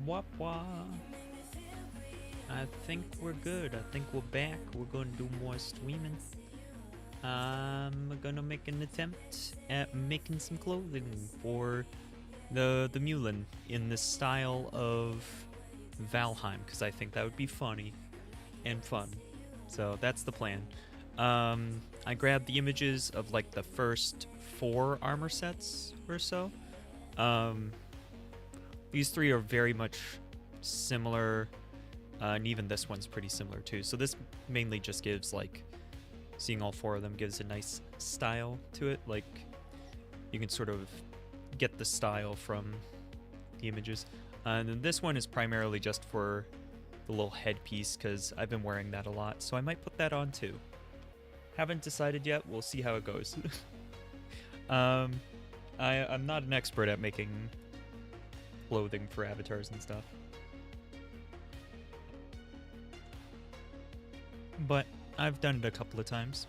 Wah wah. I think we're good. I think we're back. We're gonna do more streaming. I'm gonna make an attempt at making some clothing for the Mewlin in the style of Valheim, because I think that would be funny and fun. So that's the plan. I grabbed the images of like the first 4 armor sets or so. These 3 are very much similar, and even this one's pretty similar too. So this mainly just gives like, seeing all 4 of them gives a nice style to it. Like you can sort of get the style from the images. And then this one is primarily just for the little headpiece because I've been wearing that a lot. So I might put that on too. Haven't decided yet. We'll see how it goes. I'm not an expert at making clothing for avatars and stuff. But I've done it a couple of times.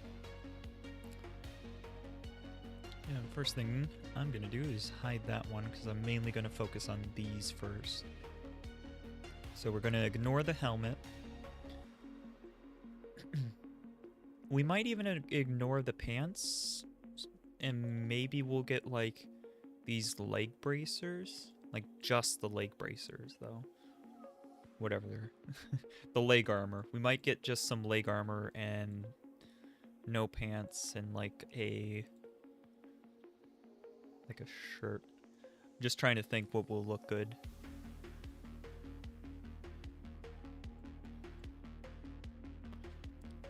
Yeah, first thing I'm gonna do is hide that one because I'm mainly gonna focus on these first. So we're gonna ignore the helmet. We might even ignore the pants, and maybe we'll get like these leg bracers, like just the leg bracers though. Whatever they're the leg armor. We might get just some leg armor and no pants and like a shirt. I'm just trying to think what will look good.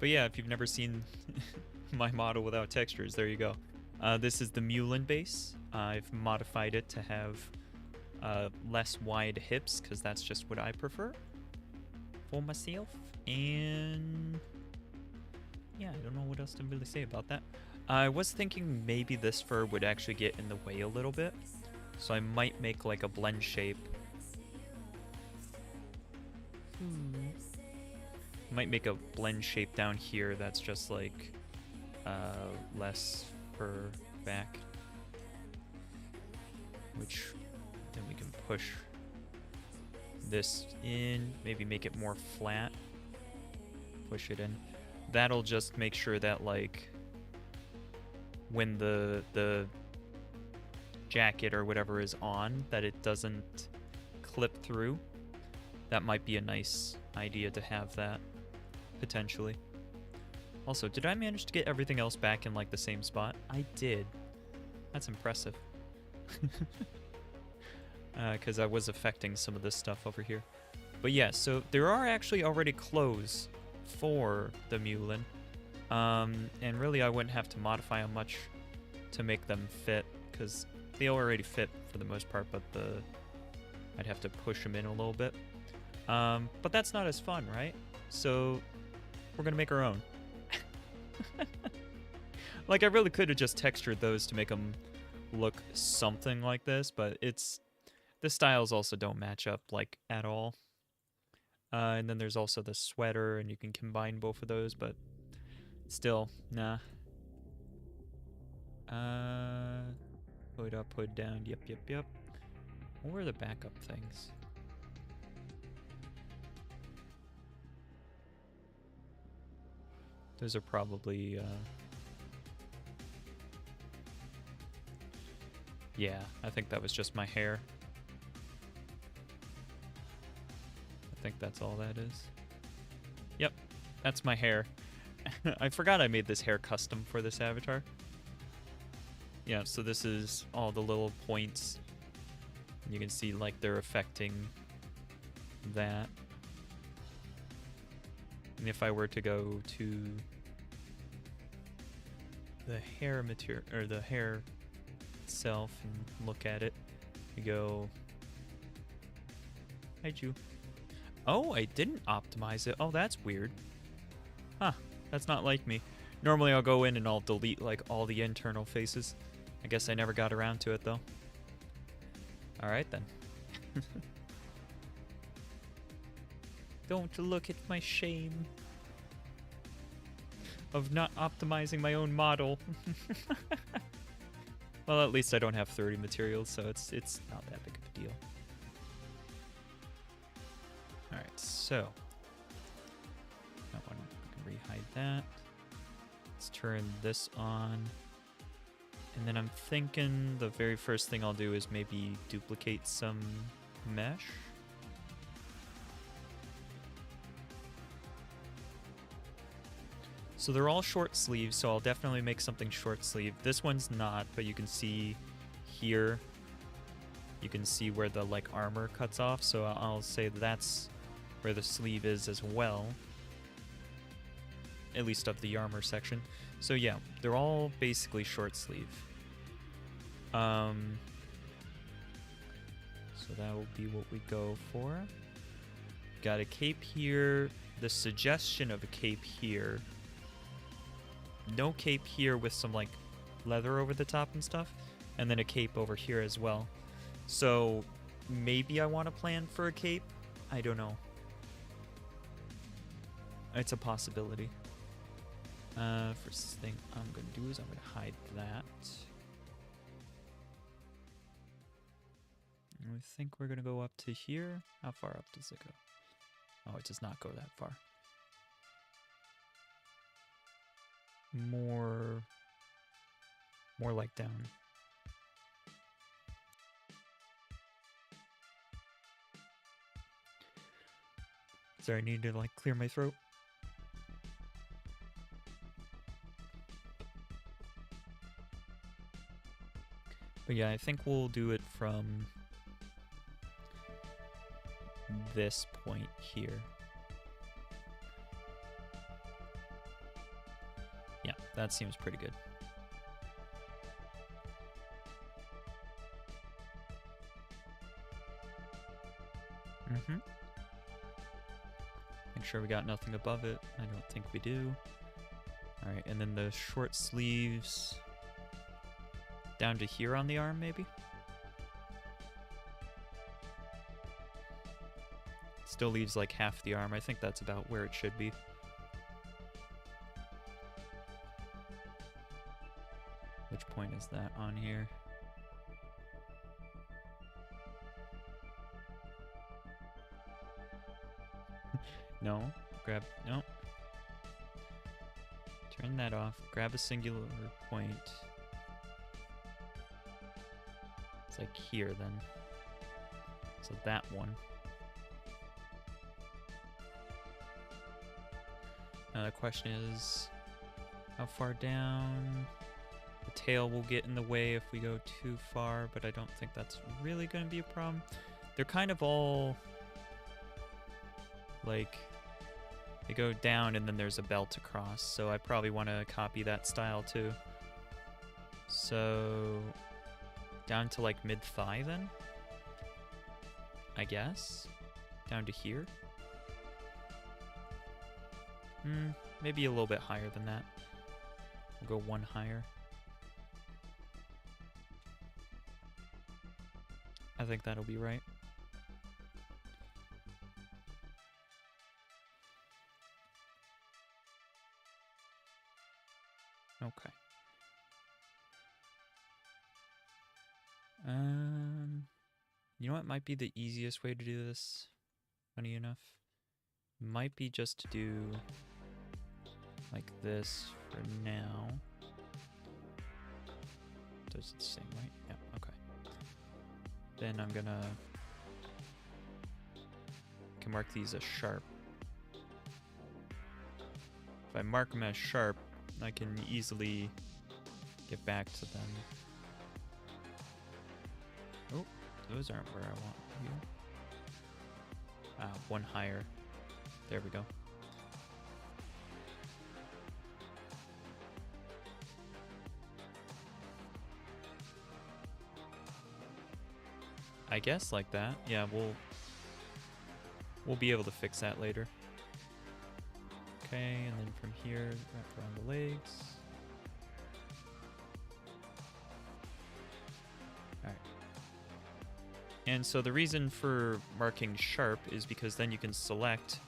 But yeah, if you've never seen my model without textures, there you go. This is the Mewlin base. I've modified it to have less wide hips because that's just what I prefer for myself. And yeah, I don't know what else to really say about that. I was thinking maybe this fur would actually get in the way a little bit, so I might make like a blend shape. Might make a blend shape down here that's just like less fur back, which then we can push this in, maybe make it more flat, push it in. That'll just make sure that like when the jacket or whatever is on, that it doesn't clip through. That might be a nice idea to have that, potentially. Also, did I manage to get everything else back in like the same spot? I did. That's impressive. Because I was affecting some of this stuff over here. But yeah, so there are actually already clothes for the Mewlin. And really I wouldn't have to modify them much to make them fit, because they already fit for the most part, but I'd have to push them in a little bit. But that's not as fun, right? So we're gonna make our own. Like, I really could have just textured those to make them look something like this, but the styles also don't match up like at all. And then there's also the sweater, and you can combine both of those, but still, nah. Hood up, hood down, yep. What were the backup things? Those are probably, yeah, I think that was just my hair. I think that's all that is. Yep, that's my hair. I forgot I made this hair custom for this avatar. Yeah, so this is all the little points. You can see like they're affecting that. And if I were to go to the hair material, or the hair itself, and look at it, you go, hide you. Oh, I didn't optimize it. Oh, that's weird. Huh, that's not like me. Normally I'll go in and I'll delete like all the internal faces. I guess I never got around to it though. Alright then. Don't look at my shame of not optimizing my own model. Well, at least I don't have 30 materials, so it's not that big of a deal. Alright, so that one, we can rehide that. Let's turn this on. And then I'm thinking the very first thing I'll do is maybe duplicate some mesh. So they're all short sleeves, so I'll definitely make something short sleeve. This one's not, but you can see here, you can see where the like armor cuts off, so I'll say that's where the sleeve is as well. At least of the armor section. So yeah, they're all basically short sleeve. So that will be what we go for. Got a cape here. The suggestion of a cape here. No cape here with some like leather over the top and stuff. And then a cape over here as well. So maybe I want to plan for a cape. I don't know. It's a possibility. First thing I'm going to do is I'm going to hide that. I think we're going to go up to here. How far up does it go? Oh, it does not go that far. More like down. Sorry, I need to like clear my throat. But yeah, I think we'll do it from this point here. Yeah, that seems pretty good. Make sure we got nothing above it. I don't think we do. Alright, and then the short sleeves down to here on the arm, maybe? Still leaves like half the arm. I think that's about where it should be. Which point is that on here? No. Grab... No. Turn that off. Grab a singular point. It's like here, then. So that one. Now the question is, how far down? The tail will get in the way if we go too far, but I don't think that's really going to be a problem. They're kind of all like, they go down and then there's a belt across, so I probably want to copy that style too. So down to like mid-thigh then, I guess. Down to here. Maybe a little bit higher than that. We'll go one higher. I think that'll be right. Okay. You know what might be the easiest way to do this? Funny enough. Might be just to do like this for now. Does it the same, right? Yeah, okay. Then I'm gonna can mark these as sharp. If I mark them as sharp, I can easily get back to them. Oh, those aren't where I want here. One higher. There we go. I guess like that. Yeah, we'll be able to fix that later. Okay, and then from here, wrap around the legs. Alright. And so the reason for marking sharp is because then you can select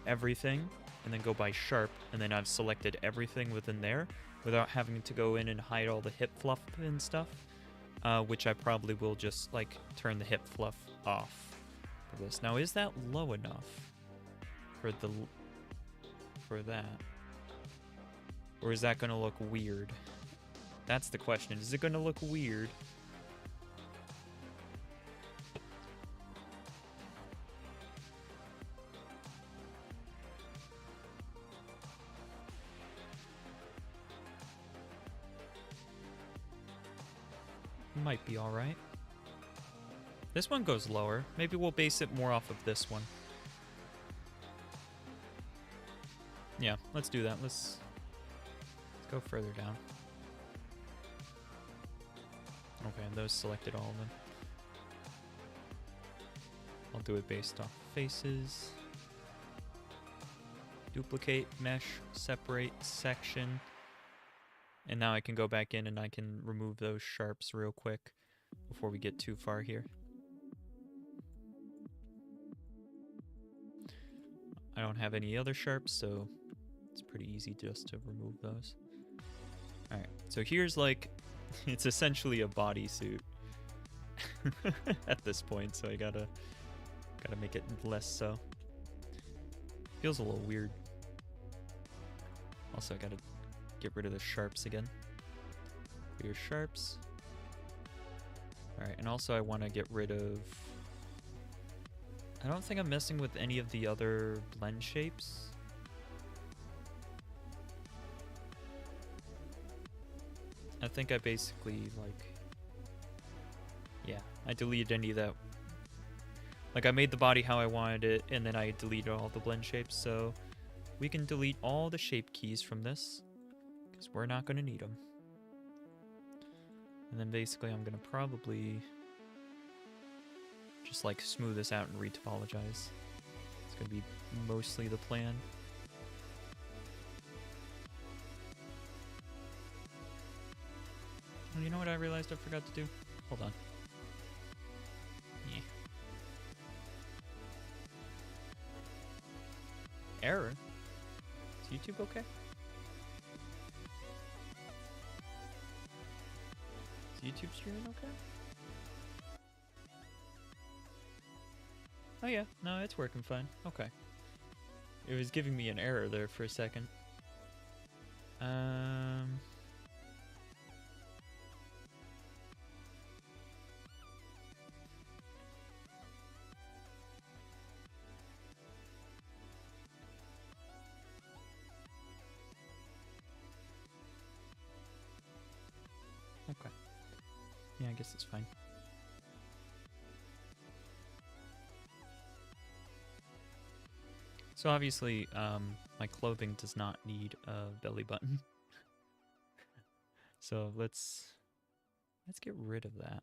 everything and then go by sharp, and then I've selected everything within there without having to go in and hide all the hip fluff and stuff, which I probably will just like turn the hip fluff off for this. Now, is that low enough for that? Or is that gonna look weird? That's the question. Is it gonna look weird? Might be alright. This one goes lower. Maybe we'll base it more off of this one. Yeah, let's do that. Let's go further down. Okay, and those selected all of them. I'll do it based off faces. Duplicate, mesh, separate, section. And now I can go back in and I can remove those sharps real quick before we get too far here. I don't have any other sharps, so it's pretty easy just to remove those. Alright, so here's like, it's essentially a bodysuit at this point, so I gotta make it less so. Feels a little weird. Also, I gotta get rid of the sharps again. Clear sharps. Alright, and also I want to get rid of... I don't think I'm messing with any of the other blend shapes. I think I basically, like... Yeah, I deleted any of that. Like, I made the body how I wanted it, and then I deleted all the blend shapes, so... We can delete all the shape keys from this, because we're not going to need them. And then basically I'm going to probably... just like smooth this out and retopologize. It's gonna be mostly the plan. Oh, you know what I realized I forgot to do? Hold on. Yeah. Error? Is YouTube okay? Is YouTube streaming okay? Oh yeah, no, it's working fine. Okay. It was giving me an error there for a second. Okay. Yeah, I guess it's fine. So obviously, my clothing does not need a belly button. So let's get rid of that.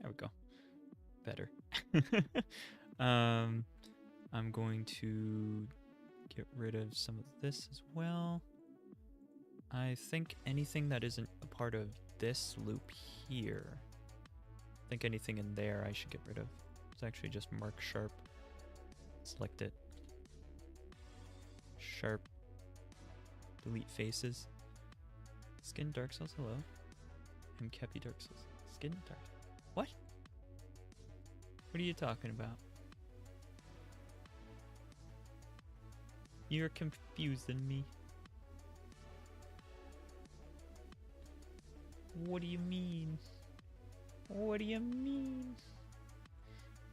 There we go. Better. I'm going to get rid of some of this as well. I think anything that isn't a part of this loop here, I think anything in there I should get rid of. It's actually just mark sharp. Select it. Sharp. Delete faces. Skin dark cells, hello. And Kepi dark cells. Skin dark. What? What are you talking about? You're confusing me. What do you mean? What do you mean?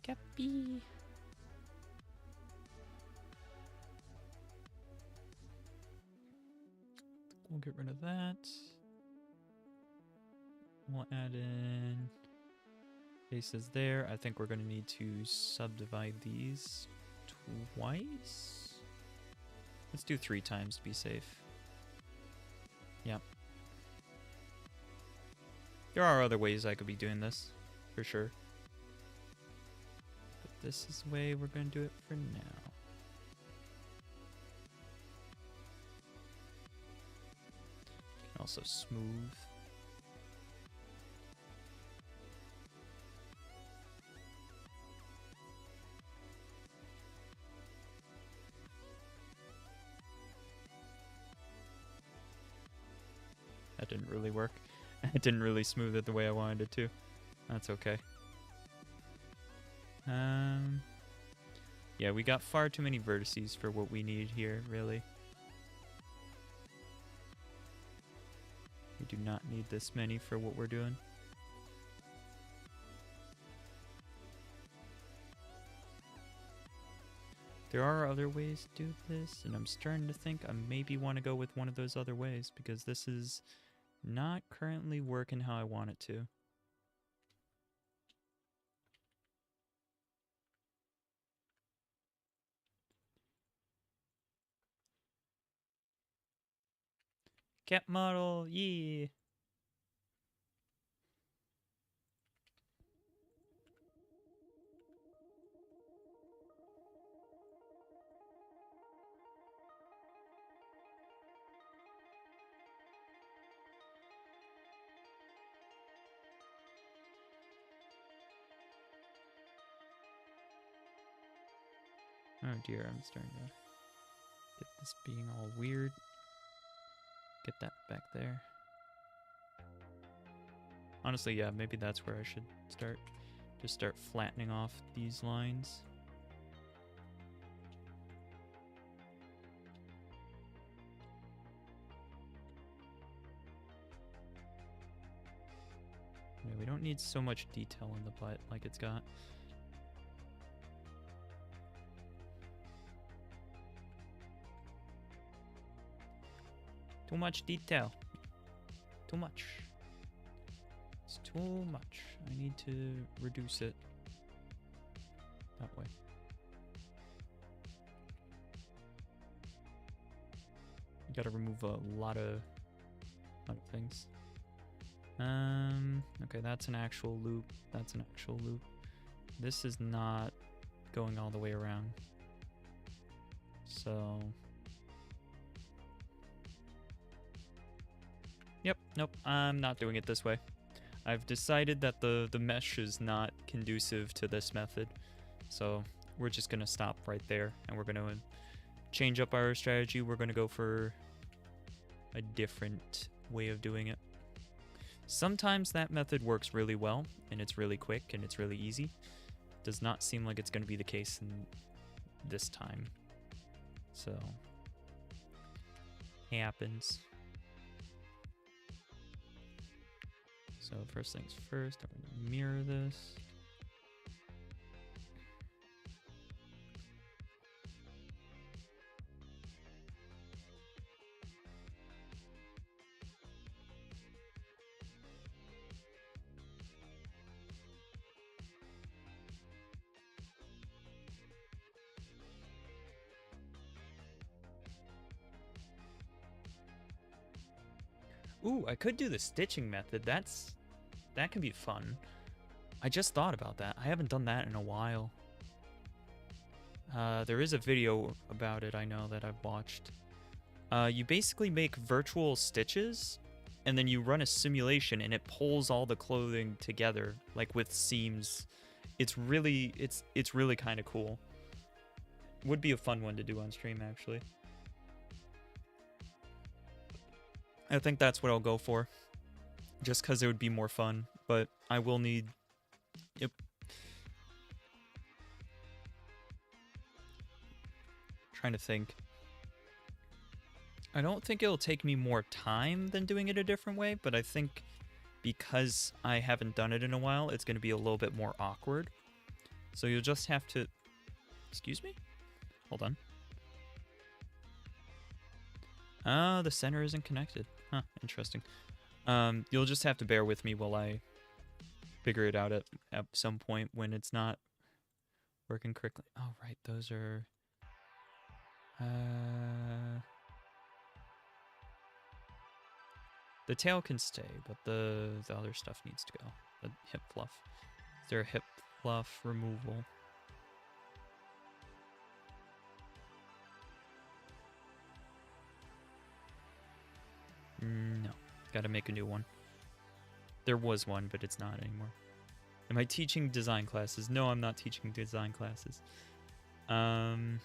Kepi. We'll get rid of that. We'll add in faces there. I think we're going to need to subdivide these twice. Let's do 3 times to be safe. Yep. There are other ways I could be doing this, for sure. But this is the way we're going to do it for now. Also smooth. That didn't really work. It didn't really smooth it the way I wanted it to. That's okay. Yeah, we got far too many vertices for what we need here, really. We do not need this many for what we're doing. There are other ways to do this, and I'm starting to think I maybe want to go with one of those other ways, because this is not currently working how I want it to. Cat model, yeah. Oh dear, I'm starting to get this being all weird. Get that back there. Honestly, yeah, maybe that's where I should start. Just start flattening off these lines. Yeah, we don't need so much detail in the butt like it's got. Too much detail. Too much. It's too much. I need to reduce it that way. You gotta remove a lot of things. Okay, that's an actual loop. That's an actual loop. This is not going all the way around. So... Yep, nope, I'm not doing it this way. I've decided that the mesh is not conducive to this method. So we're just gonna stop right there, and we're gonna change up our strategy. We're gonna go for a different way of doing it. Sometimes that method works really well, and it's really quick, and it's really easy. Does not seem like it's gonna be the case in this time. So, happens. So first things first, I'm gonna mirror this. Ooh, I could do the stitching method. That can be fun. I just thought about that. I haven't done that in a while. There is a video about it I know that I've watched. You basically make virtual stitches, and then you run a simulation, and it pulls all the clothing together, like with seams. It's really kind of cool. Would be a fun one to do on stream, actually. I think that's what I'll go for. Just because it would be more fun, but I will need... Yep. Trying to think. I don't think it'll take me more time than doing it a different way, but I think because I haven't done it in a while, it's going to be a little bit more awkward. So you'll just have to... Excuse me? Hold on. Ah, the center isn't connected. Huh, interesting. You'll just have to bear with me while I figure it out at some point when it's not working correctly. Oh, right, those are... The tail can stay, but the other stuff needs to go. The hip fluff. Is there a hip fluff removal? No. Gotta make a new one. There was one, but it's not anymore. Am I teaching design classes? No, I'm not teaching design classes. No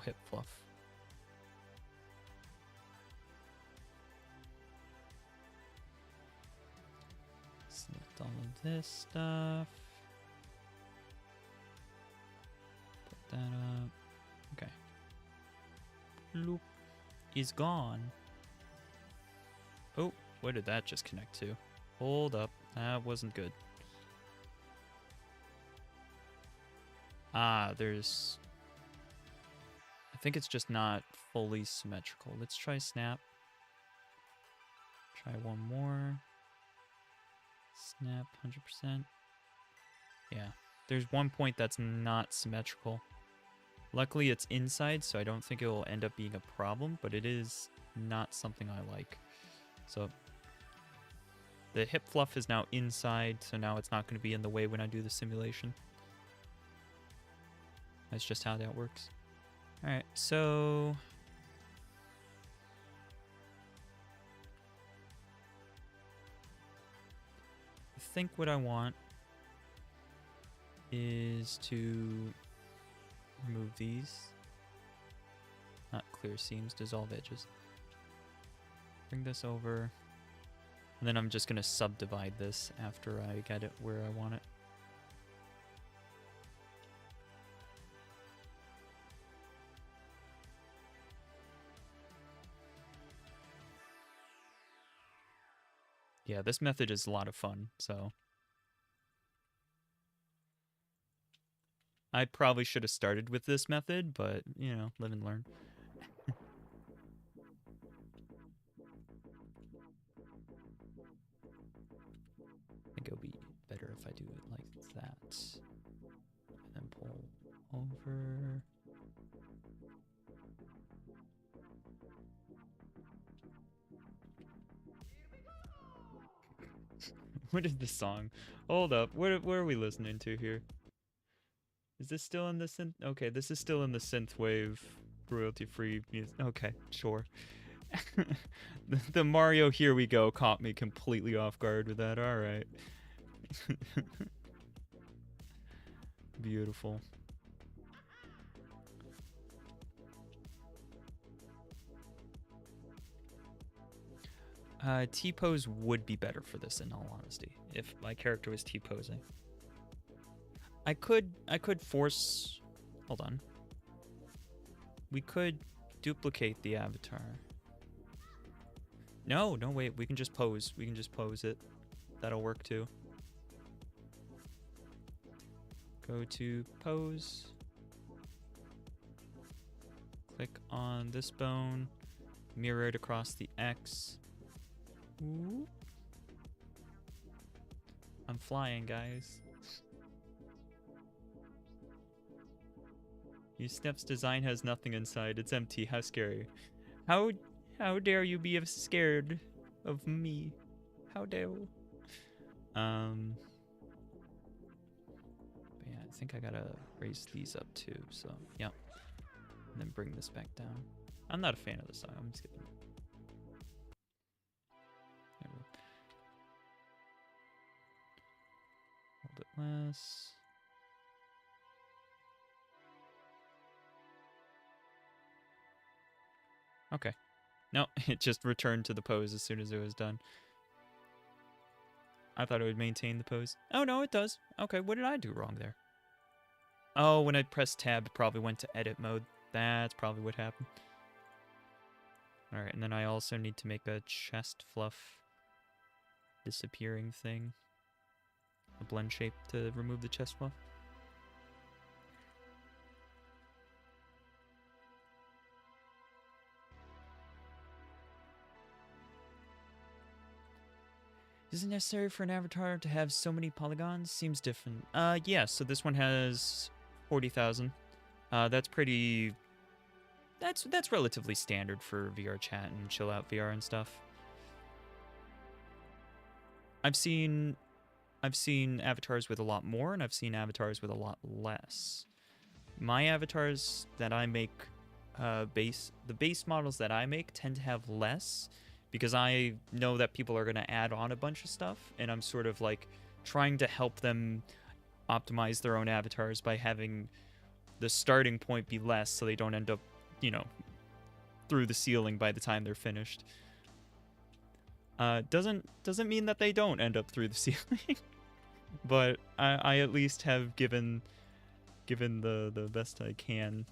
hip fluff. Select all of this stuff. Put that up. Okay. Loop is gone. Oh, where did that just connect to? Hold up. That wasn't good. Ah, there's... I think it's just not fully symmetrical. Let's try snap. Try one more. Snap, 100%. Yeah, there's one point that's not symmetrical. Luckily, it's inside, so I don't think it will end up being a problem, but it is not something I like. So the hip fluff is now inside, so now it's not going to be in the way when I do the simulation. That's just how that works. All right, so I think what I want is to remove these. Not clear seams, dissolve edges. Bring this over. And then I'm just going to subdivide this after I get it where I want it. Yeah, this method is a lot of fun, so I probably should have started with this method, but, you know, live and learn. I think it'll be better if I do it like that. And then pull over. What is the song? Hold up. What are we listening to here? Is this still in the synth? Okay, this is still in the synthwave royalty-free music. Okay, sure. the Mario Here We Go caught me completely off guard with that. All right. Beautiful. T-pose would be better for this, in all honesty, if my character was T-posing. I could force... Hold on. We could duplicate the avatar. No, wait. We can just pose. We can just pose it. That'll work too. Go to pose. Click on this bone. Mirror it across the X. Ooh. I'm flying, guys. MewsSnep's design has nothing inside. It's empty. How scary. How dare you be scared of me? How dare you? But yeah, I think I gotta raise these up too, so yeah. And then bring this back down. I'm not a fan of the song. I'm skipping it. A little bit less. Okay. No, it just returned to the pose as soon as it was done. I thought it would maintain the pose. Oh, no, it does. Okay, what did I do wrong there? Oh, when I pressed tab, it probably went to edit mode. That's probably what happened. Alright, and then I also need to make a chest fluff disappearing thing. A blend shape to remove the chest fluff. Is it necessary for an avatar to have so many polygons? Seems different. Yeah, so this one has 40,000. That's pretty... That's relatively standard for VR chat and chill out VR and stuff. I've seen avatars with a lot more, and I've seen avatars with a lot less. My avatars that I make, the base models that I make tend to have less, because I know that people are going to add on a bunch of stuff, and I'm sort of like trying to help them optimize their own avatars by having the starting point be less so they don't end up, you know, through the ceiling by the time they're finished. Doesn't mean that they don't end up through the ceiling, but I at least have given the best I can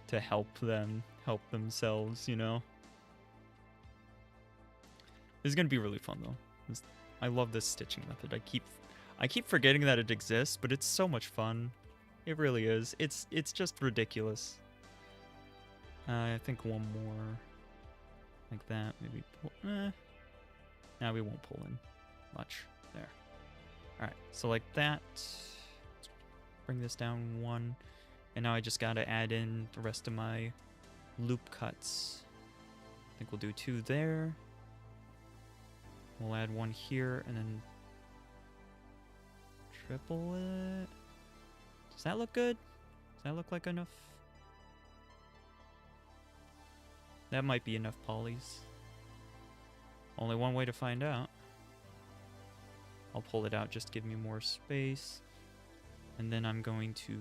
to help themselves, you know. This is gonna be really fun though. I love this stitching method. I keep forgetting that it exists, but it's so much fun. It really is. It's just ridiculous. I think one more like that. Maybe pull. Now we won't pull in much there. All right, so like that. Bring this down one, and now I just gotta add in the rest of my loop cuts. I think we'll do 2 there. We'll add 1 here, and then triple it. Does that look good? Does that look like enough? That might be enough polys. Only one way to find out. I'll pull it out, just give me more space. And then I'm going to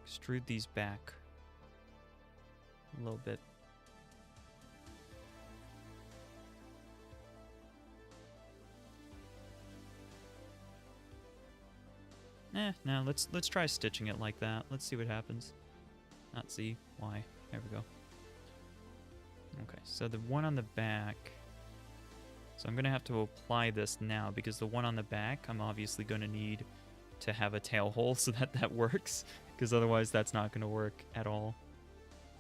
extrude these back a little bit. No, let's try stitching it like that. Let's see what happens. Not see, why. There we go. Okay, so the one on the back. So I'm gonna have to apply this now because the one on the back, I'm obviously gonna need to have a tail hole so that works, because otherwise that's not gonna work at all.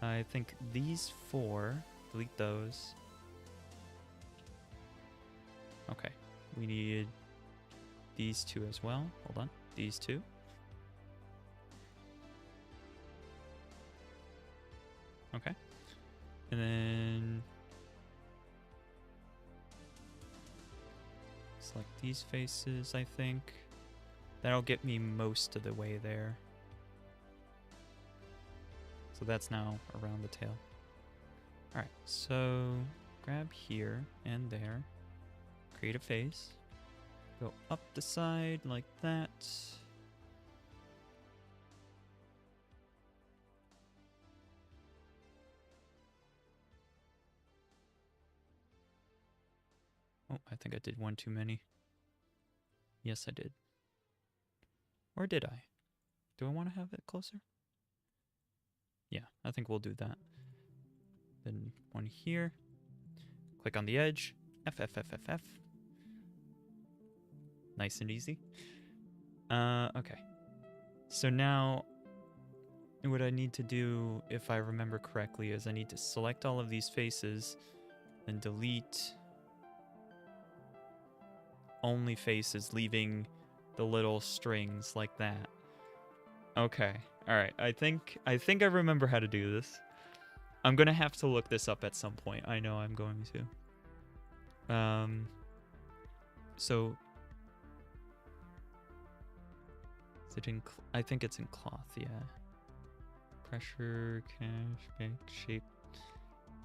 I think these 4, delete those. Okay, we need these 2 as well. Hold on, these 2. Okay, and then select these faces, I think. That'll get me most of the way there. So that's now around the tail. Alright, so grab here and there. Create a face. Go up the side like that. Oh, I think I did one too many. Yes, I did. Or did I? Do I want to have it closer? Yeah, I think we'll do that. Then one here. Click on the edge. F, F, F, F, F. Nice and easy. Okay. So now, what I need to do, if I remember correctly, is I need to select all of these faces and delete only faces, leaving the little strings like that. Okay. All right. I think I remember how to do this. I'm going to have to look this up at some point. I know I'm going to. So is it in I think it's in cloth, yeah. Pressure, cache, bank, shape.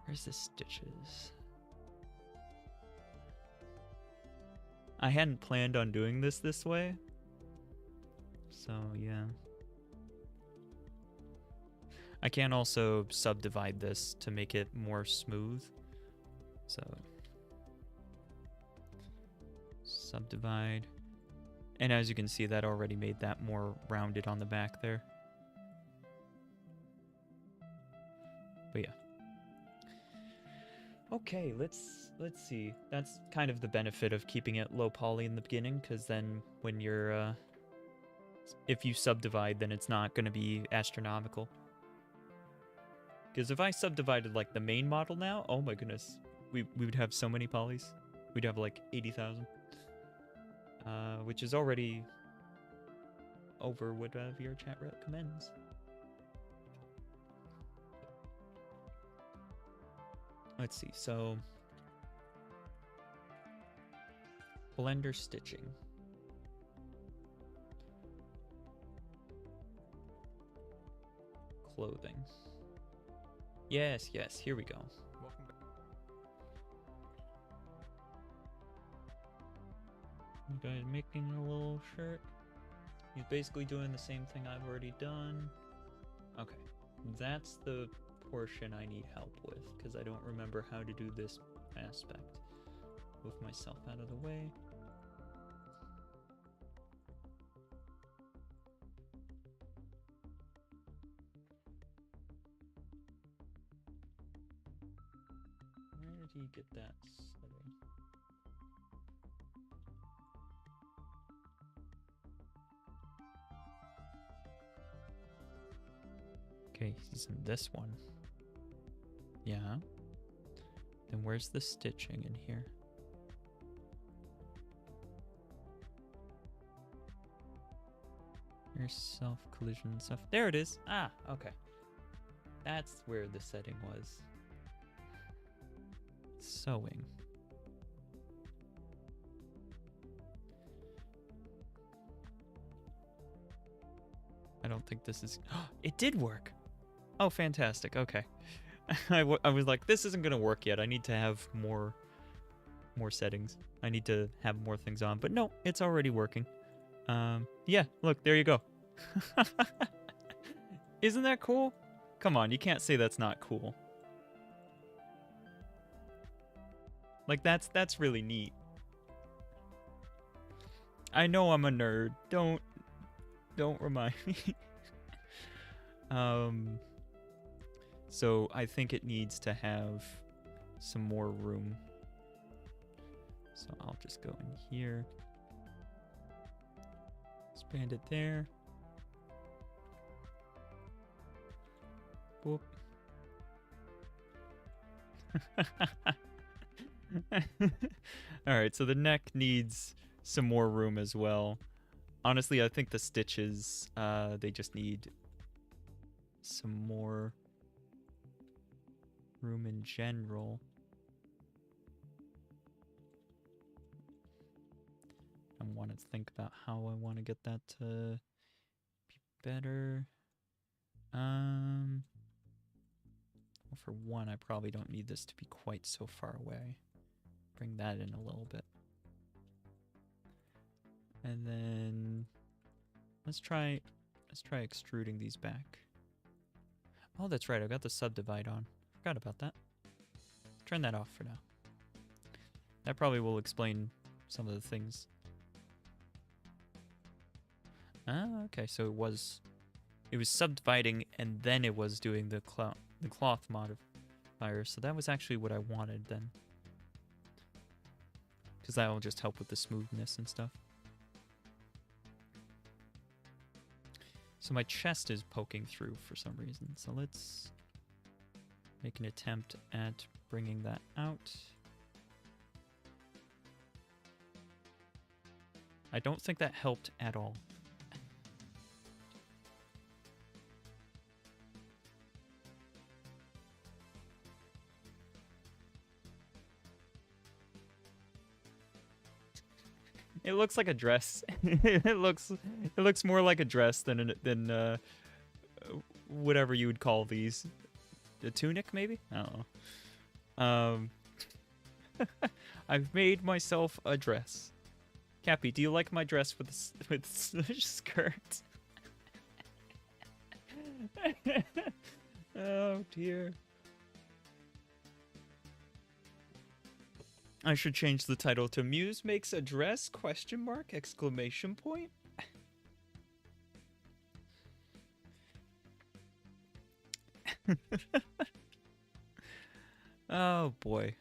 Where's the stitches? I hadn't planned on doing this way. So, yeah. I can also subdivide this to make it more smooth. So, subdivide. And as you can see, that already made that more rounded on the back there. But yeah. Okay, let's see. That's kind of the benefit of keeping it low poly in the beginning, because then when you're if you subdivide, then it's not going to be astronomical. Because if I subdivided like the main model now, oh my goodness, we would have so many polys. We'd have like 80,000, which is already over what your chat recommends. Let's see. So blender stitching. Clothing. Yes, yes, here we go. You guys making a little shirt? He's basically doing the same thing I've already done. Okay, that's the portion I need help with, because I don't remember how to do this aspect. Move myself out of the way. Where did he get that setting? Okay, he's in this one. Yeah. Then where's the stitching in here? There's self-collision stuff. There it is. Ah, okay. That's where the setting was. Sewing. I don't think this is... It did work! Oh, fantastic. Okay. I was like, this isn't going to work yet. I need to have more settings. I need to have more things on. But no, it's already working. Yeah, look, there you go. Isn't that cool? Come on, you can't say that's not cool. Like, that's really neat. I know I'm a nerd. Don't remind me. So I think it needs to have some more room. So I'll just go in here. Expand it there. Boop. Alright, so the neck needs some more room as well. Honestly, I think the stitches, they just need some more room in general. I want to think about how I want to get that to be better. Well, for one, I probably don't need this to be quite so far away. Bring that in a little bit. And then let's try extruding these back. Oh, that's right. I got the subdivide on. Forgot about that. Turn that off for now. That probably will explain some of the things. Ah, okay. So it was subdividing and then it was doing the cloth modifier. So that was actually what I wanted then. Because that will just help with the smoothness and stuff. So my chest is poking through for some reason. So let's make an attempt at bringing that out. I don't think that helped at all. It looks like a dress. it looks more like a dress than whatever you would call these. A tunic, maybe? I don't know. I've made myself a dress. Cappy, do you like my dress with skirt? Oh dear. I should change the title to Mews makes a dress ? Exclamation point. Oh boy.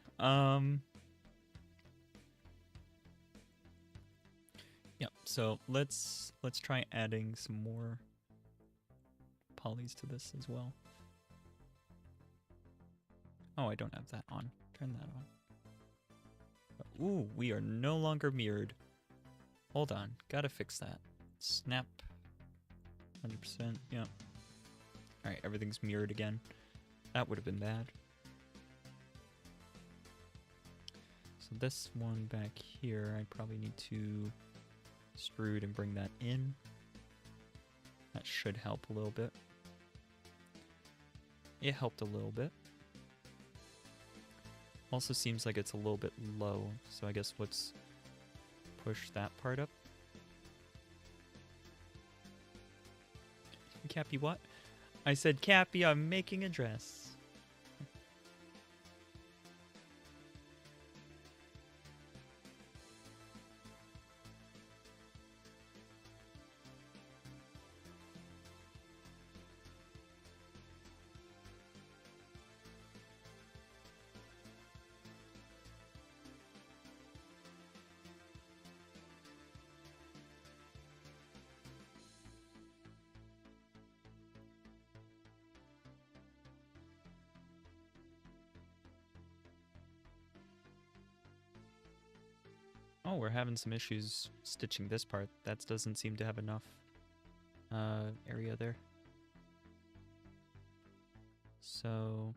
Yep, so let's try adding some more polys to this as well. Oh, I don't have that on. Turn that on. Ooh, we are no longer mirrored. Hold on, gotta fix that. Snap. 100%, yep. Alright, everything's mirrored again. That would have been bad. So this one back here, I probably need to extrude and bring that in. That should help a little bit. It helped a little bit. Also seems like it's a little bit low, so I guess let's push that part up. Cappy, what? I said, Cappy, I'm making a dress. Oh, we're having some issues stitching this part. That doesn't seem to have enough area there. So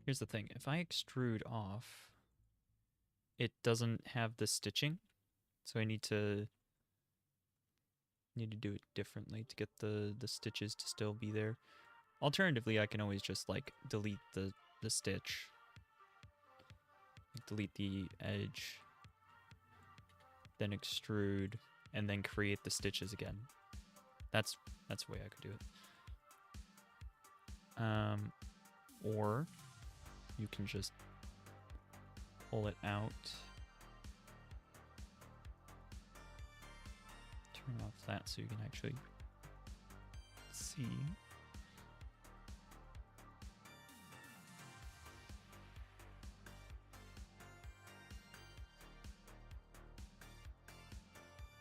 here's the thing. If I extrude off, it doesn't have the stitching. So I need to do it differently to get the stitches to still be there. Alternatively, I can always just like delete the stitch. Like, delete the edge, then extrude, and then create the stitches again. That's the way I could do it. Or you can just pull it out. Turn off that so you can actually see.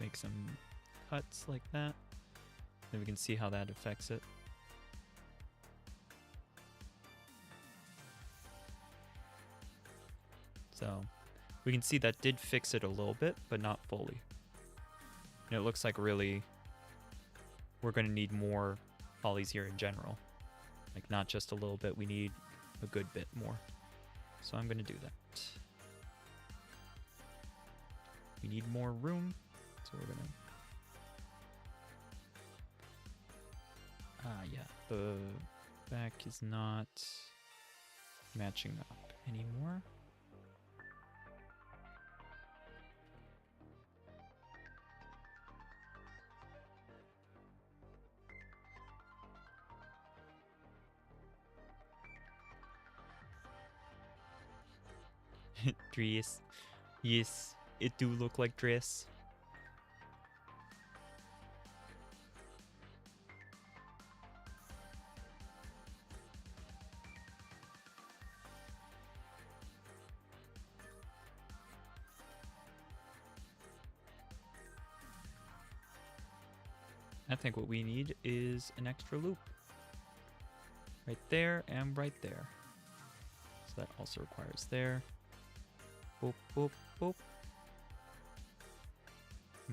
Make some cuts like that. Then we can see how that affects it. So we can see that did fix it a little bit, but not fully. And it looks like really we're going to need more polys here in general. Like not just a little bit, we need a good bit more. So I'm going to do that. We need more room, so we're going to... yeah, the back is not matching up anymore. Dress. Yes, it do look like dress. I think what we need is an extra loop. Right there and right there. So that also requires there. Boop, boop, boop.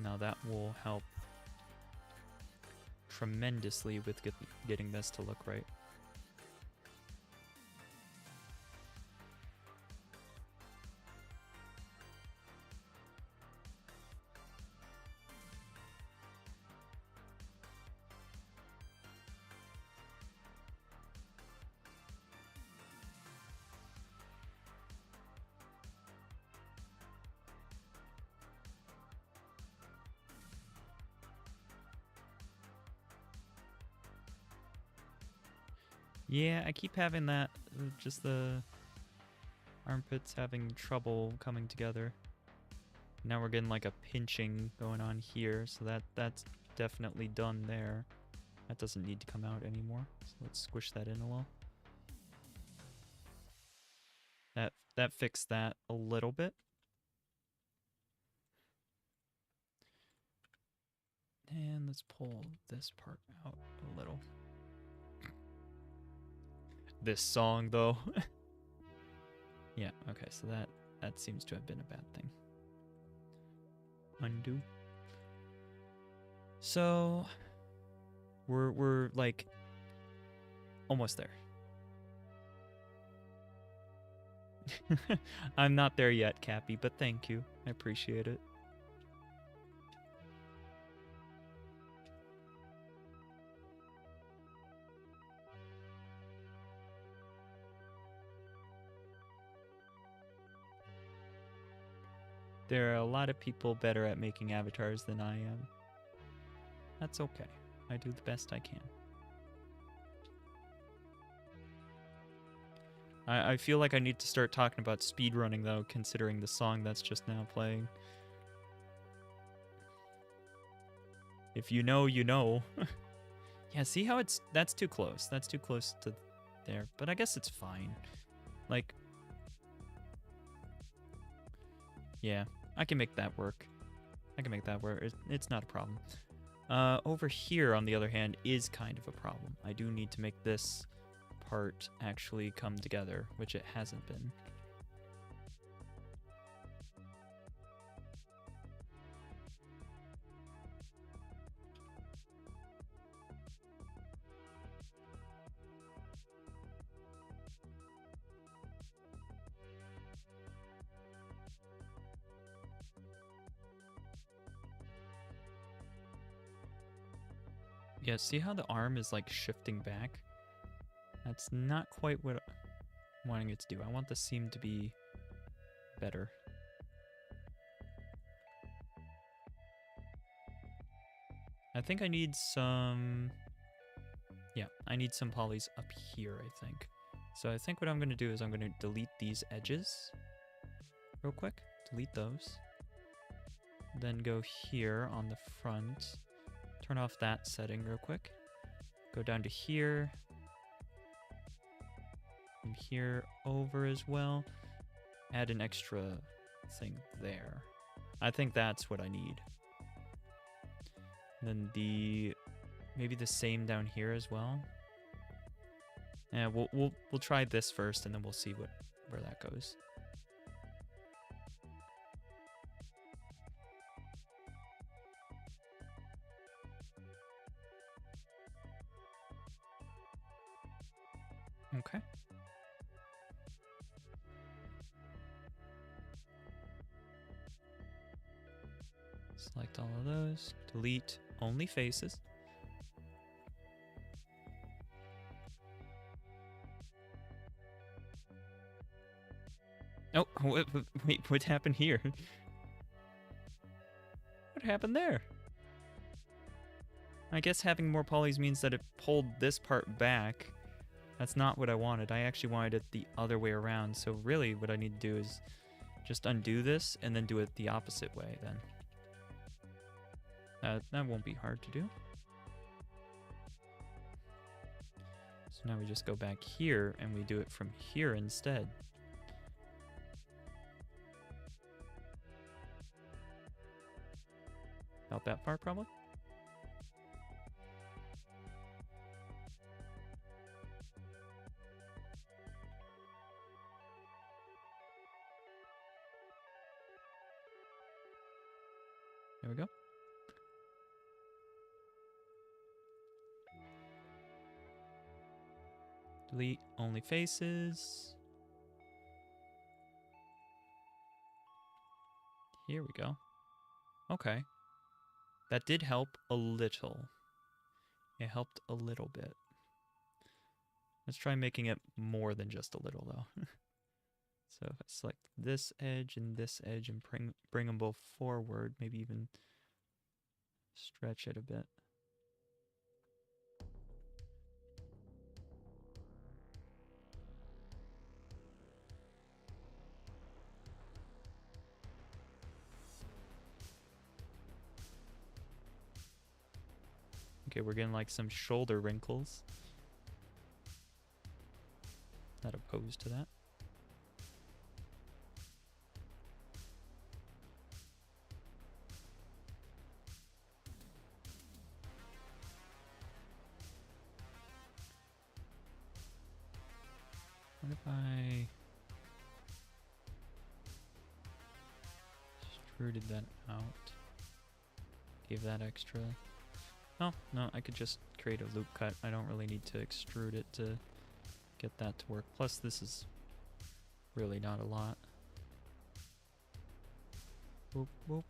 Now that will help tremendously with getting this to look right. Yeah, I keep having that, just the armpits having trouble coming together. Now we're getting like a pinching going on here, so that's definitely done there. That doesn't need to come out anymore, so let's squish that in a little. That fixed that a little bit. And let's pull this part out a little. This song, though. Yeah, okay, so that seems to have been a bad thing. Undo. So we're like almost there. I'm not there yet, Cappy, but thank you. I appreciate it. There are a lot of people better at making avatars than I am. That's okay. I do the best I can. I feel like I need to start talking about speedrunning, though, considering the song that's just now playing. If you know, you know. Yeah, see how that's too close. That's too close to there. But I guess it's fine. Like... Yeah, I can make that work. I can make that work. It's not a problem. Over here, on the other hand, is kind of a problem. I do need to make this part actually come together, which it hasn't been. Yeah, see how the arm is like shifting back? That's not quite what I'm wanting it to do. I want the seam to be better. I think I need some... Yeah, I need some polys up here, I think. So I think what I'm going to do is I'm going to delete these edges real quick. Delete those. Then go here on the front. Turn off that setting real quick. Go down to here. And here over as well. Add an extra thing there. I think that's what I need. And then maybe the same down here as well. Yeah, we'll try this first, and then we'll see where that goes. Okay. Select all of those. Delete only faces. Oh, wait, what happened here? What happened there? I guess having more polys means that it pulled this part back. That's not what I wanted. I actually wanted it the other way around. So really what I need to do is just undo this and then do it the opposite way then. That won't be hard to do. So now we just go back here and we do it from here instead. About that far, probably? There we go. Delete only faces. Here we go. Okay. That did help a little. It helped a little bit. Let's try making it more than just a little, though. So if I select this edge and bring them both forward, maybe even stretch it a bit. Okay, we're getting like some shoulder wrinkles. Not opposed to that. What if I extruded that out? Gave that extra... Oh, no, I could just create a loop cut. I don't really need to extrude it to get that to work. Plus, this is really not a lot. Boop, boop.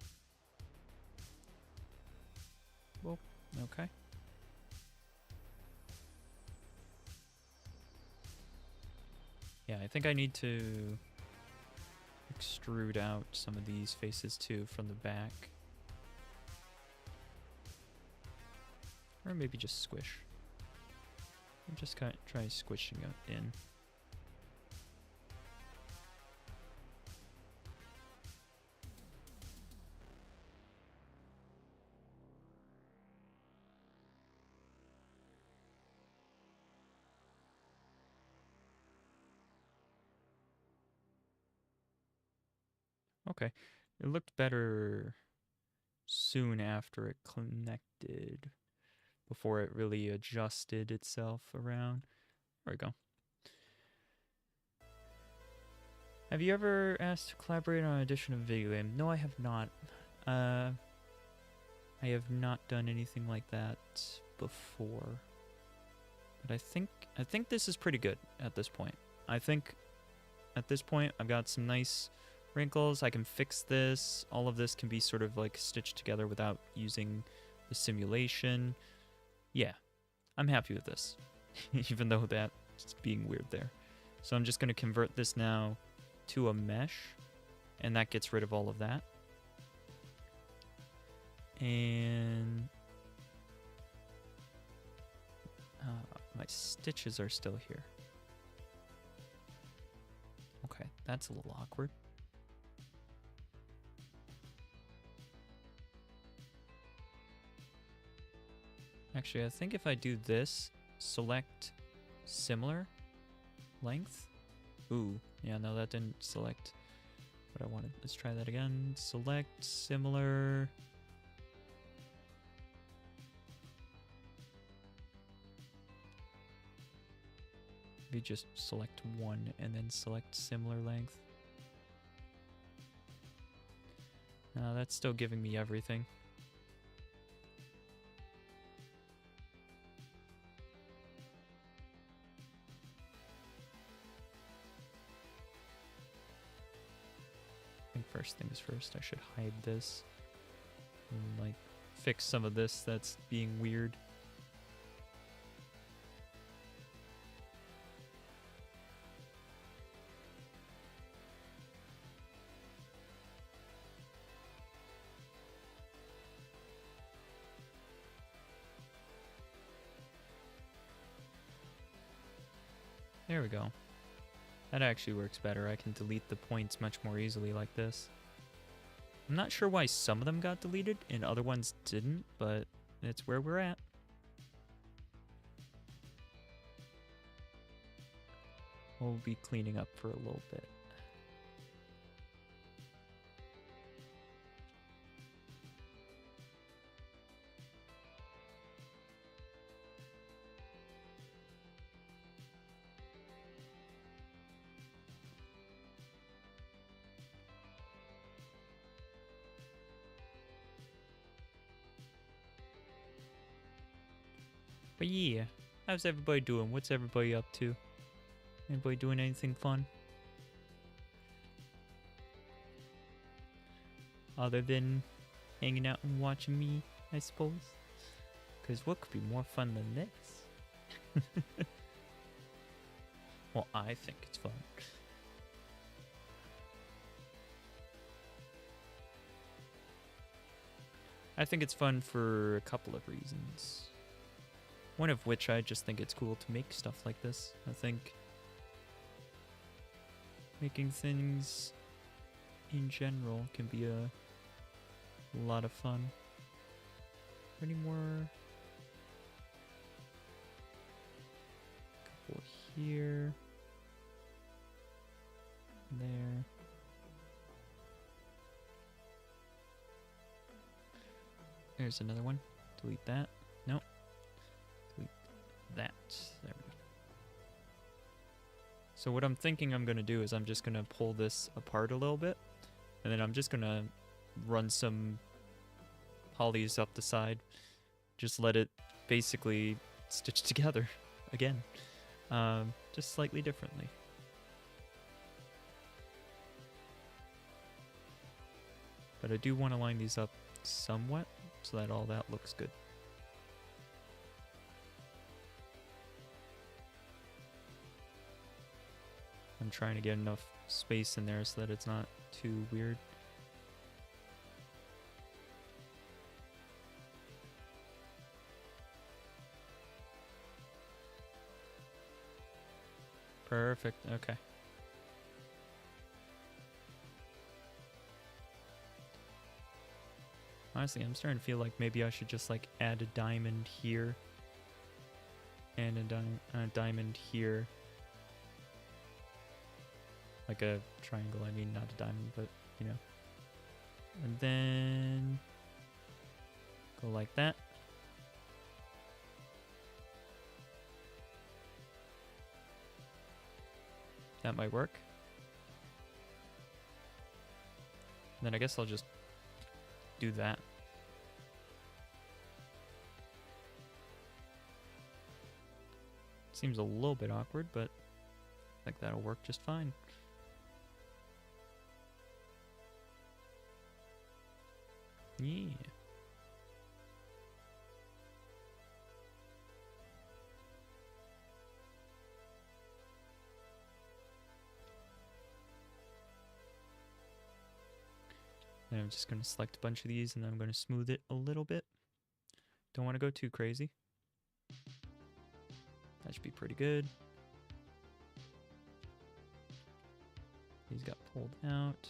Boop, okay. Yeah, I think I need to extrude out some of these faces too from the back. Or maybe just squish. I'm just kind of try squishing it in. Okay, it looked better soon after it connected, before it really adjusted itself around. There we go. Have you ever asked to collaborate on an edition of a video game? No, I have not. I have not done anything like that before. But I think this is pretty good at this point. I think at this point I've got some nice wrinkles. I can fix this. All of this can be sort of like stitched together without using the simulation. Yeah, I'm happy with this, even though that's being weird there. So I'm just going to convert this now to a mesh, and that gets rid of all of that. And my stitches are still here. Okay, that's a little awkward. Actually, I think if I do this, select similar length. Ooh, yeah, no, that didn't select what I wanted. Let's try that again. Select similar. Maybe just select one and then select similar length. No, that's still giving me everything. I think first things first, I should hide this and like fix some of this that's being weird. There we go. That actually works better. I can delete the points much more easily like this. I'm not sure why some of them got deleted and other ones didn't, but it's where we're at. We'll be cleaning up for a little bit. But yeah, how's everybody doing? What's everybody up to? Anybody doing anything fun? Other than hanging out and watching me, I suppose? Because what could be more fun than this? Well, I think it's fun. I think it's fun for a couple of reasons. One of which I just think it's cool to make stuff like this. I think making things in general can be a lot of fun. Any more? Couple here. There. There's another one. Delete that. Nope. Delete that. There we go. So what I'm thinking I'm going to do is I'm just going to pull this apart a little bit. And then I'm just going to run some polys up the side. Just let it basically stitch together again. Just slightly differently. But I do want to line these up somewhat so that all that looks good. I'm trying to get enough space in there so that it's not too weird. Perfect, okay. Honestly, I'm starting to feel like maybe I should just like add a diamond here and a diamond here. Like a triangle, I mean, not a diamond, but you know. And then go like that. That might work. And then I guess I'll just do that. Seems a little bit awkward, but I think that'll work just fine. Yeah. And I'm just going to select a bunch of these and then I'm going to smooth it a little bit. Don't want to go too crazy. That should be pretty good. These got pulled out.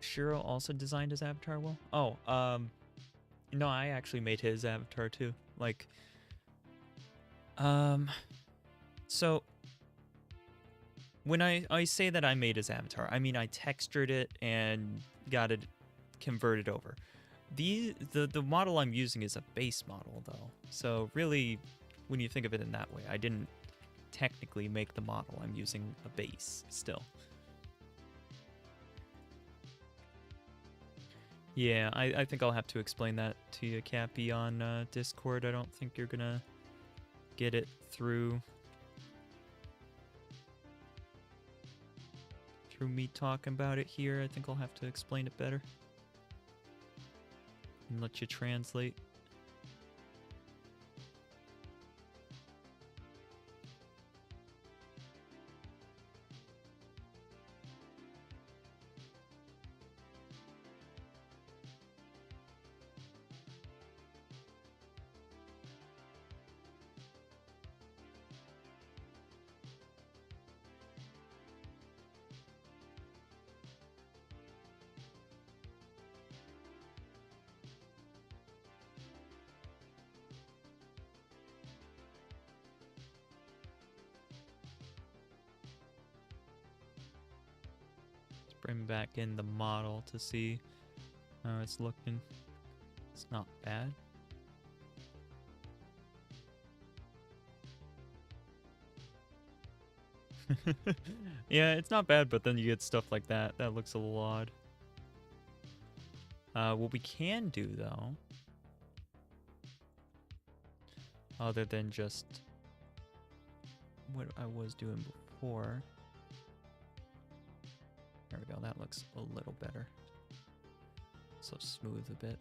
Shiro also designed his avatar well? Oh, no, I actually made his avatar too. Like, so when I say that I made his avatar, I mean I textured it and got it converted over. The model I'm using is a base model though. So really, when you think of it in that way, I didn't technically make the model. I'm using a base still. Yeah, I think I'll have to explain that to you, Cappy, on Discord. I don't think you're gonna get it through me talking about it here. I think I'll have to explain it better and let you translate. Bring back in the model to see how it's looking. It's not bad. Yeah, it's not bad, but then you get stuff like that. That looks a little odd. What we can do, though, other than just what I was doing before. There we go, that looks a little better. So smooth a bit.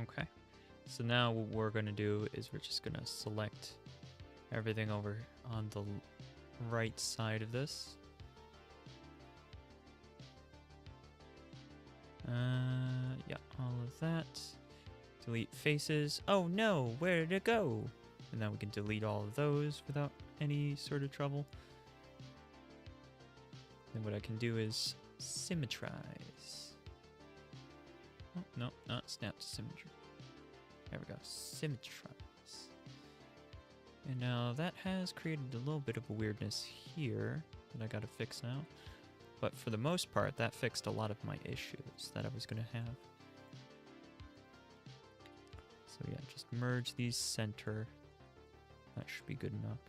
Okay, so now what we're going to do is we're just going to select everything over on the right side of this. Yeah, all of that. Delete faces. Oh no, where did it go? And now we can delete all of those without any sort of trouble. Then what I can do is symmetrize. Oh, no, not snap to symmetry. There we go, symmetrize. And now that has created a little bit of a weirdness here that I gotta fix now. But for the most part, that fixed a lot of my issues that I was gonna have. So yeah, just merge these center. That should be good enough.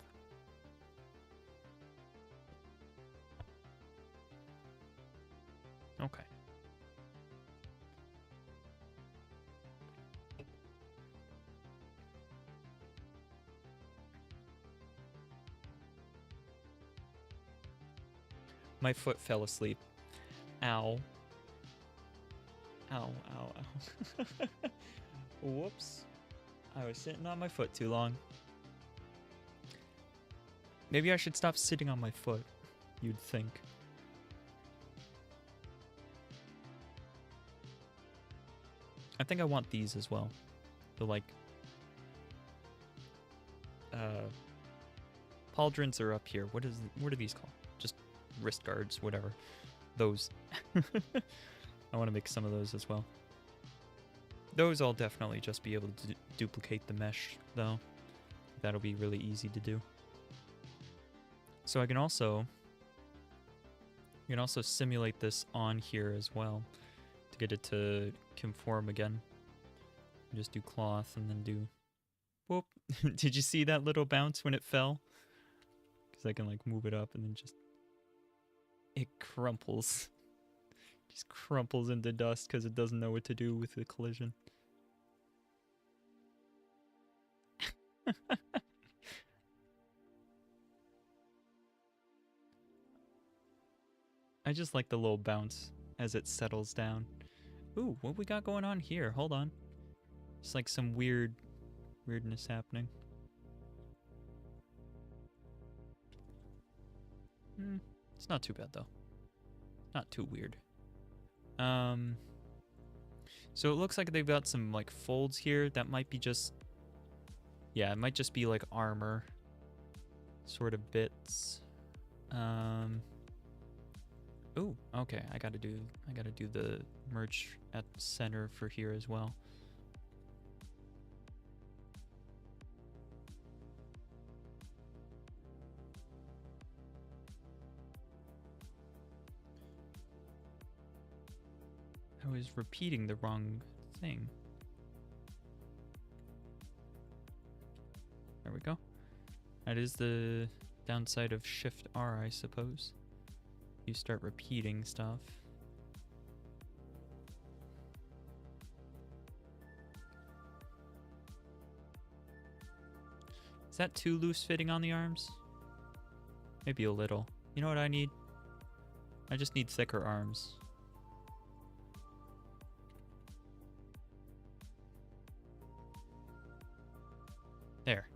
Okay. My foot fell asleep. Ow. Ow, ow, ow. Whoops. I was sitting on my foot too long. Maybe I should stop sitting on my foot, you'd think. I think I want these as well. The like pauldrons are up here. What are these called? Just wrist guards, whatever. Those. I want to make some of those as well. Those I'll definitely just be able to duplicate the mesh though. That'll be really easy to do. So I can also You can also simulate this on here as well to get it to conform again. Just do cloth and then do whoop. Did you see that little bounce when it fell? Because I can like move it up and then just it crumples. Just crumples into dust because it doesn't know what to do with the collision. I just like the little bounce as it settles down. Ooh, what we got going on here? Hold on. It's like some weirdness happening. It's not too bad though. Not too weird. So it looks like they've got some like folds here that might be just, yeah, it might just be like armor sort of bits. Ooh, okay, I gotta do the merge at center for here as well. I was repeating the wrong thing. There we go. That is the downside of Shift R, I suppose. You start repeating stuff. Is that too loose fitting on the arms? Maybe a little. You know what I need? I just need thicker arms. There.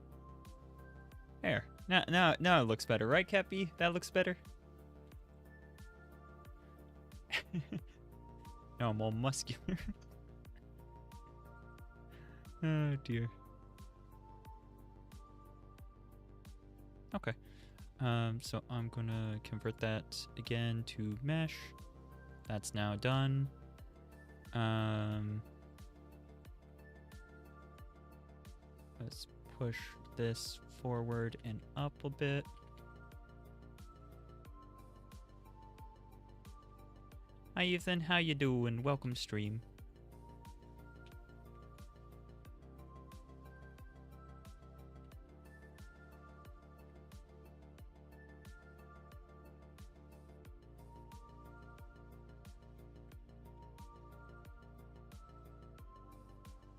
There. Now it looks better, right, Cappy? That looks better. Now I'm all muscular. Oh dear. Okay. So I'm gonna convert that again to mesh. That's now done. Let's push this forward and up a bit. Hi Ethan, how you doing? Welcome stream.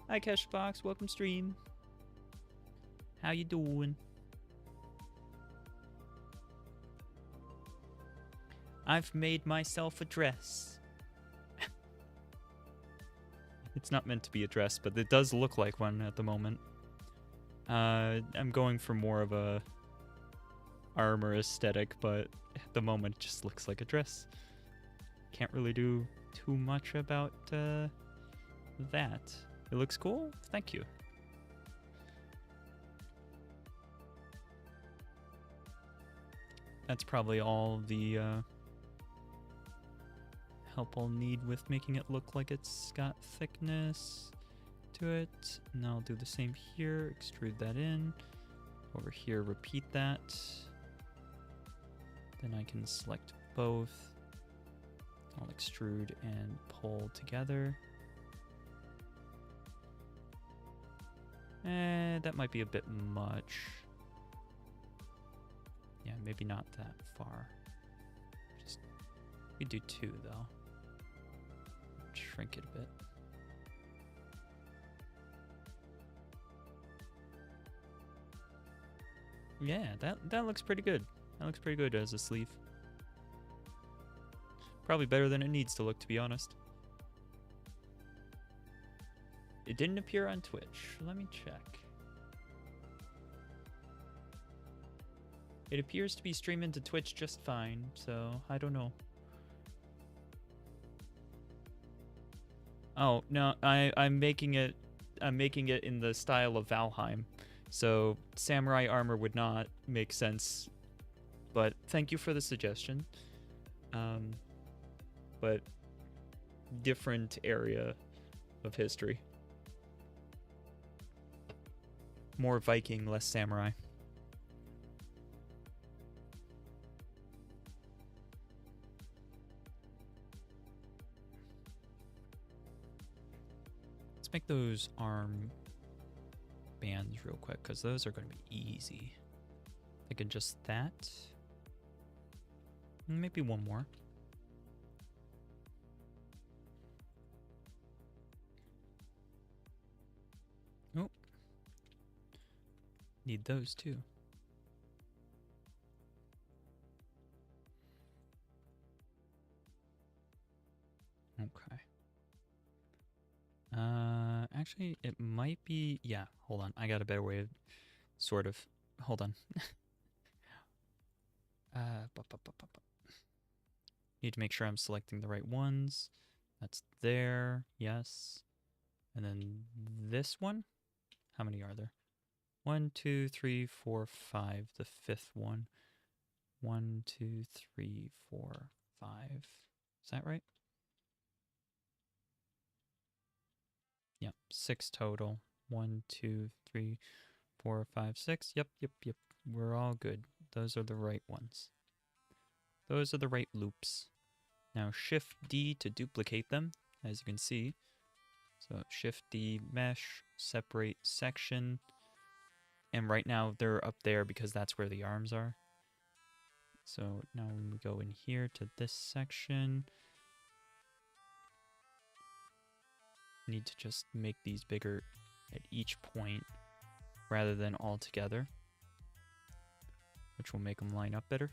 Hi Cashbox, welcome stream. How you doing? I've made myself a dress. It's not meant to be a dress, but it does look like one at the moment. I'm going for more of a armor aesthetic, but at the moment it just looks like a dress. Can't really do too much about that. It looks cool? Thank you. That's probably all the help I'll need with making it look like it's got thickness to it. And I'll do the same here, extrude that in. Over here, repeat that. Then I can select both. I'll extrude and pull together. That might be a bit much. Yeah, maybe not that far. Just, we do 2 though. Shrink it a bit. Yeah, that looks pretty good. That looks pretty good as a sleeve. Probably better than it needs to look, to be honest. It didn't appear on Twitch. Let me check. It appears to be streaming to Twitch just fine, so I don't know. Oh, no, I'm making it in the style of Valheim. So samurai armor would not make sense. But thank you for the suggestion. But different area of history. More Viking, less samurai. make those arm bands real quick, because those are going to be easy. I can just that. Maybe one more. Oh. Need those too. Okay. Actually, it might be... Yeah, hold on. I got a better way of... Sort of... Hold on. Need to make sure I'm selecting the right ones. That's there. Yes. And then this one? How many are there? 1, 2, 3, 4, 5. The fifth one. 1, 2, 3, 4, 5. Is that right? Yep, 6 total. 1, 2, 3, 4, 5, 6. Yep. We're all good. Those are the right ones. Those are the right loops. Now Shift D to duplicate them, as you can see. So Shift D, mesh, separate section. And right now they're up there because that's where the arms are. So now when we go in here to this section, need to just make these bigger at each point rather than all together, which will make them line up better.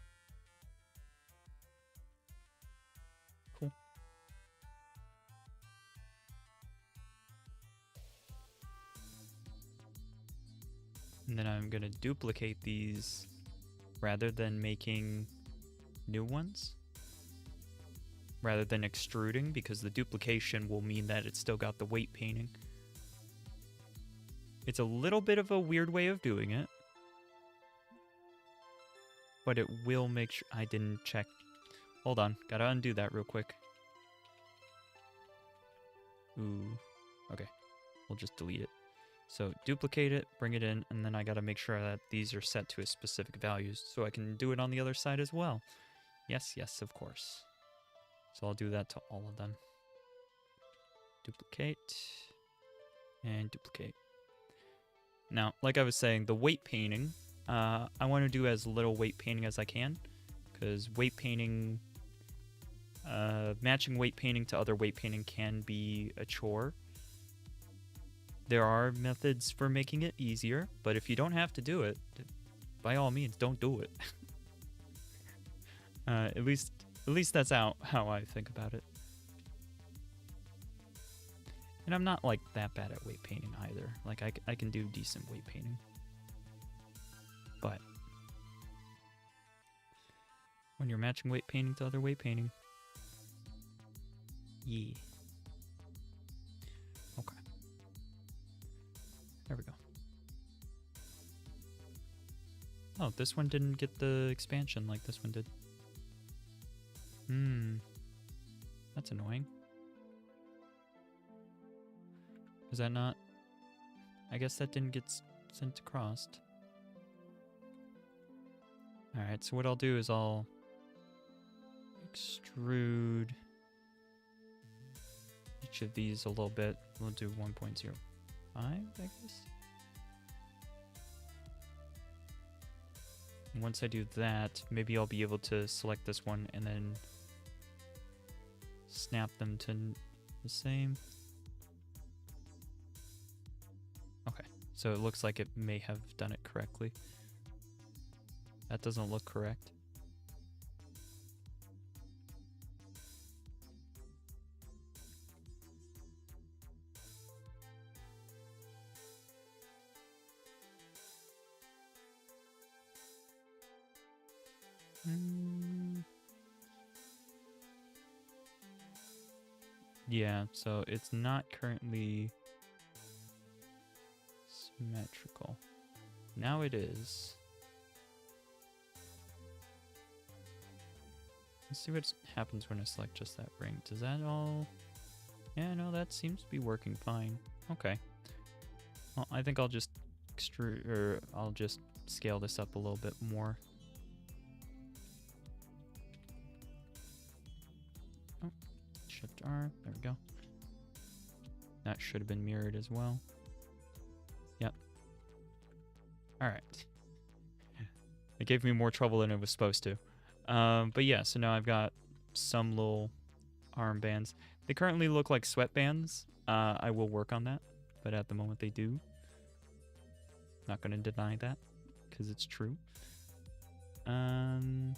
Cool. And then I'm going to duplicate these rather than making new ones, rather than extruding, because the duplication will mean that it's still got the weight painting. It's a little bit of a weird way of doing it, but it will make sure... I didn't check. Hold on, gotta undo that real quick. Ooh, okay, we'll just delete it. So duplicate it, bring it in, and then I gotta make sure that these are set to a specific values so I can do it on the other side as well. Yes, of course. So I'll do that to all of them. Duplicate, and duplicate. Now, like I was saying, the weight painting, I want to do as little weight painting as I can, because weight painting, matching weight painting to other weight painting can be a chore. There are methods for making it easier, but if you don't have to do it, by all means, don't do it. At least that's how I think about it. And I'm not like that bad at weight painting either. Like I can do decent weight painting. But when you're matching weight painting to other weight painting, yeah. Okay. There we go. Oh, this one didn't get the expansion like this one did. That's annoying. Is that not? I guess that didn't get sent across. Alright, so what I'll do is I'll extrude each of these a little bit. We'll do 1.05, I guess. And once I do that, maybe I'll be able to select this one and then snap them to the same. Okay, so it looks like it may have done it correctly. That doesn't look correct. Yeah, so it's not currently symmetrical. Now it is. Let's see what happens when I select just that ring. Does that all... Yeah, no, that seems to be working fine. Okay. Well, I think I'll just extrude, or I'll just scale this up a little bit more. Oh, Shift R, there we go. Now That should have been mirrored as well. Yep. Alright. It gave me more trouble than it was supposed to. But yeah, so now I've got some little armbands. They currently look like sweatbands. I will work on that, but at the moment they do. Not going to deny that, because it's true. Probably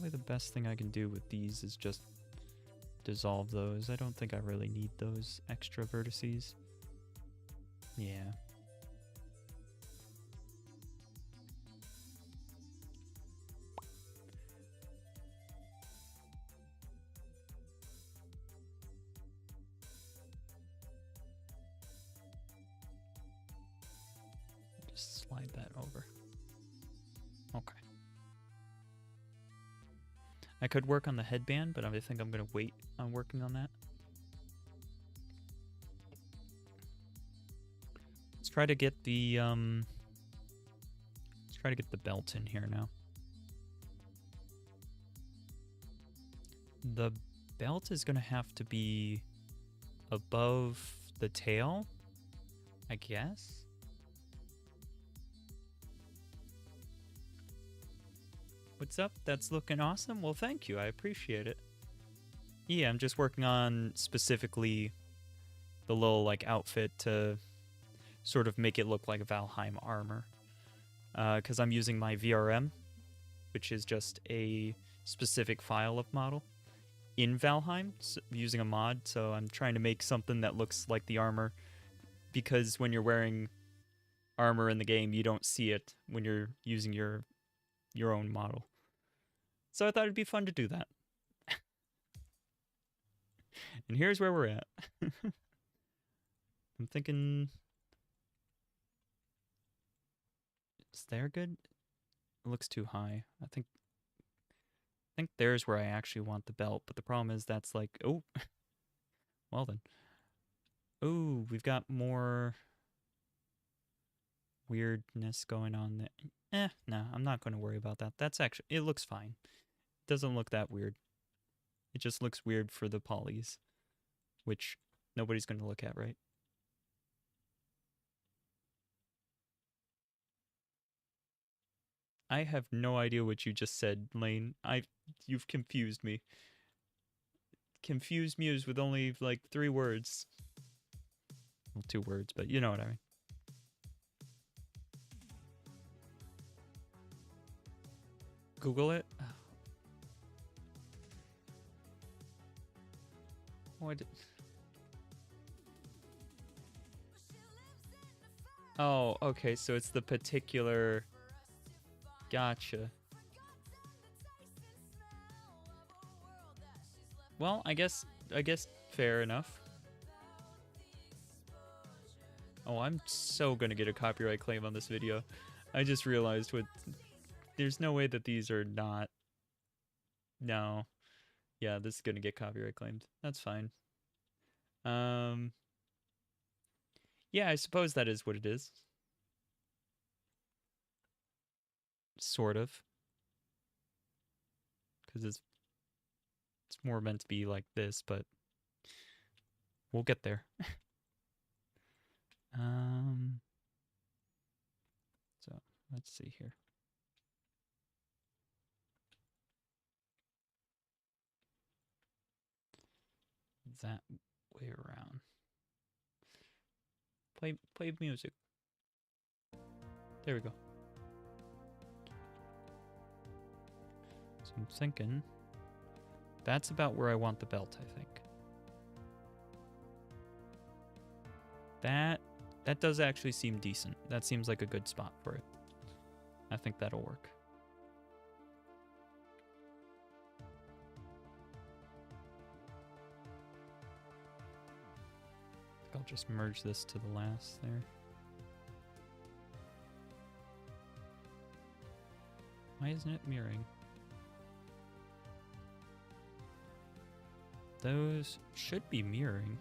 the best thing I can do with these is just dissolve those. I don't think I really need those extra vertices. Yeah. Just slide that over. Okay. I could work on the headband, but I think I'm going to wait on working on that. Let's try to get the belt in here now. The belt is going to have to be above the tail, I guess. What's up? That's looking awesome. Well, thank you. I appreciate it. Yeah, I'm just working on specifically the little like outfit to sort of make it look like Valheim armor. Because I'm using my VRM, which is just a specific file of model in Valheim, so using a mod. So I'm trying to make something that looks like the armor, because when you're wearing armor in the game, you don't see it when you're using your own model. So I thought it'd be fun to do that. And here's where we're at. I'm thinking, is there good? It looks too high. I think there's where I actually want the belt, but the problem is that's like, oh, well then. Oh, we've got more weirdness going on there. No, I'm not going to worry about that. That's actually, it looks fine. It doesn't look that weird. It just looks weird for the polys, which nobody's going to look at, right? I have no idea what you just said, Lane. You've confused me. Confused Mews with only like 3 words. Well, 2 words, but you know what I mean. Google it. What? Oh, okay, so it's the particular... Gotcha. Well, I guess fair enough. Oh, I'm so gonna get a copyright claim on this video. I just realized there's no way that these are not... No. Yeah, this is gonna get copyright claimed. That's fine. Yeah, I suppose that is what it is. Sort of. Because it's more meant to be like this, but we'll get there. So let's see here. That way around. Play music. There we go. So I'm thinking that's about where I want the belt, I think. That does actually seem decent. That seems like a good spot for it. I think that'll work. I'll just merge this to the last there. Why isn't it mirroring? Those should be mirroring.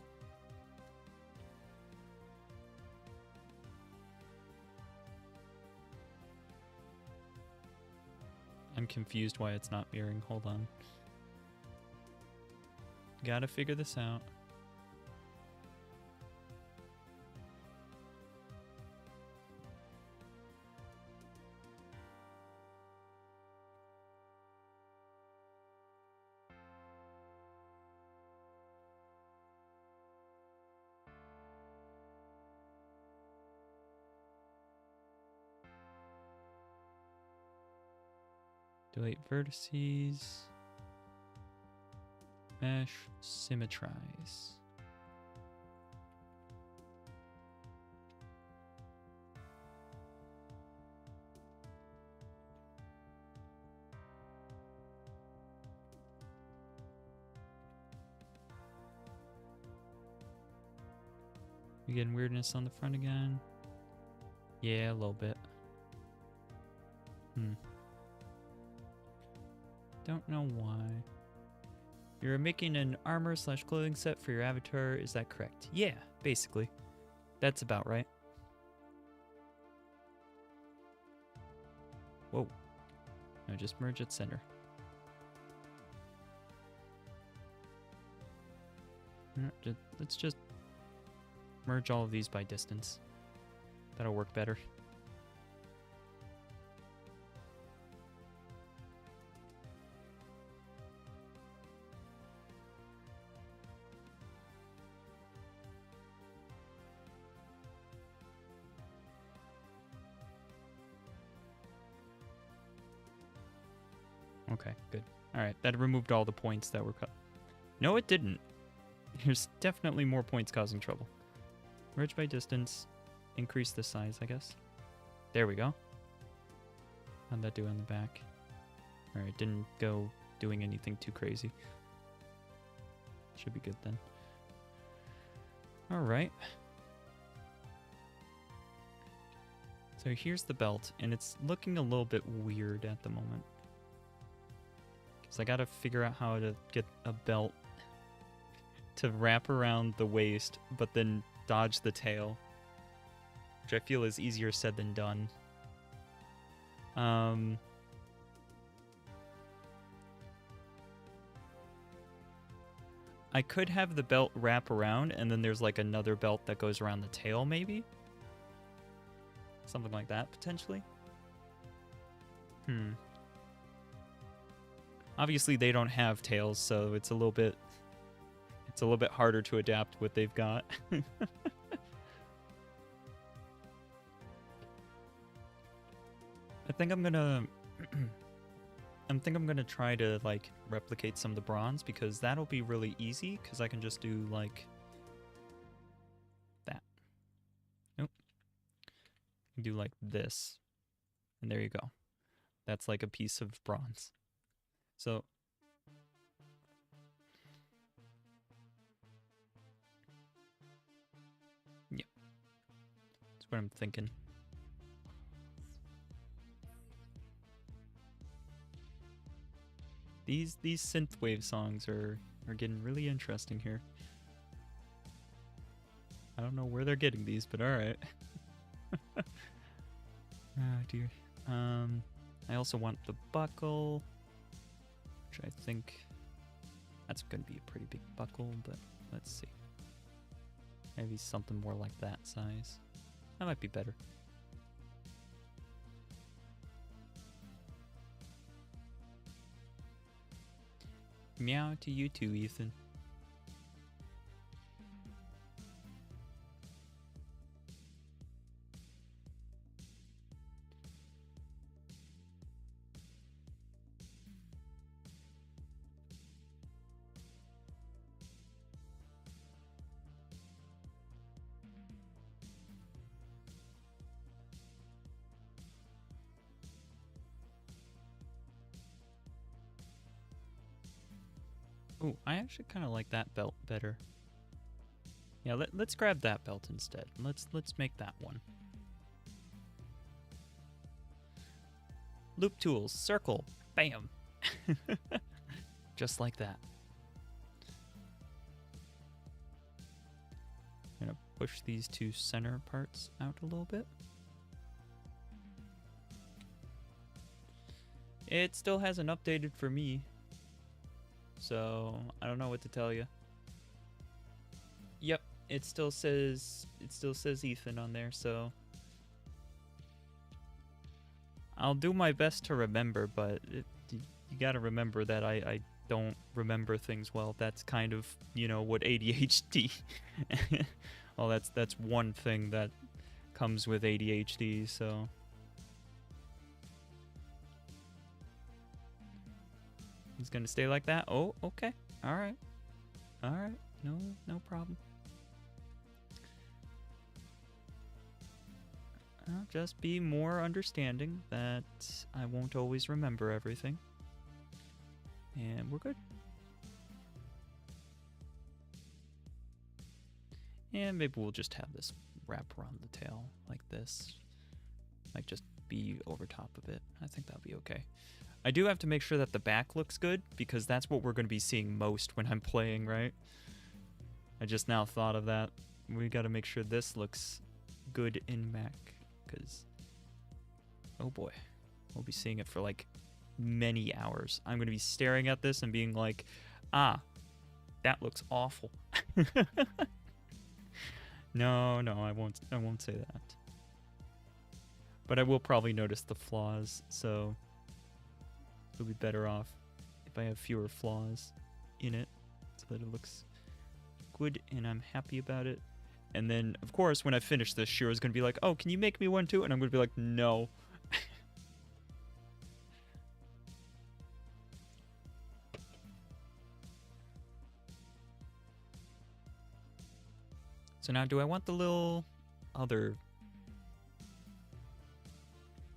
I'm confused why it's not mirroring. Hold on. Gotta figure this out. Delete vertices. Mesh, symmetrize. You getting weirdness on the front again? Yeah, a little bit. Don't know why. You're making an armor/clothing set for your avatar, is that correct? Yeah, basically. That's about right. Whoa. No, just merge at center. Let's just merge all of these by distance. That'll work better. Okay, good. Alright, that removed all the points that were cut. No, it didn't. There's definitely more points causing trouble. Merge by distance. Increase the size, I guess. There we go. How'd that do on the back? Alright, didn't go doing anything too crazy. Should be good then. Alright. So here's the belt, and it's looking a little bit weird at the moment. So I gotta figure out how to get a belt to wrap around the waist, but then dodge the tail. Which I feel is easier said than done. I could have the belt wrap around, and then there's like another belt that goes around the tail, maybe? Something like that, potentially? Obviously, they don't have tails, so it's a little bit harder to adapt what they've got. I think I'm gonna try to like replicate some of the bronze, because that'll be really easy, because I can just do like that. Nope. Do like this. And there you go. That's like a piece of bronze. So yeah. That's what I'm thinking. These synthwave songs are getting really interesting here. I don't know where they're getting these, but alright. Oh dear. I also want the buckle, which I think that's going to be a pretty big buckle, but let's see. Maybe something more like that size. That might be better. Meow to you too, Ethan. Ooh, I actually kind of like that belt better. Yeah, let's grab that belt instead. Let's make that one. Loop tools, circle, bam. Just like that. I'm gonna push these two center parts out a little bit. It still hasn't updated for me, so I don't know what to tell you. Yep, it still says Ethan on there, so I'll do my best to remember, but you gotta remember that I don't remember things well. That's kind of, you know, what ADHD. Well, that's one thing that comes with ADHD, so It's gonna stay like that? Oh, okay. Alright. Alright. No problem. I'll just be more understanding that I won't always remember everything. And we're good. And maybe we'll just have this wrap around the tail like this. Like just be over top of it. I think that'll be okay. I do have to make sure that the back looks good because that's what we're going to be seeing most when I'm playing, right? I just now thought of that. We got to make sure this looks good in Mac because, oh boy, we'll be seeing it for like many hours. I'm going to be staring at this and being like, ah, that looks awful. No, I won't say that. But I will probably notice the flaws, so it'll be better off if I have fewer flaws in it so that it looks good and I'm happy about it. And then, of course, when I finish this, Shiro's going to be like, oh, can you make me one too? And I'm going to be like, no. So now, do I want the little other...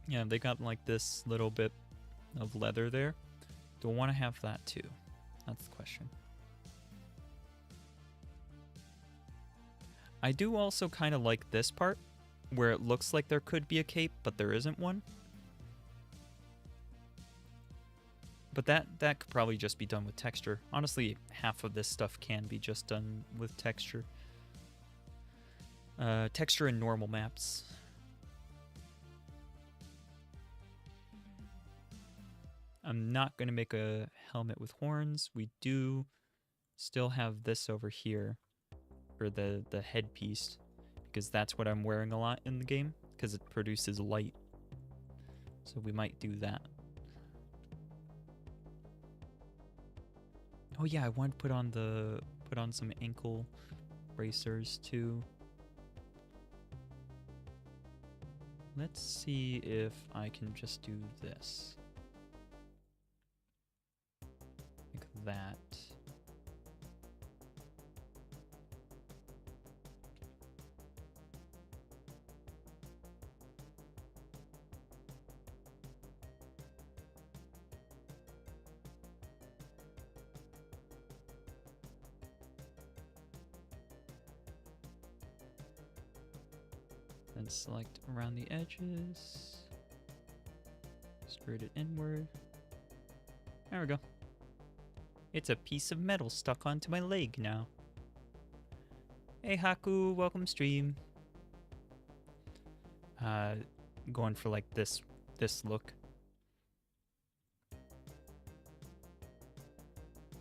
Yeah, they got like this little bit of leather there. Do I want to have that too? That's the question. I do also kind of like this part, where it looks like there could be a cape, but there isn't one. But that could probably just be done with texture. Honestly, half of this stuff can be just done with texture. Texture in normal maps. I'm not going to make a helmet with horns. We do still have this over here, or the headpiece, because that's what I'm wearing a lot in the game, because it produces light. So we might do that. Oh yeah, I want to put on some ankle bracers too. Let's see if I can just do this. Like that. Then select around the edges. Screwed it inward. There we go. It's a piece of metal stuck onto my leg now. Hey Haku, welcome stream. Going for like this look. I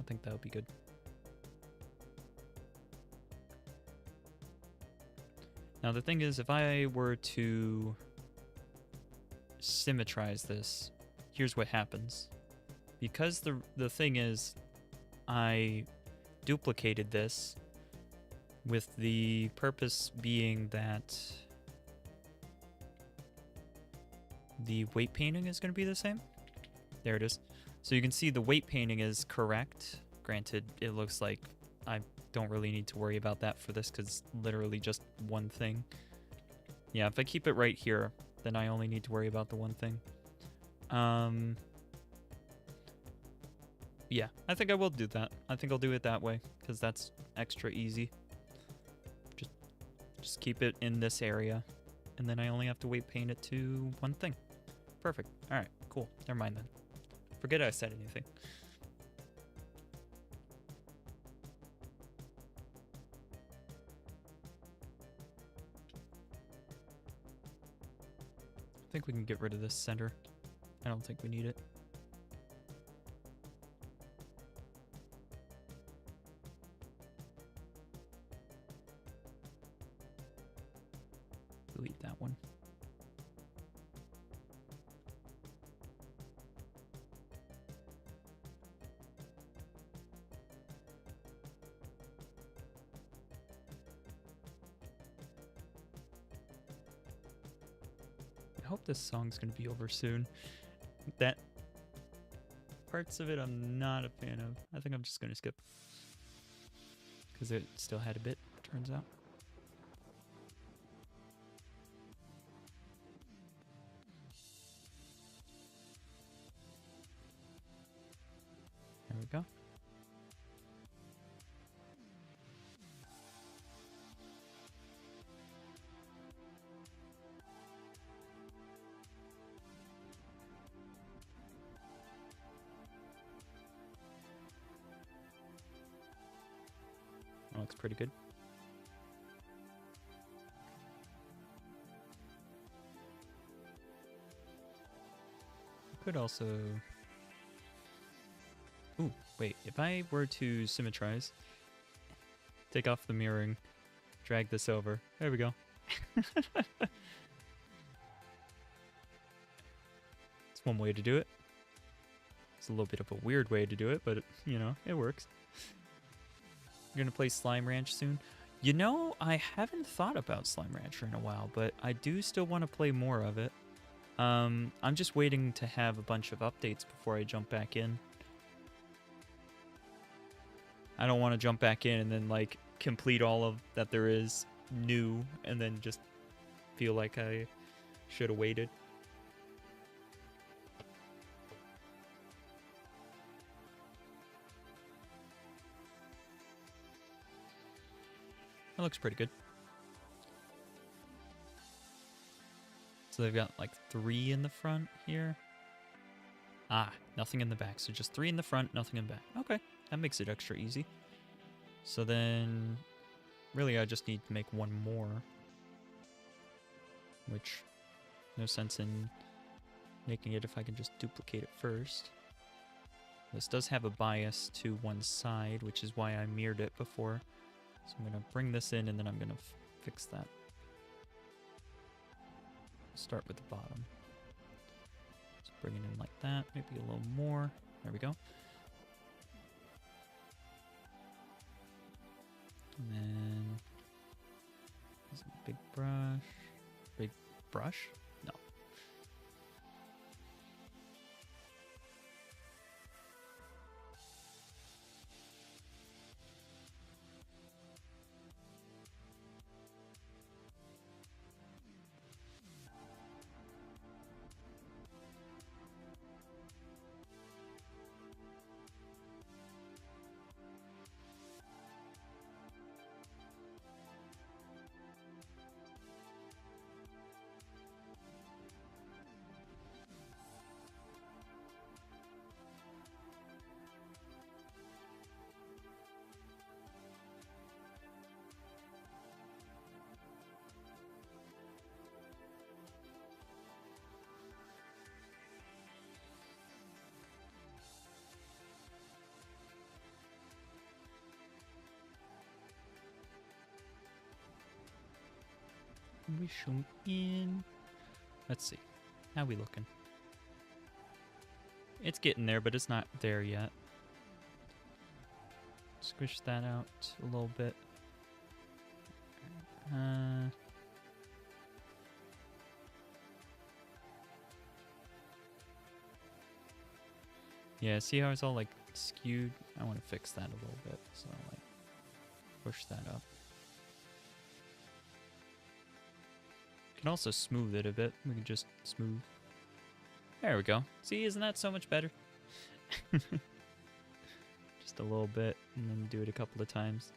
think that would be good. Now the thing is, if I were to symmetrize this, here's what happens. Because the thing is, I duplicated this with the purpose being that the weight painting is going to be the same. There it is. So you can see the weight painting is correct. Granted, it looks like I don't really need to worry about that for this because it's literally just one thing. Yeah, if I keep it right here, then I only need to worry about the one thing. Yeah, I think I will do that. I think I'll do it that way because that's extra easy. Just keep it in this area, and then I only have to weight paint it to one thing. Perfect. All right, cool. Never mind then. Forget I said anything. I think we can get rid of this center. I don't think we need it. Delete that one. I hope this song's gonna be over soon. Parts of it I'm not a fan of. I think I'm just going to skip. Because it still had a bit, turns out. There we go. That looks pretty good. Could also... Ooh, wait. If I were to symmetrize, take off the mirroring, drag this over. There we go. It's one way to do it. It's a little bit of a weird way to do it, but, you know, it works. You're gonna play Slime Ranch soon? You know, I haven't thought about Slime Rancher in a while, but I do still want to play more of it. I'm just waiting to have a bunch of updates before I jump back in. I don't want to jump back in and then, like, complete all of that there is new and then just feel like I should have waited. That looks pretty good. So they've got like 3 in the front here. Ah, nothing in the back. So just 3 in the front, nothing in the back. Okay, that makes it extra easy. So then, really I just need to make one more. Which, no sense in making it if I can just duplicate it first. This does have a bias to one side, which is why I mirrored it before. So I'm going to bring this in and then I'm going to fix that. Start with the bottom. Just bring it in like that, maybe a little more. There we go. And then use a big brush. Big brush? No. We zoom in. Let's see. How we looking? It's getting there, but it's not there yet. Squish that out a little bit. Yeah, see how it's all like skewed? I want to fix that a little bit. So like push that up. Can also smooth it a bit. We can just smooth. There we go. See, isn't that so much better? Just a little bit, and then do it a couple of times.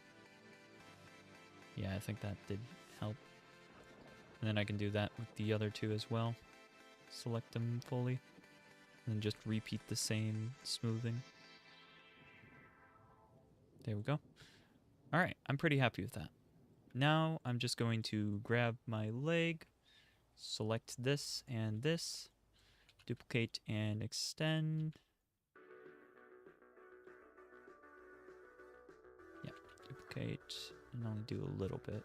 Yeah, I think that did help. And then I can do that with the other 2 as well. Select them fully. And then just repeat the same smoothing. There we go. Alright, I'm pretty happy with that. Now I'm just going to grab my leg, select this and this, duplicate and extend. Yeah, duplicate and only do a little bit.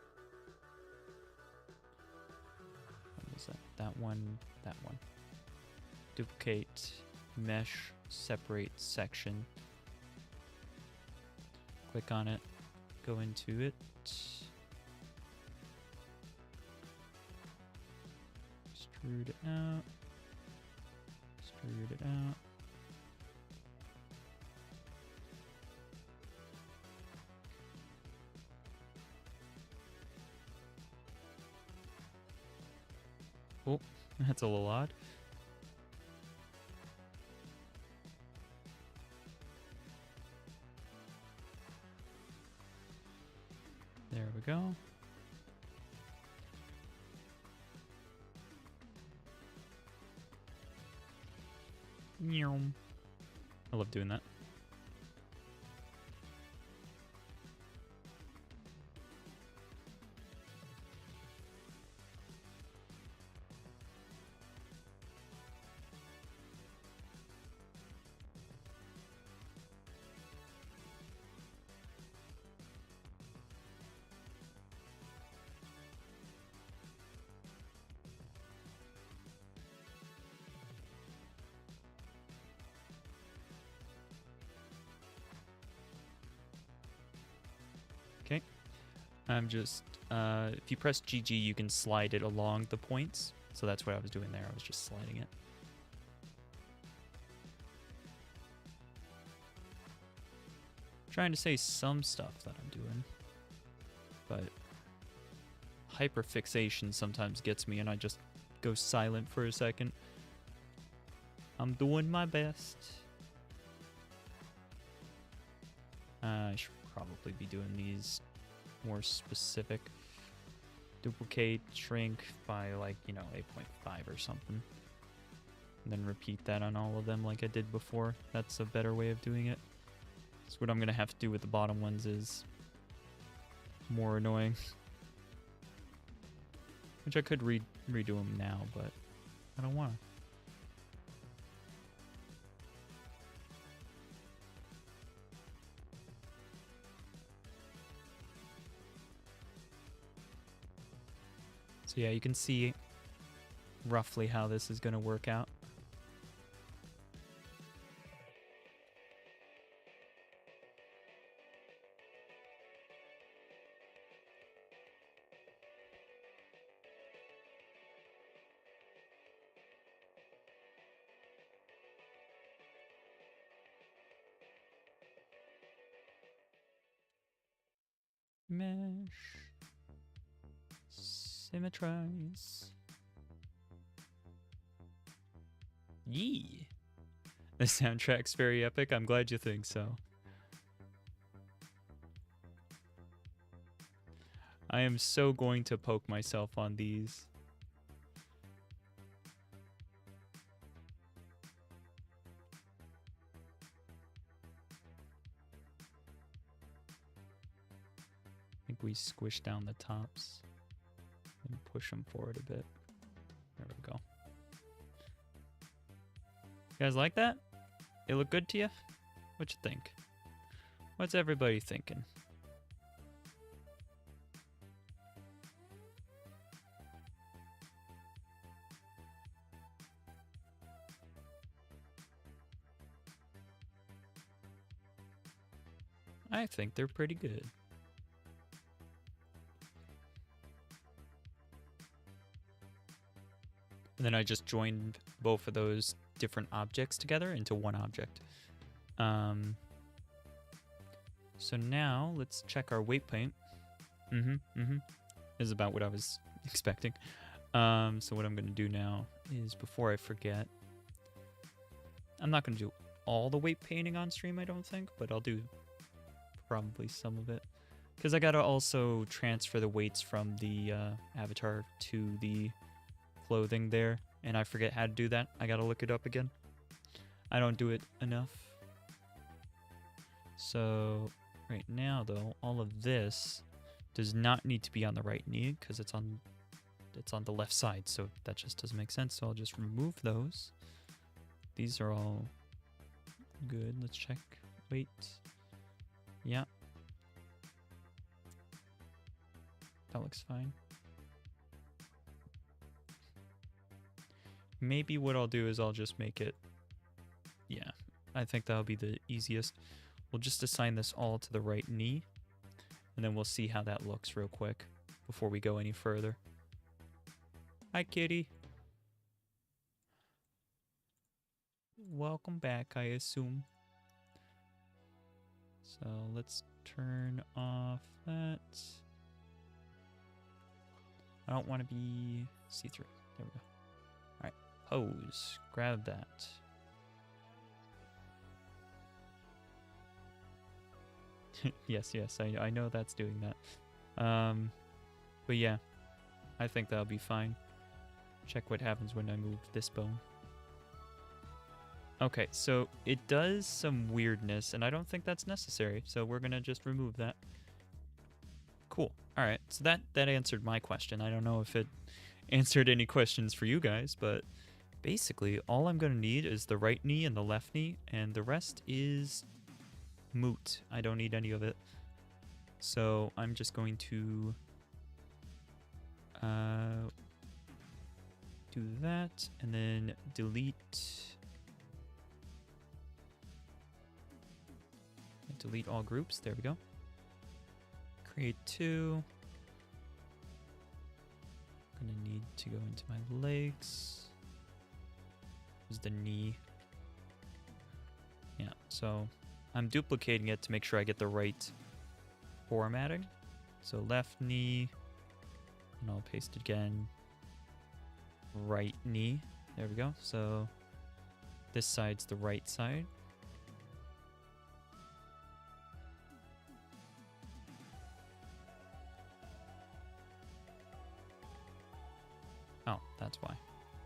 What was that? That one, that one. Duplicate, mesh, separate section. Click on it, go into it. Extrude it out. Extrude it out. Oh, that's a little odd. There we go. I love doing that. Okay. I'm just, if you press GG, you can slide it along the points. So that's what I was doing there. I was just sliding it. Trying to say some stuff that I'm doing, but hyperfixation sometimes gets me and I just go silent for a second. I'm doing my best. I should probably be doing these more specific. Duplicate, shrink by like, you know, 8.5 or something. And then repeat that on all of them like I did before. That's a better way of doing it. So what I'm going to have to do with the bottom ones is more annoying. Which I could redo them now, but I don't want to. So yeah, you can see roughly how this is going to work out. Mesh. Symmetrize. Yee. The soundtrack's very epic. I'm glad you think so. I am so going to poke myself on these. I think we squish down the tops and push them forward a bit. There we go. You guys like that? It look good to you? What you think? What's everybody thinking? I think they're pretty good. And then I just joined both of those different objects together into one object. So now let's check our weight paint. Is about what I was expecting. So what I'm going to do now is, before I forget, I'm not going to do all the weight painting on stream, I don't think, but I'll do probably some of it. Because I got to also transfer the weights from the avatar to the clothing there, and I forget how to do that. I got to look it up again. I don't do it enough. So right now, though, all of this does not need to be on the right knee because it's on the left side, so that just doesn't make sense. So I'll just remove those. These are all good. Let's check weight. Yeah. That looks fine. Maybe what I'll do is I'll just make it... Yeah, I think that'll be the easiest. We'll just assign this all to the right knee, and then we'll see how that looks real quick before we go any further. Hi, kitty. Welcome back, I assume. So let's turn off that. I don't want to be see-through. There we go. Pose. Grab that. Yes, I know that's doing that. But yeah, I think that'll be fine. Check what happens when I move this bone. Okay, so it does some weirdness, and I don't think that's necessary, so we're gonna just remove that. Cool. Alright, so that answered my question. I don't know if it answered any questions for you guys, but basically all I'm gonna need is the right knee and the left knee, and the rest is moot. I don't need any of it. So I'm just going to do that, and then delete all groups. There we go. Create 2. Gonna need to go into my legs. This is the knee. Yeah, so I'm duplicating it to make sure I get the right formatting. So left knee, and I'll paste it again. Right knee. There we go. So this side's the right side. Oh, that's why.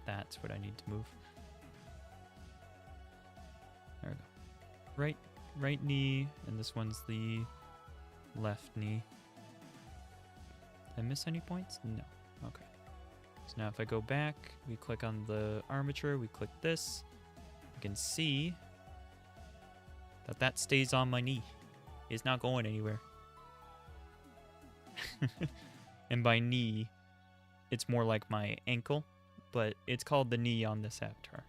That's what I need to move. There we go. Right knee, and this one's the left knee. Did I miss any points? No. Okay. So now if I go back, we click on the armature, we click this, you can see that stays on my knee. It's not going anywhere. And by knee, it's more like my ankle, but it's called the knee on this avatar.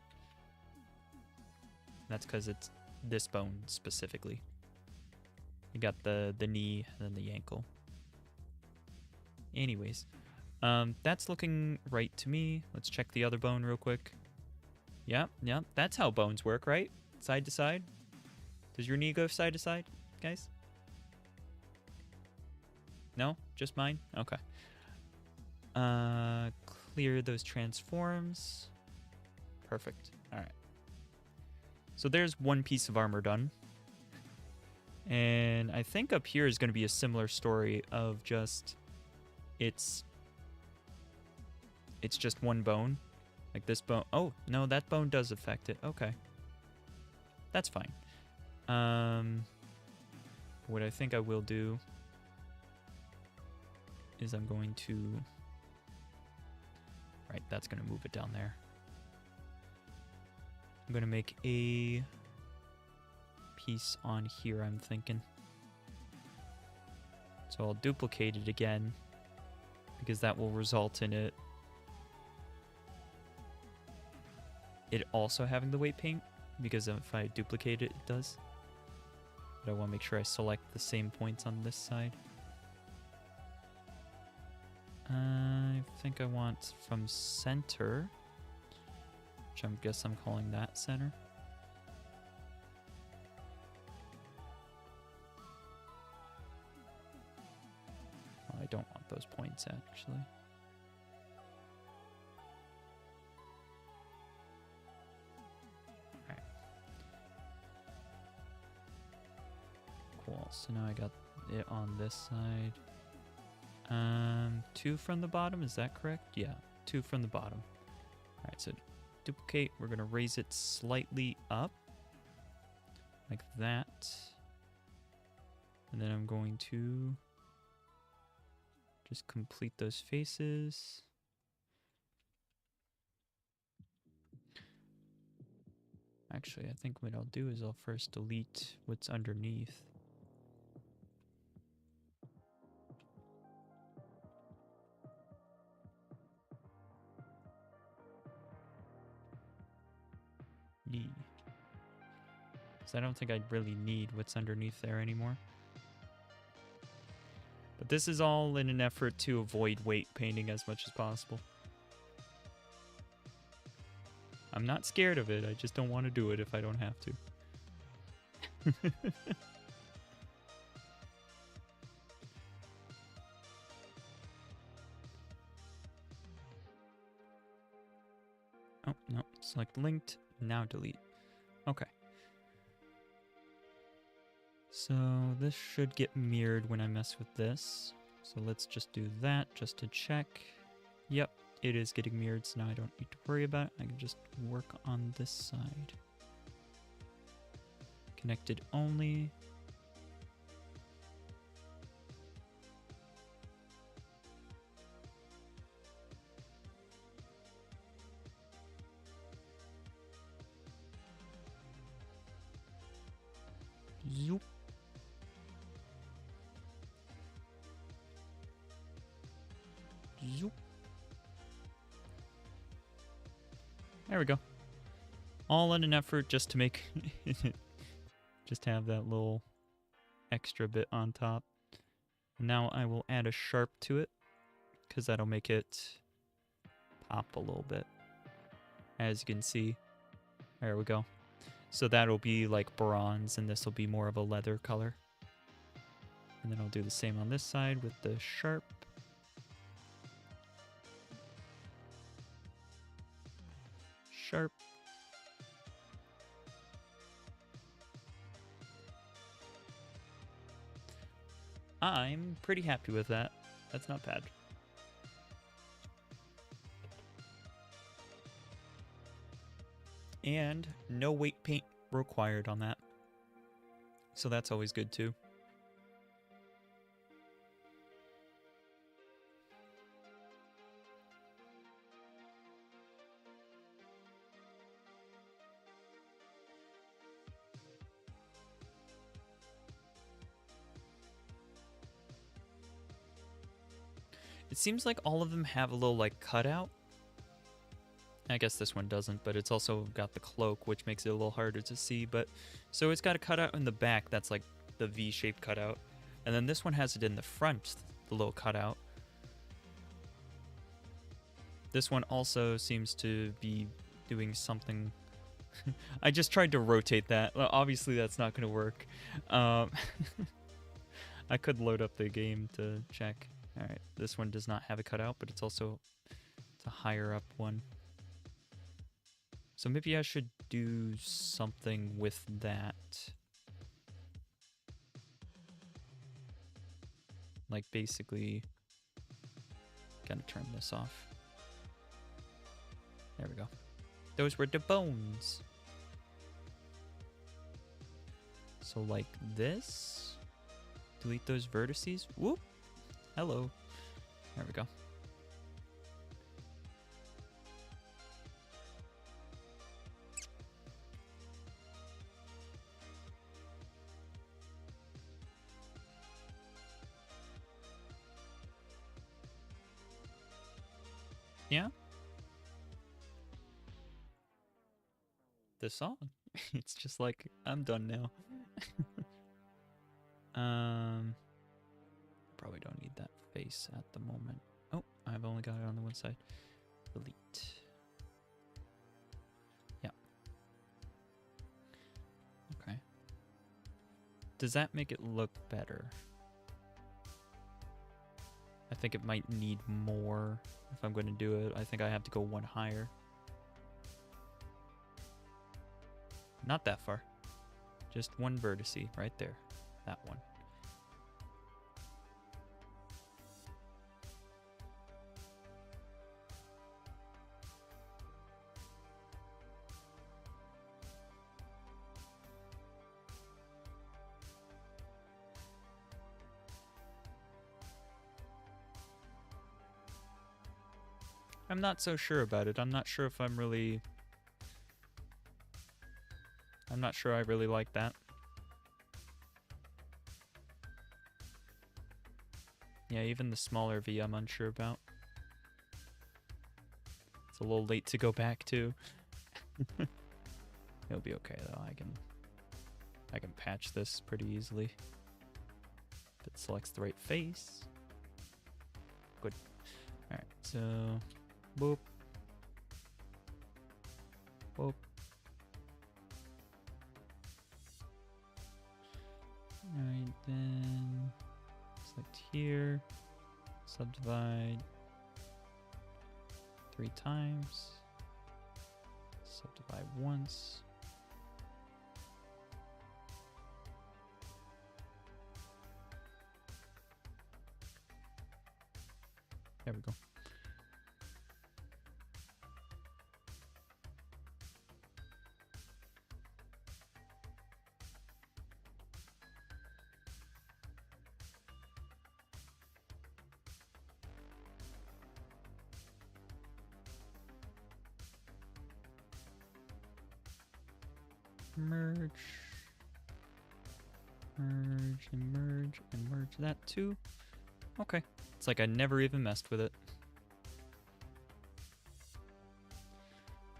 That's because it's this bone specifically. You got the knee and then the ankle. Anyways, that's looking right to me. Let's check the other bone real quick. Yeah, that's how bones work, right? Side to side. Does your knee go side to side, guys? No? Just mine? Okay. Clear those transforms. Perfect. Alright. So there's one piece of armor done. And I think up here is going to be a similar story of just... It's just one bone. Like this bone. Oh, no, that bone does affect it. Okay. That's fine. What I think I will do is I'm going to... Right, that's going to move it down there. I'm going to make a piece on here, I'm thinking. So I'll duplicate it again, because that will result in it also having the weight paint, because if I duplicate it, it does. But I want to make sure I select the same points on this side. I think I want from center, which I guess I'm calling that center. Oh, I don't want those points actually. Alright. Cool, so now I got it on this side. 2 from the bottom, is that correct? Yeah, 2 from the bottom. Alright, so duplicate, we're going to raise it slightly up, like that. And then I'm going to just complete those faces. Actually, I think what I'll do is I'll first delete what's underneath. So I don't think I really need what's underneath there anymore. But this is all in an effort to avoid weight painting as much as possible. I'm not scared of it, I just don't want to do it if I don't have to. Oh, No, select linked, now delete. Okay. So this should get mirrored when I mess with this. So let's just do that just to check. Yep, it is getting mirrored, so now I don't need to worry about it. I can just work on this side. Connected only. Zoop. Zoop. There we go. All in an effort just to make just have that little extra bit on top. Now I will add a sharp to it because that'll make it pop a little bit. As you can see, there we go. So that'll be like bronze and this will be more of a leather color. And then I'll do the same on this side with the sharp. Sharp. I'm pretty happy with that. That's not bad. And no weight paint required on that. So that's always good too. It seems like all of them have a little like cutout. I guess this one doesn't, but it's also got the cloak, which makes it a little harder to see. But so it's got a cutout in the back that's like the V-shaped cutout. And then this one has it in the front, the little cutout. This one also seems to be doing something. I just tried to rotate that. Well, obviously, that's not going to work. I could load up the game to check. All right, this one does not have a cutout, but it's also a higher up one. So maybe I should do something with that. Like basically, gotta turn this off. There we go. Those were the bones. So like this. Delete those vertices. Whoop. Hello. There we go. Yeah. The song. It's just like, I'm done now. Probably don't need that face at the moment. Oh, I've only got it on the one side. Delete. Yeah. Okay. Does that make it look better? I think it might need more if I'm going to do it. I think I have to go one higher. Not that far. Just one vertice right there. That one. I'm not so sure about it. I'm not sure if I'm not sure I really like that. Yeah, even the smaller V I'm unsure about. It's a little late to go back to. It'll be okay though. I can patch this pretty easily. If it selects the right face. Good. Alright, so boop. Boop. Alright, then select here, subdivide 3 times. Subdivide once. There we go. Merge. Merge and merge and merge that too. Okay. It's like I never even messed with it.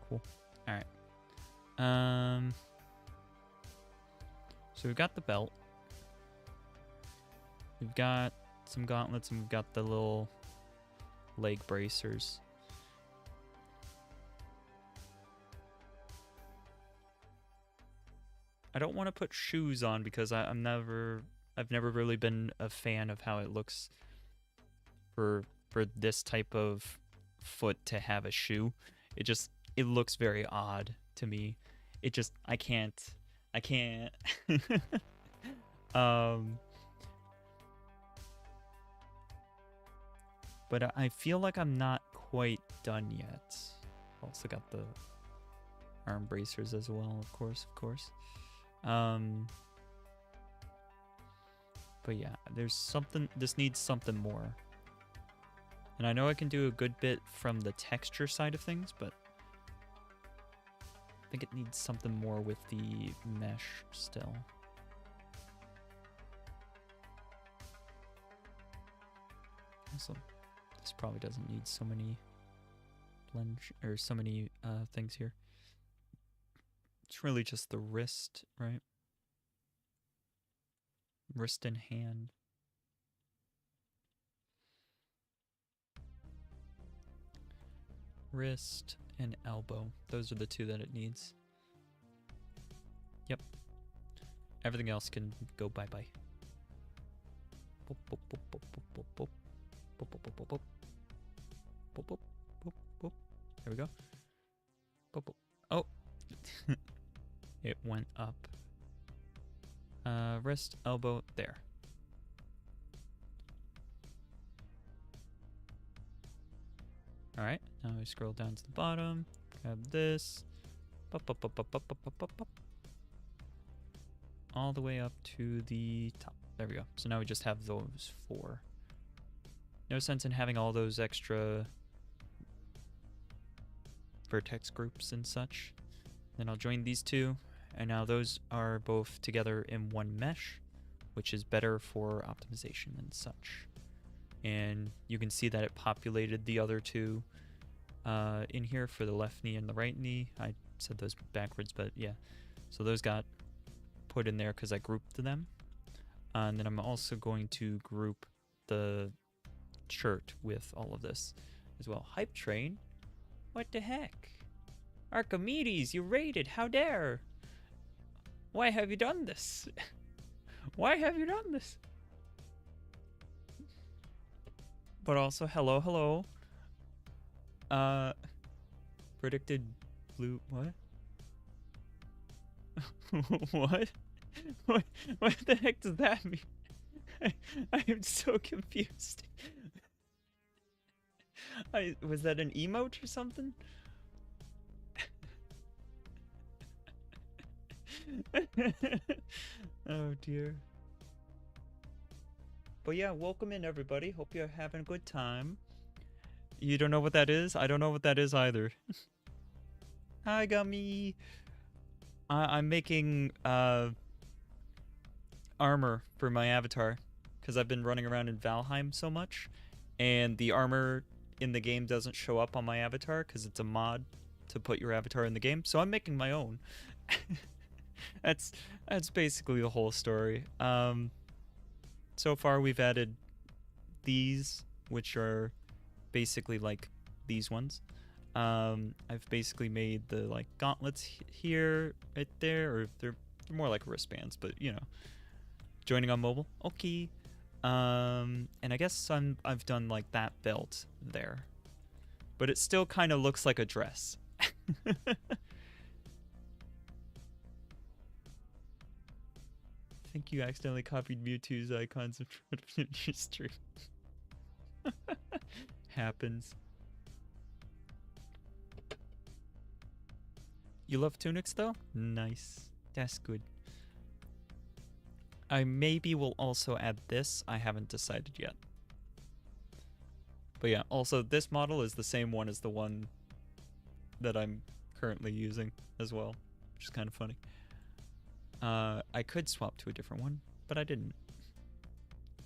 Cool. Alright. So we've got the belt. We've got some gauntlets and we've got the little leg bracers. I don't want to put shoes on because I've never really been a fan of how it looks for this type of foot to have a shoe. It looks very odd to me. I can't. But I feel like I'm not quite done yet. Also got the arm bracers as well, of course. But yeah, there's something, this needs something more. And I know I can do a good bit from the texture side of things, but I think it needs something more with the mesh still. Also, this probably doesn't need so many things here. It's really just the wrist, right? Wrist and hand. Wrist and elbow. Those are the two that it needs. Yep. Everything else can go bye-bye. There we go. Oh! It went up. Wrist, elbow, there. Alright, now we scroll down to the bottom, grab this, all the way up to the top. There we go. So now we just have those four. No sense in having all those extra vertex groups and such. Then I'll join these two, and now those are both together in one mesh, which is better for optimization and such. And you can see that it populated the other two in here for the left knee and the right knee. I said those backwards, but yeah. So those got put in there because I grouped them. And then I'm also going to group the shirt with all of this as well. Hype train? What the heck? Archimedes, you raided, how dare? Why have you done this? Why have you done this? But also, hello. Predicted blue, what? What? What the heck does that mean? I am so confused. Was that an emote or something? Oh dear. But yeah, welcome in everybody. Hope you're having a good time. You don't know what that is? I don't know what that is either. Hi, Gummy. I'm making armor for my avatar because I've been running around in Valheim so much, and the armor in the game doesn't show up on my avatar because it's a mod to put your avatar in the game. So I'm making my own. That's basically the whole story. So far we've added these, which are basically like these ones. I've basically made the like gauntlets here, right there, or they're more like wristbands, but you know, joining on mobile. Okay. And I guess I've done like that belt there, but it still kind of looks like a dress. think you accidentally copied Mewtwo's icons in front of your stream. Happens. You love tunics though? Nice. That's good. I maybe will also add this. I haven't decided yet. But yeah, also this model is the same one as the one that I'm currently using as well, which is kind of funny. I could swap to a different one, but I didn't.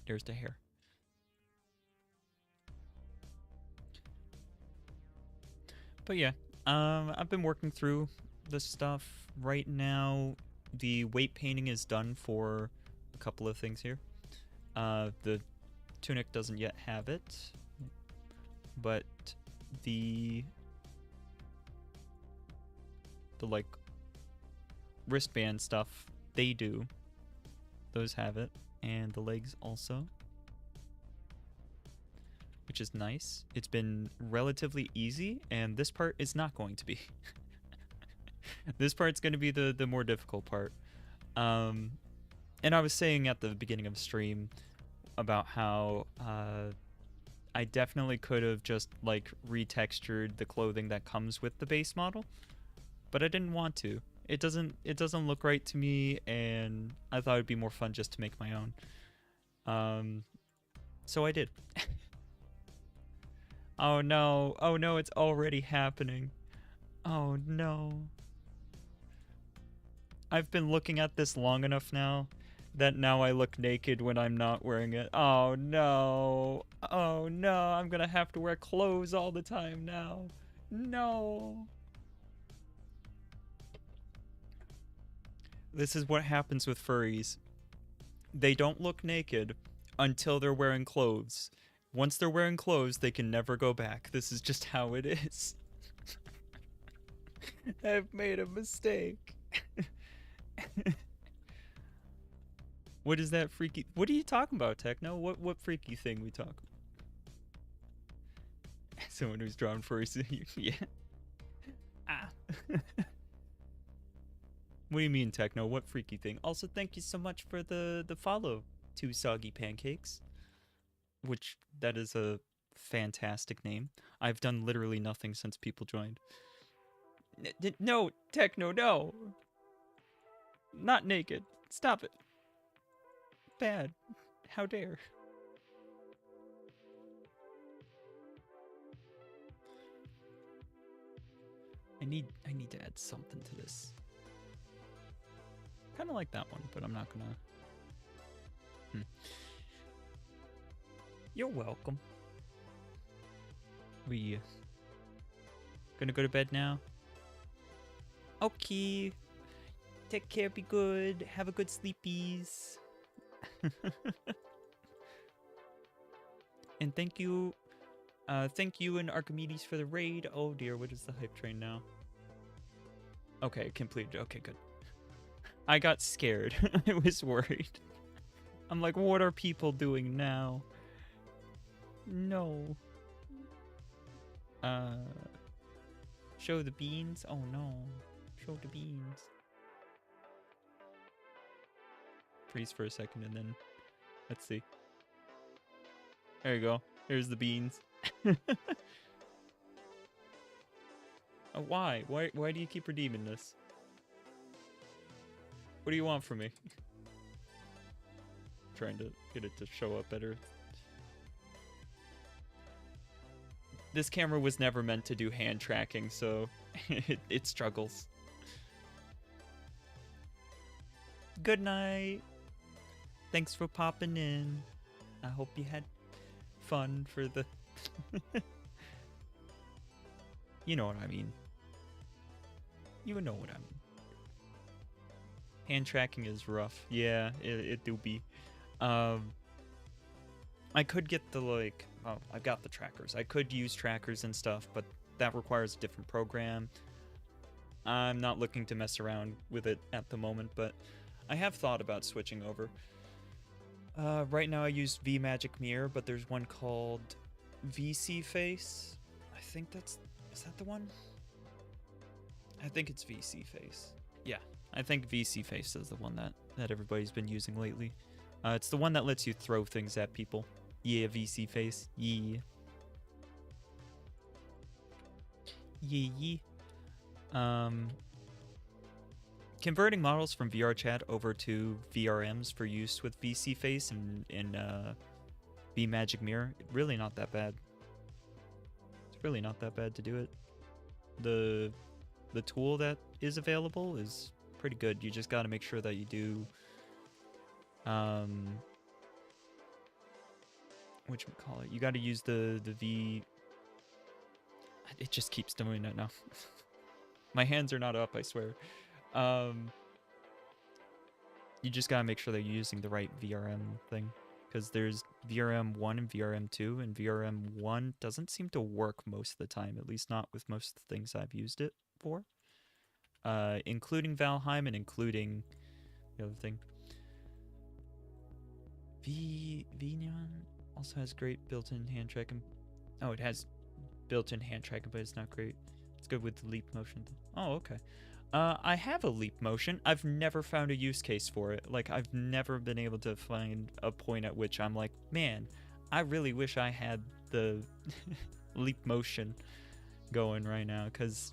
There's the hair. But yeah, I've been working through this stuff. Right now, the weight painting is done for a couple of things here. The tunic doesn't yet have it, but the like wristband stuff, they do. Those have it, and the legs also, which is nice. It's been relatively easy, and this part is not going to be. This part's going to be the more difficult part. And I was saying at the beginning of the stream about how I definitely could have just like retextured the clothing that comes with the base model, but I didn't want to. It doesn't look right to me, and I thought it'd be more fun just to make my own. So I did. Oh no, it's already happening. Oh no. I've been looking at this long enough now that now I look naked when I'm not wearing it. Oh no. Oh no, I'm gonna have to wear clothes all the time now. No. This is what happens with furries. They don't look naked until they're wearing clothes. Once they're wearing clothes, they can never go back. This is just how it is. I've made a mistake. What is that freaky? What are you talking about, Techno? What freaky thing we talk about? Someone who's drawn furries. Yeah. Ah. What do you mean, Techno? What freaky thing? Also, thank you so much for the follow to Soggy Pancakes, which that is a fantastic name. I've done literally nothing since people joined. No, Techno, no. Not naked. Stop it. Bad. How dare. I need to add something to this. Kind of like that one, but I'm not gonna. You're welcome. We gonna go to bed now? Okay. Take care, be good. Have a good sleepies. And thank you and Archimedes for the raid. Oh dear, what is the hype train now? Okay, completed. Okay, good. I got scared. I was worried. I'm like, what are people doing now? No. Show the beans? Oh no. Show the beans. Freeze for a second and then let's see. There you go. Here's the beans. Why? Why do you keep redeeming this? What do you want from me? Trying to get it to show up better. This camera was never meant to do hand tracking, so it struggles. Good night. Thanks for popping in. I hope you had fun for the... You know what I mean. You know what I mean. Hand tracking is rough. Yeah, it do be. I could get the, like... Oh, I've got the trackers. I could use trackers and stuff, but that requires a different program. I'm not looking to mess around with it at the moment, but I have thought about switching over. Right now I use VMagic Mirror, but there's one called VC Face. I think that's... Is that the one? I think it's VC Face. Yeah, I think VC Face is the one that everybody's been using lately. It's the one that lets you throw things at people. Yeah, VC face. Yeah. Yeah. Converting models from VR chat over to VRMs for use with VC face and V Magic Mirror, really not that bad. It's really not that bad to do it. The tool that is available is pretty good. You just got to make sure that you do whatchamacallit, you got to use the V. It just keeps doing it now. My hands are not up, I swear. You just gotta make sure that you're using the right VRM thing, because there's VRM 1 and VRM 2, and VRM 1 doesn't seem to work most of the time, at least not with most of the things I've used it for, including Valheim and including the other thing. VNeon also has great built-in hand tracking. Oh, it has built-in hand tracking, but it's not great. It's good with the leap motion. Oh, okay. I have a leap motion. I've never found a use case for it. Like, I've never been able to find a point at which I'm like, man, I really wish I had the leap motion going right now, because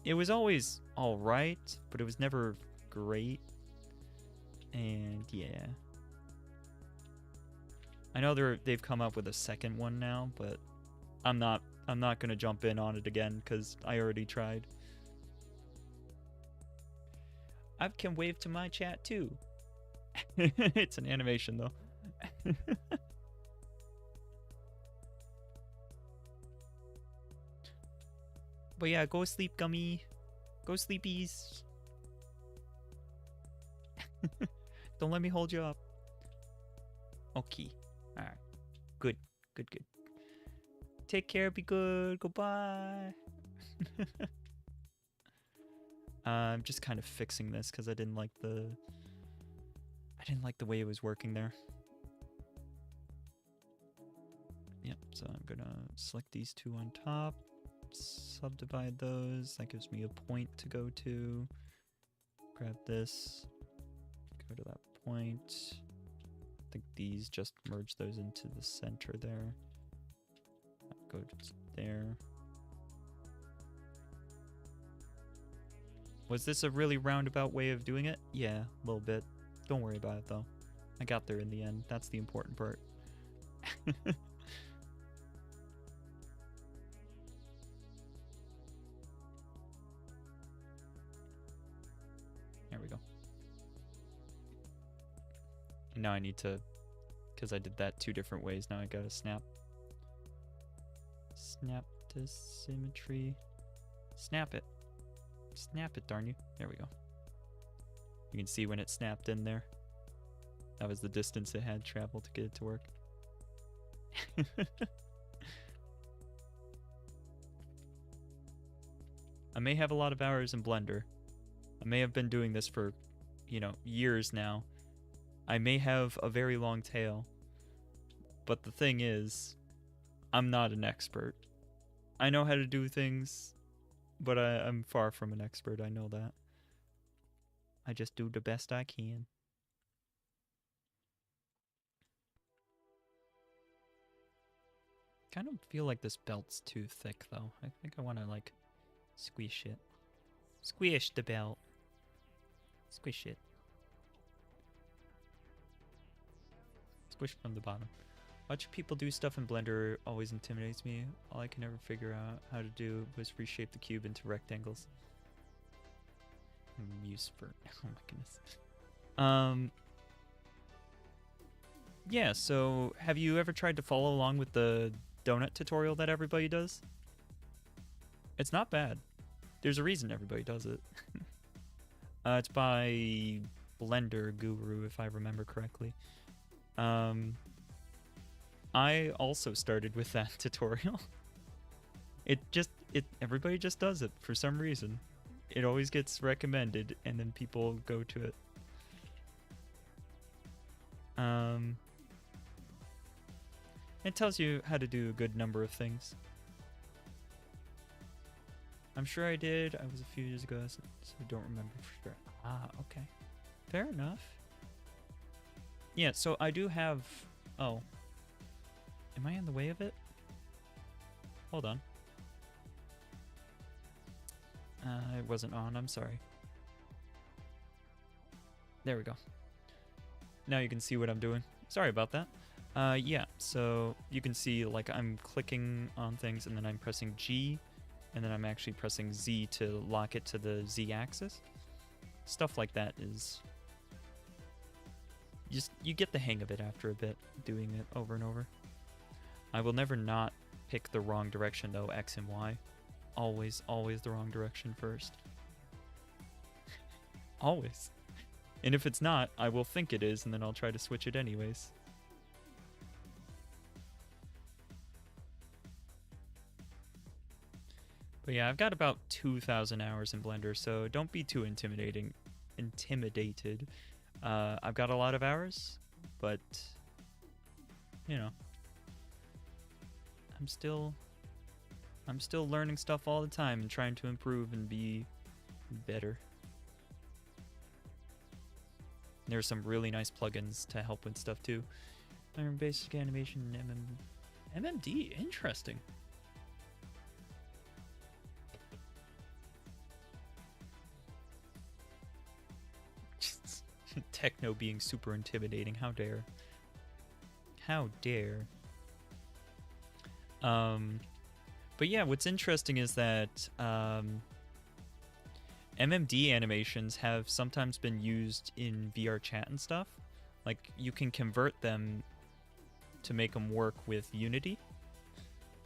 it was always all right, but it was never great. And yeah, I know they've come up with a second one now, but I'm not gonna jump in on it again because I already tried. I can wave to my chat too. It's an animation though. But yeah, go sleep, Gummy. Go sleepies. Don't let me hold you up. Okay. Alright. Good. Good, good. Take care, be good. Goodbye. I'm just kind of fixing this because I didn't like the way it was working there. Yep, so I'm gonna select these two on top, subdivide those. That gives me a point to go to. Grab this, go to that point. I think these just merge those into the center there. Go to there. Was this a really roundabout way of doing it? Yeah, a little bit. Don't worry about it though. I got there in the end. That's the important part. There we go. And now I need to, because I did that 2 different ways, now I gotta snap. Snap to symmetry. Snap it. Snap it, darn you. There we go. You can see when it snapped in there. That was the distance it had traveled to get it to work. I may have a lot of hours in Blender. I may have been doing this for, you know, years now. I may have a very long tail. But the thing is, I'm not an expert. I know how to do things, but I'm far from an expert, I know that. I just do the best I can. Kind of feel like this belt's too thick, though. I think I want to, like, squish it. Squish the belt. Squish it. Squish from the bottom. Watching people do stuff in Blender always intimidates me. All I can never figure out how to do was reshape the cube into rectangles. Mews for... Oh my goodness. Yeah, so have you ever tried to follow along with the donut tutorial that everybody does? It's not bad. There's a reason everybody does it. It's by Blender Guru, if I remember correctly. I also started with that tutorial. Everybody just does it for some reason. It always gets recommended, and then people go to it. It tells you how to do a good number of things. I'm sure I did. I was a few years ago, so I don't remember for sure. Ah, okay. Fair enough. Yeah, so I do have... Oh. Am I in the way of it? Hold on. It wasn't on, I'm sorry. There we go. Now you can see what I'm doing. Sorry about that. Yeah, so you can see like I'm clicking on things and then I'm pressing G and then I'm actually pressing Z to lock it to the Z axis. Stuff like that is... You get the hang of it after a bit, doing it over and over. I will never not pick the wrong direction though, X and Y. Always, always the wrong direction first. Always. And if it's not, I will think it is, and then I'll try to switch it anyways. But yeah, I've got about 2,000 hours in Blender, so don't be too intimidated. I've got a lot of hours, but, you know, I'm still learning stuff all the time and trying to improve and be better. There's some really nice plugins to help with stuff too. Basic animation, MMD, interesting. Techno being super intimidating, how dare. How dare. But yeah, what's interesting is that MMD animations have sometimes been used in VR chat and stuff. Like, you can convert them to make them work with Unity.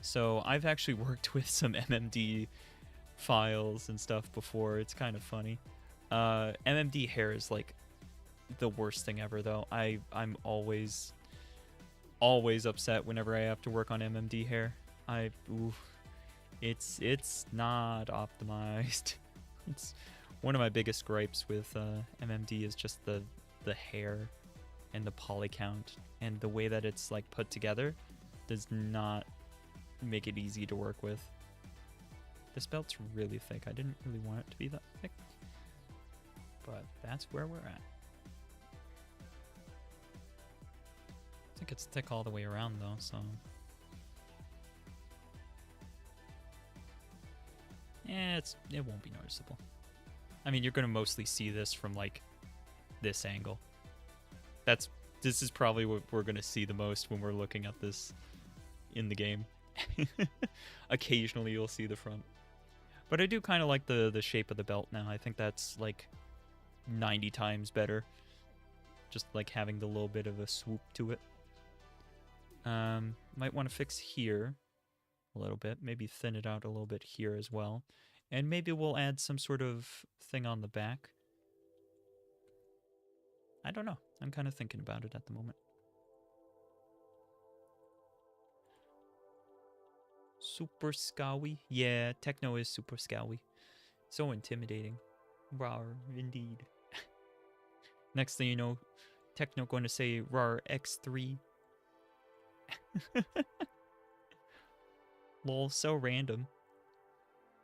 So I've actually worked with some MMD files and stuff before. It's kind of funny. MMD hair is like the worst thing ever, though. I'm always upset whenever I have to work on MMD hair. It's not optimized. It's one of my biggest gripes with MMD is just the hair and the poly count, and the way that it's like put together does not make it easy to work with. This belt's really thick. I didn't really want it to be that thick, but that's where we're at. I think it's thick all the way around though, so yeah, it won't be noticeable. I mean, you're gonna mostly see this from like this angle. This is probably what we're gonna see the most when we're looking at this in the game. Occasionally you'll see the front. But I do kind of like the shape of the belt now. I think that's like 90 times better. Just like having the little bit of a swoop to it. Might want to fix here a little bit. Maybe thin it out a little bit here as well. And maybe we'll add some sort of thing on the back. I don't know. I'm kind of thinking about it at the moment. Super scowy. Yeah, techno is super scowy. So intimidating. Rawr, indeed. Next thing you know, techno going to say rawr X3. Lol, so random.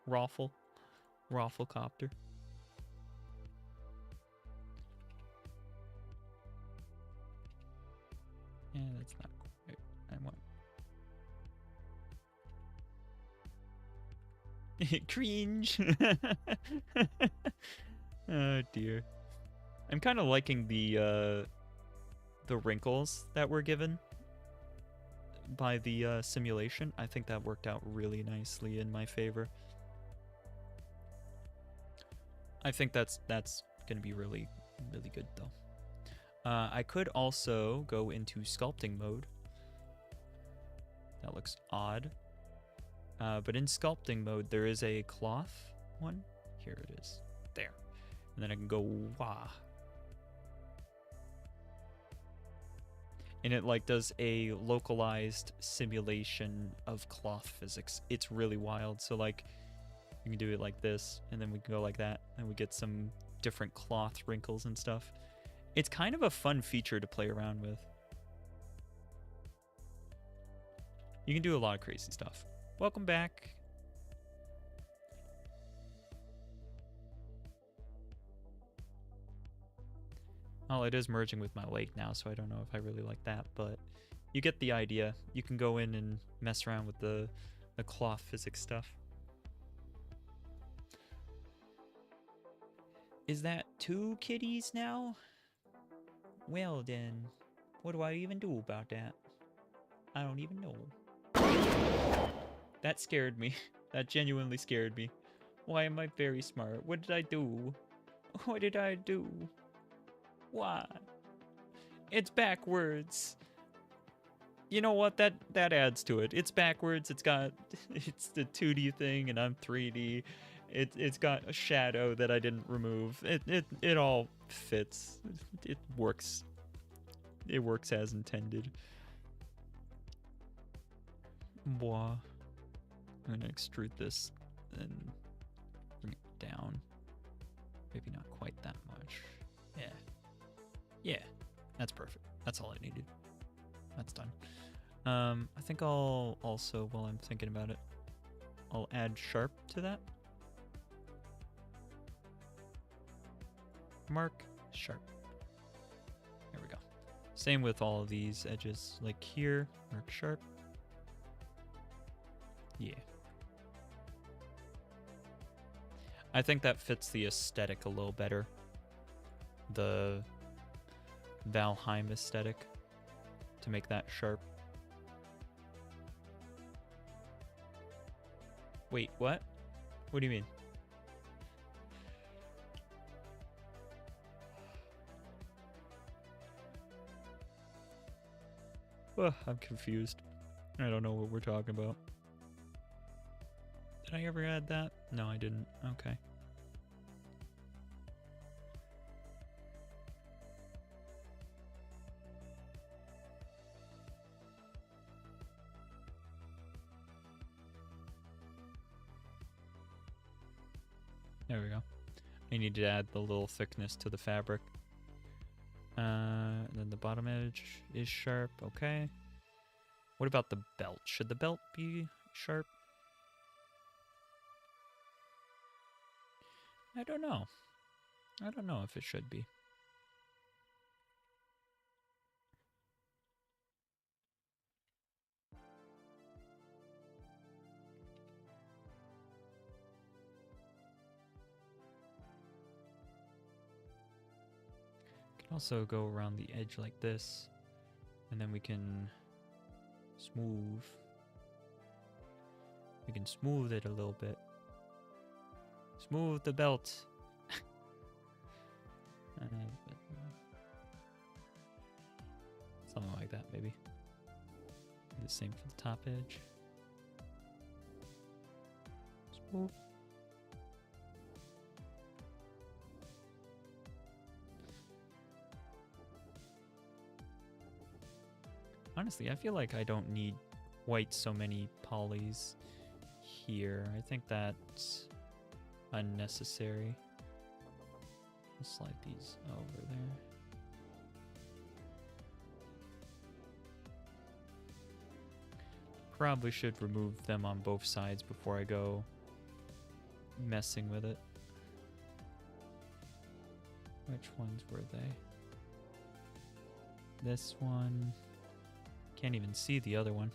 Rafflecopter. Yeah, that's not quite. I want cringe. Oh dear. I'm kind of liking the wrinkles that were given by the simulation. I think that worked out really nicely in my favor. I think that's gonna be really, really good though. I could also go into sculpting mode. That looks odd. But in sculpting mode, there is a cloth one. Here it is. There. And then I can go wah. And it like does a localized simulation of cloth physics. It's really wild. So like you can do it like this, and then we can go like that, and we get some different cloth wrinkles and stuff. It's kind of a fun feature to play around with. You can do a lot of crazy stuff. Welcome back. Well, it is merging with my lake now, so I don't know if I really like that, but you get the idea. You can go in and mess around with the cloth physics stuff. Is that 2 kitties now? Well then, what do I even do about that? I don't even know. That scared me. That genuinely scared me. Why am I very smart? What did I do? What did I do? Why? It's backwards. You know what? That adds to it. It's backwards. It's the 2D thing, and I'm 3D. It's got a shadow that I didn't remove. It all fits. It works. It works as intended. Boah. I'm gonna extrude this and bring it down. Maybe not quite that much. Yeah. Yeah. That's perfect. That's all I needed. That's done. I think I'll also, while I'm thinking about it, I'll add sharp to that. Mark sharp. There we go. Same with all of these edges, like here, mark sharp. Yeah. I think that fits the aesthetic a little better. The Valheim aesthetic, to make that sharp. Wait, what? What do you mean? Ugh, I'm confused. I don't know what we're talking about. Did I ever add that? No, I didn't. Okay. There we go. I need to add the little thickness to the fabric. And then the bottom edge is sharp. Okay. What about the belt? Should the belt be sharp? I don't know. I don't know if it should be. Can also go around the edge like this, and then we can smooth. We can smooth it a little bit. Smooth the belt. Something like that, maybe. Do the same for the top edge. Smooth. Honestly, I feel like I don't need quite so many polys here. I think that's unnecessary. I'll slide these over there. Probably should remove them on both sides before I go messing with it. Which ones were they? This one. Can't even see the other one.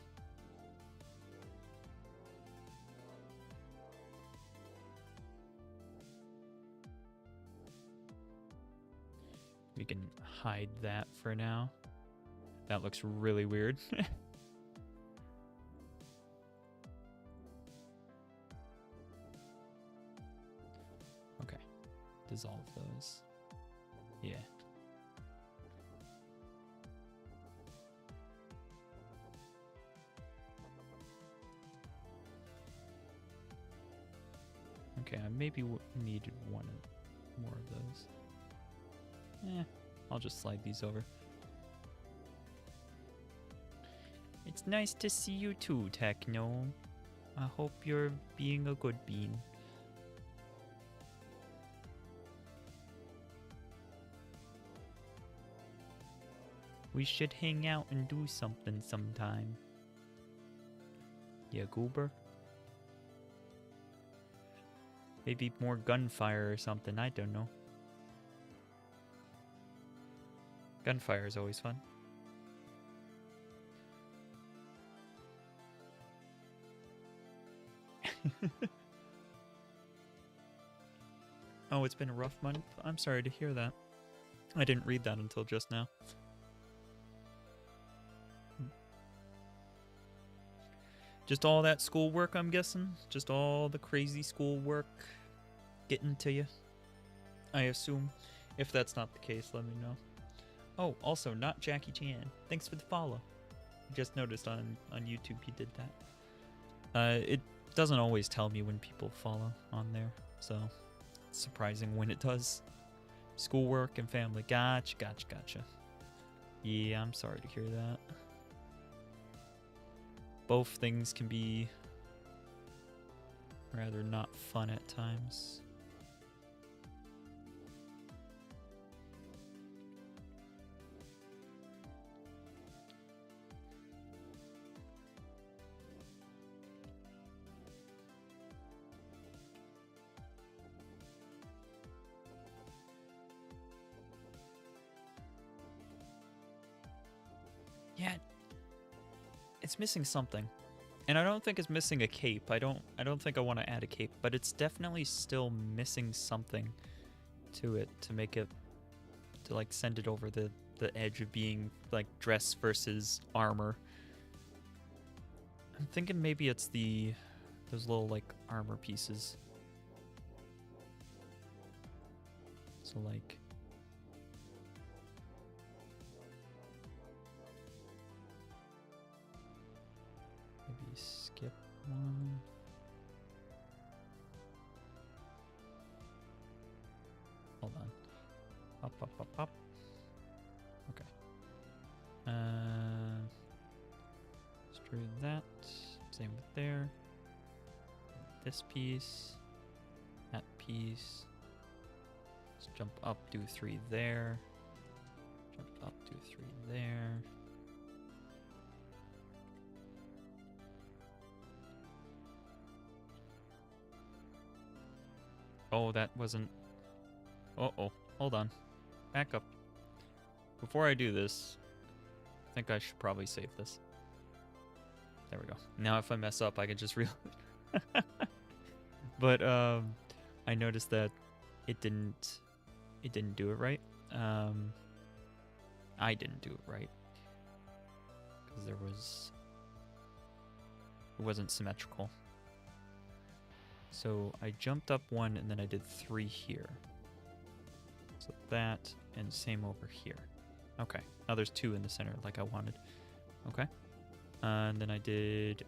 We can hide that for now. That looks really weird. Okay. Dissolve those. Yeah. Okay, I maybe needed more of those. I'll just slide these over. It's nice to see you too, Techno. I hope you're being a good bean. We should hang out and do something sometime. Yeah, goober? Maybe more gunfire or something, I don't know. Gunfire is always fun. Oh, it's been a rough month. I'm sorry to hear that. I didn't read that until just now. Just all that schoolwork, I'm guessing? Just all the crazy schoolwork getting to you? I assume. If that's not the case, let me know. Oh, also, not Jackie Chan. Thanks for the follow. I just noticed on YouTube he did that. It doesn't always tell me when people follow on there, so it's surprising when it does. Schoolwork and family. Gotcha. Yeah, I'm sorry to hear that. Both things can be rather not fun at times. Yeah, it's missing something. And I don't think it's missing a cape. I don't think I want to add a cape, but it's definitely still missing something to it to make it, to like send it over the edge of being like dress versus armor. I'm thinking maybe it's those little like armor pieces. So like maybe skip one. Hold on. Up. Okay. Destroy that. Same with there. This piece. That piece. Let's jump up, do 3 there. Jump up, do 3 there. Oh, that wasn't... Uh-oh. Hold on. Back up. Before I do this, I think I should probably save this. There we go. Now if I mess up, I can just reload. But I noticed that it didn't do it right. I didn't do it right. Because it wasn't symmetrical. So I jumped up 1 and then I did 3 here. So that, and same over here. Okay, now there's 2 in the center like I wanted. Okay. And then I did...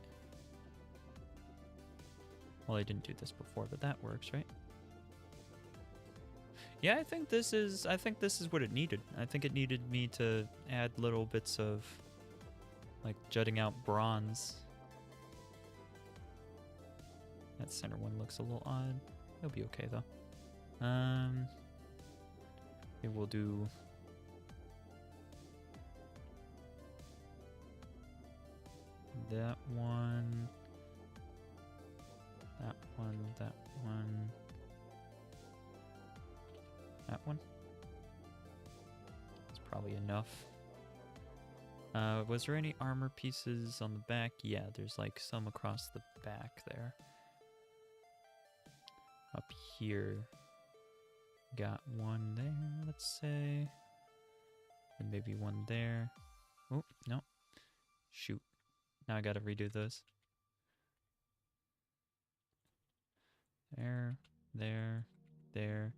Well, I didn't do this before, but that works, right? Yeah, I think this is what it needed. I think it needed me to add little bits of like jutting out bronze. That center one looks a little odd. It'll be okay though. Maybe we'll do that one. That one, that one. That one. That's probably enough. Was there any armor pieces on the back? Yeah, there's like some across the back there. Up here. Got one there, let's say. And maybe one there. Oh, no. Shoot. Now I gotta redo those. There, there, there.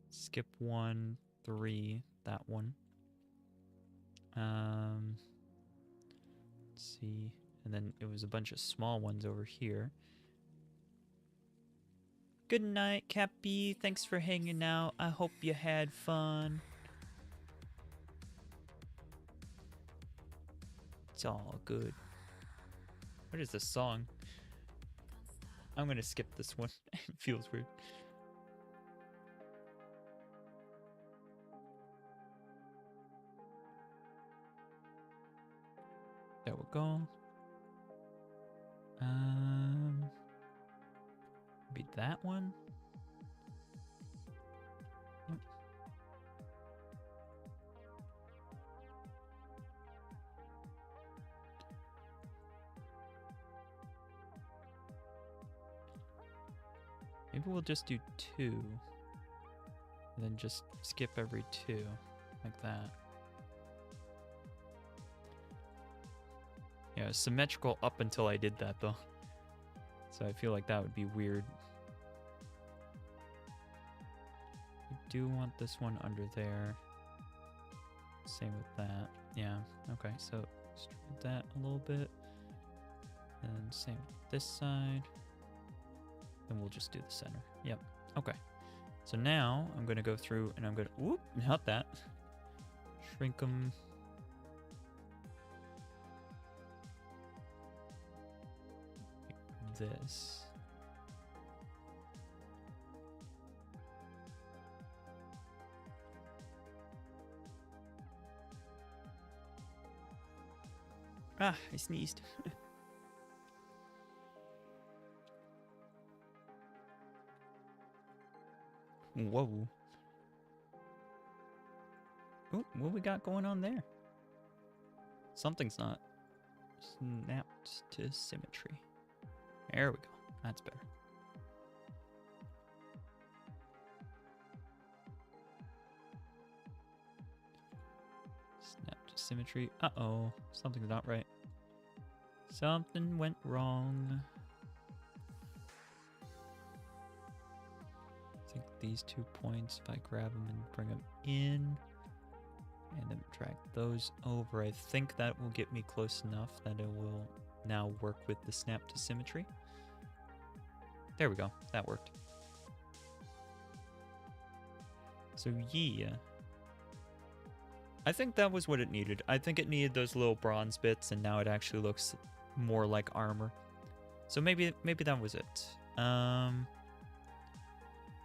Skip 1, 3, that one. Let's see. And then it was a bunch of small ones over here. Good night, Cappy. Thanks for hanging out. I hope you had fun. It's all good. What is this song? I'm gonna skip this one. It feels weird. There we go. Maybe that one. Yep. Maybe we'll just do 2. And then just skip every 2. Like that. Yeah, it was symmetrical up until I did that, though. So I feel like that would be weird. I do want this one under there. Same with that. Yeah, okay, so straighten that a little bit. And same with this side. And we'll just do the center. Yep, okay. So now I'm going to go through and I'm going to... Whoop, not that. Shrink them. Like this. Ah, I sneezed. Whoa. Ooh, what we got going on there? Something's not snapped to symmetry. There we go. That's better. Snap to symmetry. Uh-oh. Something's not right. Something went wrong. I think these 2 points, if I grab them and bring them in, and then drag those over, I think that will get me close enough that it will now work with the snap to symmetry. There we go. That worked. So yeah. I think that was what it needed. I think it needed those little bronze bits, and now it actually looks more like armor. So maybe that was it.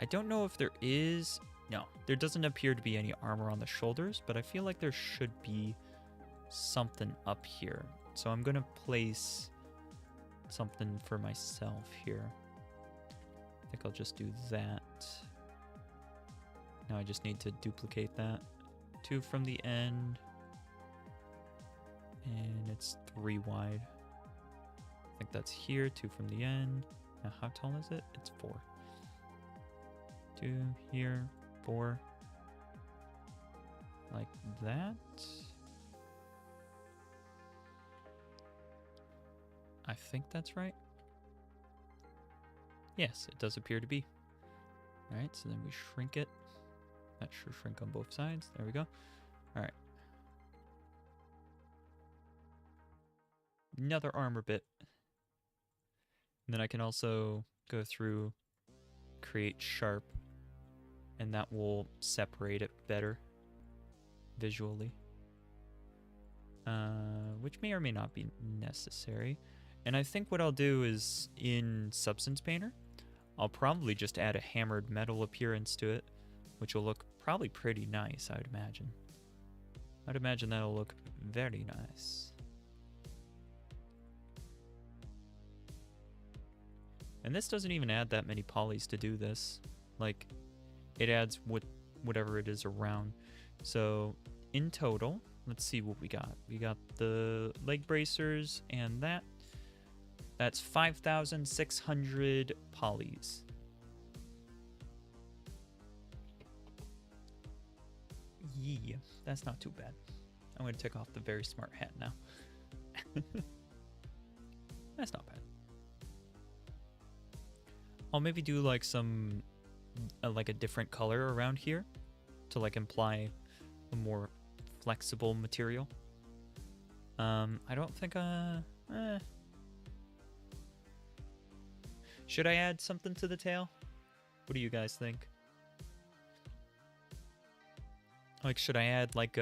I don't know if there is... No, there doesn't appear to be any armor on the shoulders, but I feel like there should be something up here. So I'm going to place something for myself here. I think I'll just do that. Now I just need to duplicate that. 2 from the end. And it's 3 wide. I think that's here, 2 from the end. Now how tall is it? It's 4. 2 here, 4. Like that. I think that's right. Yes, it does appear to be. Alright, so then we shrink it. That should shrink on both sides. There we go. Alright. Another armor bit. And then I can also go through, create sharp, and that will separate it better visually. Which may or may not be necessary. And I think what I'll do is in Substance Painter, I'll probably just add a hammered metal appearance to it, which will look probably pretty nice, I would imagine. I'd imagine that'll look very nice. And this doesn't even add that many polys to do this. Like, it adds whatever it is around. So, in total, let's see what we got. We got the leg bracers and that. That's 5,600 polys. Yeah, that's not too bad. I'm going to take off the very smart hat now. That's not bad. I'll maybe do like some, like a different color around here to like imply a more flexible material. I don't think, should I add something to the tail? What do you guys think? Like, should I add like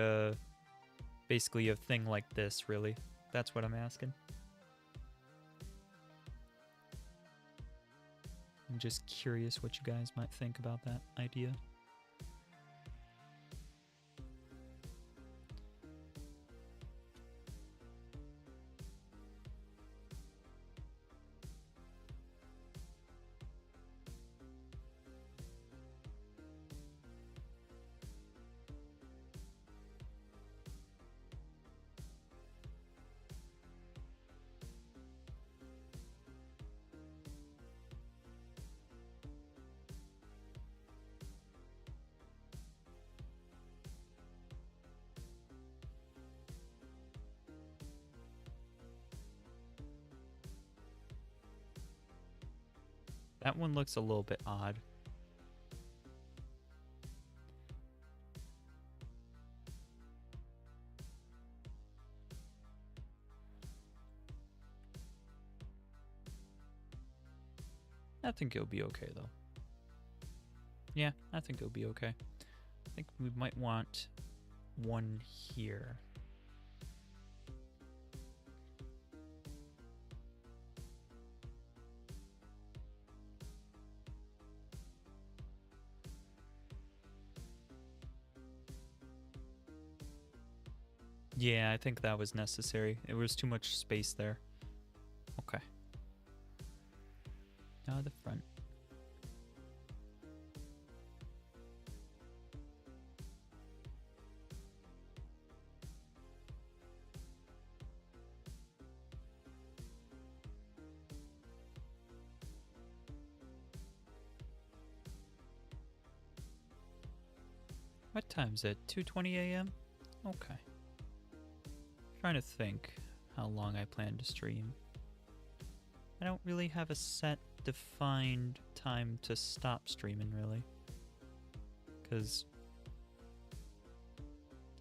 basically a thing like this, really? That's what I'm asking. I'm just curious what you guys might think about that idea. That one looks a little bit odd. I think it'll be okay though. Yeah, I think it'll be okay. I think we might want one here. Yeah, I think that was necessary. It was too much space there. Okay. Now the front. What time is it? 2:20 a.m.? Okay. Trying to think how long I plan to stream. I don't really have a set defined time to stop streaming, really. Because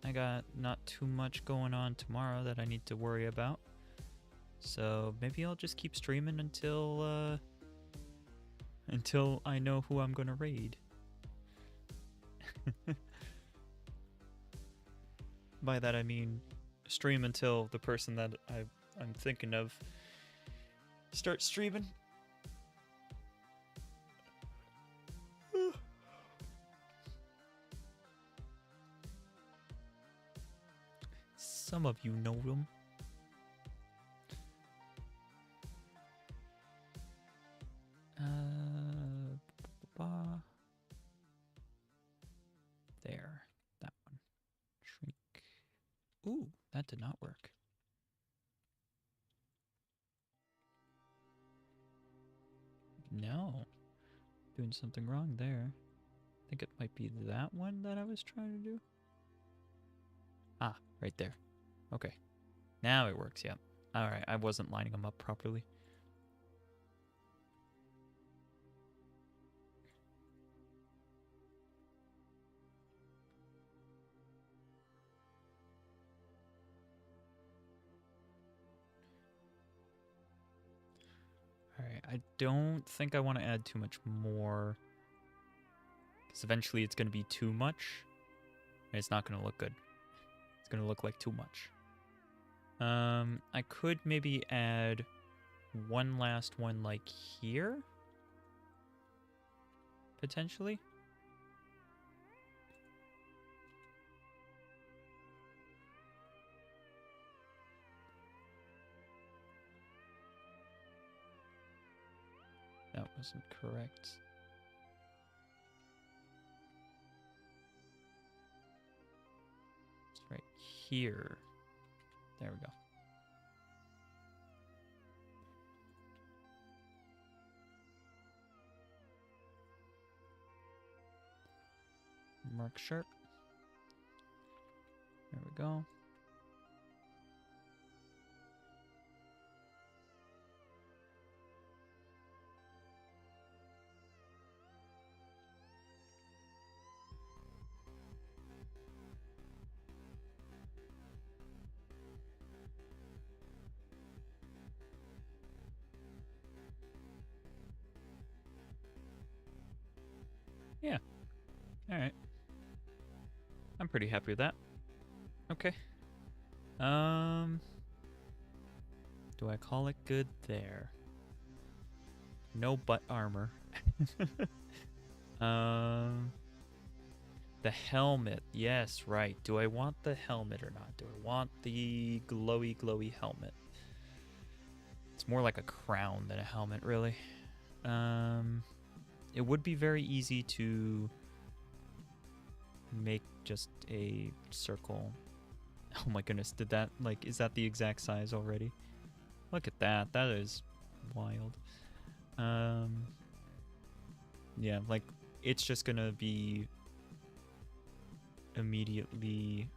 I got not too much going on tomorrow that I need to worry about. So maybe I'll just keep streaming until I know who I'm gonna raid. By that I mean stream until the person that I'm thinking of starts streaming. Some of you know them. There, that one. Shrink. Ooh, that did not work. No, doing something wrong there. I think it might be that one that I was trying to do. Ah, right there. Okay, now it works, yeah. Alright, I wasn't lining them up properly. Alright, I don't think I want to add too much more. Because eventually it's going to be too much. And it's not going to look good. It's going to look like too much. I could maybe add one last one like here? Potentially? That wasn't correct. It's right here. There we go. Mark sharp. There we go. Yeah. Alright. I'm pretty happy with that. Okay. Do I call it good there? No butt armor. The helmet. Yes, right. Do I want the helmet or not? Do I want the glowy helmet? It's more like a crown than a helmet, really. It would be very easy to make just a circle. Oh my goodness, did that, like, is that the exact size already? Look at that. That is wild. Yeah, like, it's just gonna be immediately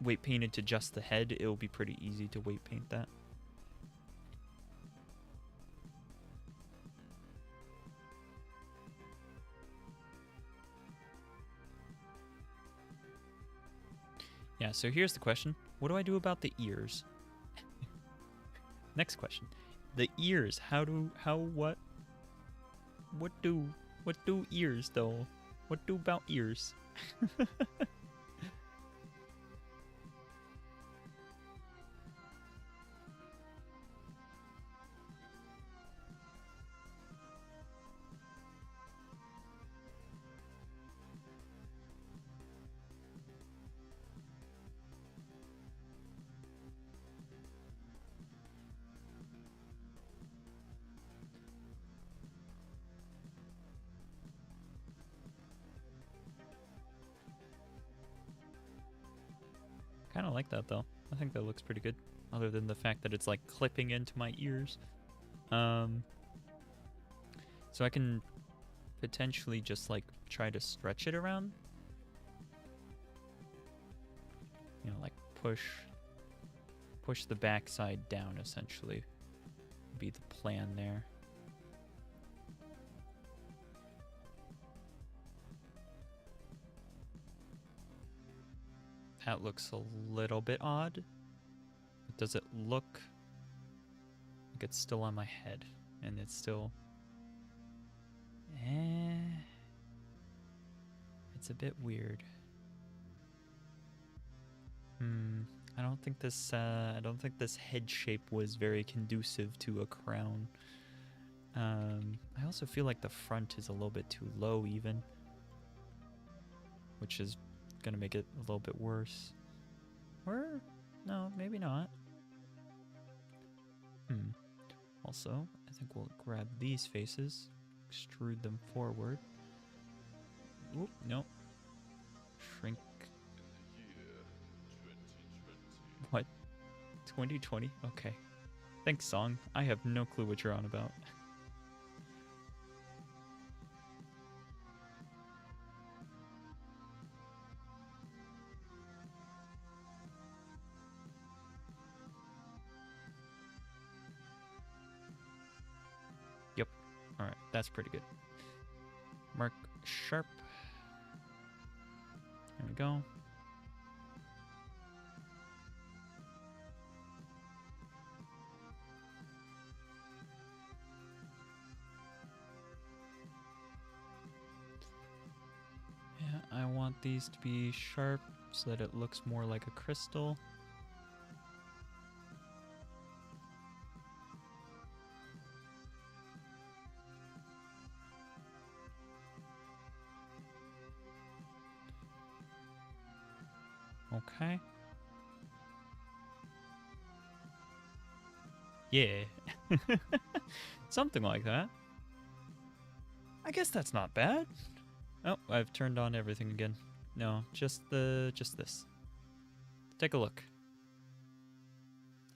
weight painted to just the head. It will be pretty easy to weight paint that. So here's the question. What do I do about the ears? Next question. The ears. What do ears though? What do about ears? Kind of like that though. I think that looks pretty good. Other than the fact that it's like clipping into my ears. So I can potentially just like try to stretch it around. You know, like push the backside down essentially. Be the plan there. That looks a little bit odd. Does it look like it's still on my head? And it's still... It's a bit weird. I don't think this head shape was very conducive to a crown. I also feel like the front is a little bit too low even, which is gonna make it a little bit worse. Or no, maybe not. Also, I think we'll grab these faces, extrude them forward. Oop, nope. Shrink. What? 2020? Okay. Thanks, song. I have no clue what you're on about. Yep. Alright, that's pretty good. Mark sharp. There we go. Yeah, I want these to be sharp so that it looks more like a crystal. Okay. Yeah. Something like that. I guess that's not bad. Oh, I've turned on everything again. No, just this. Take a look.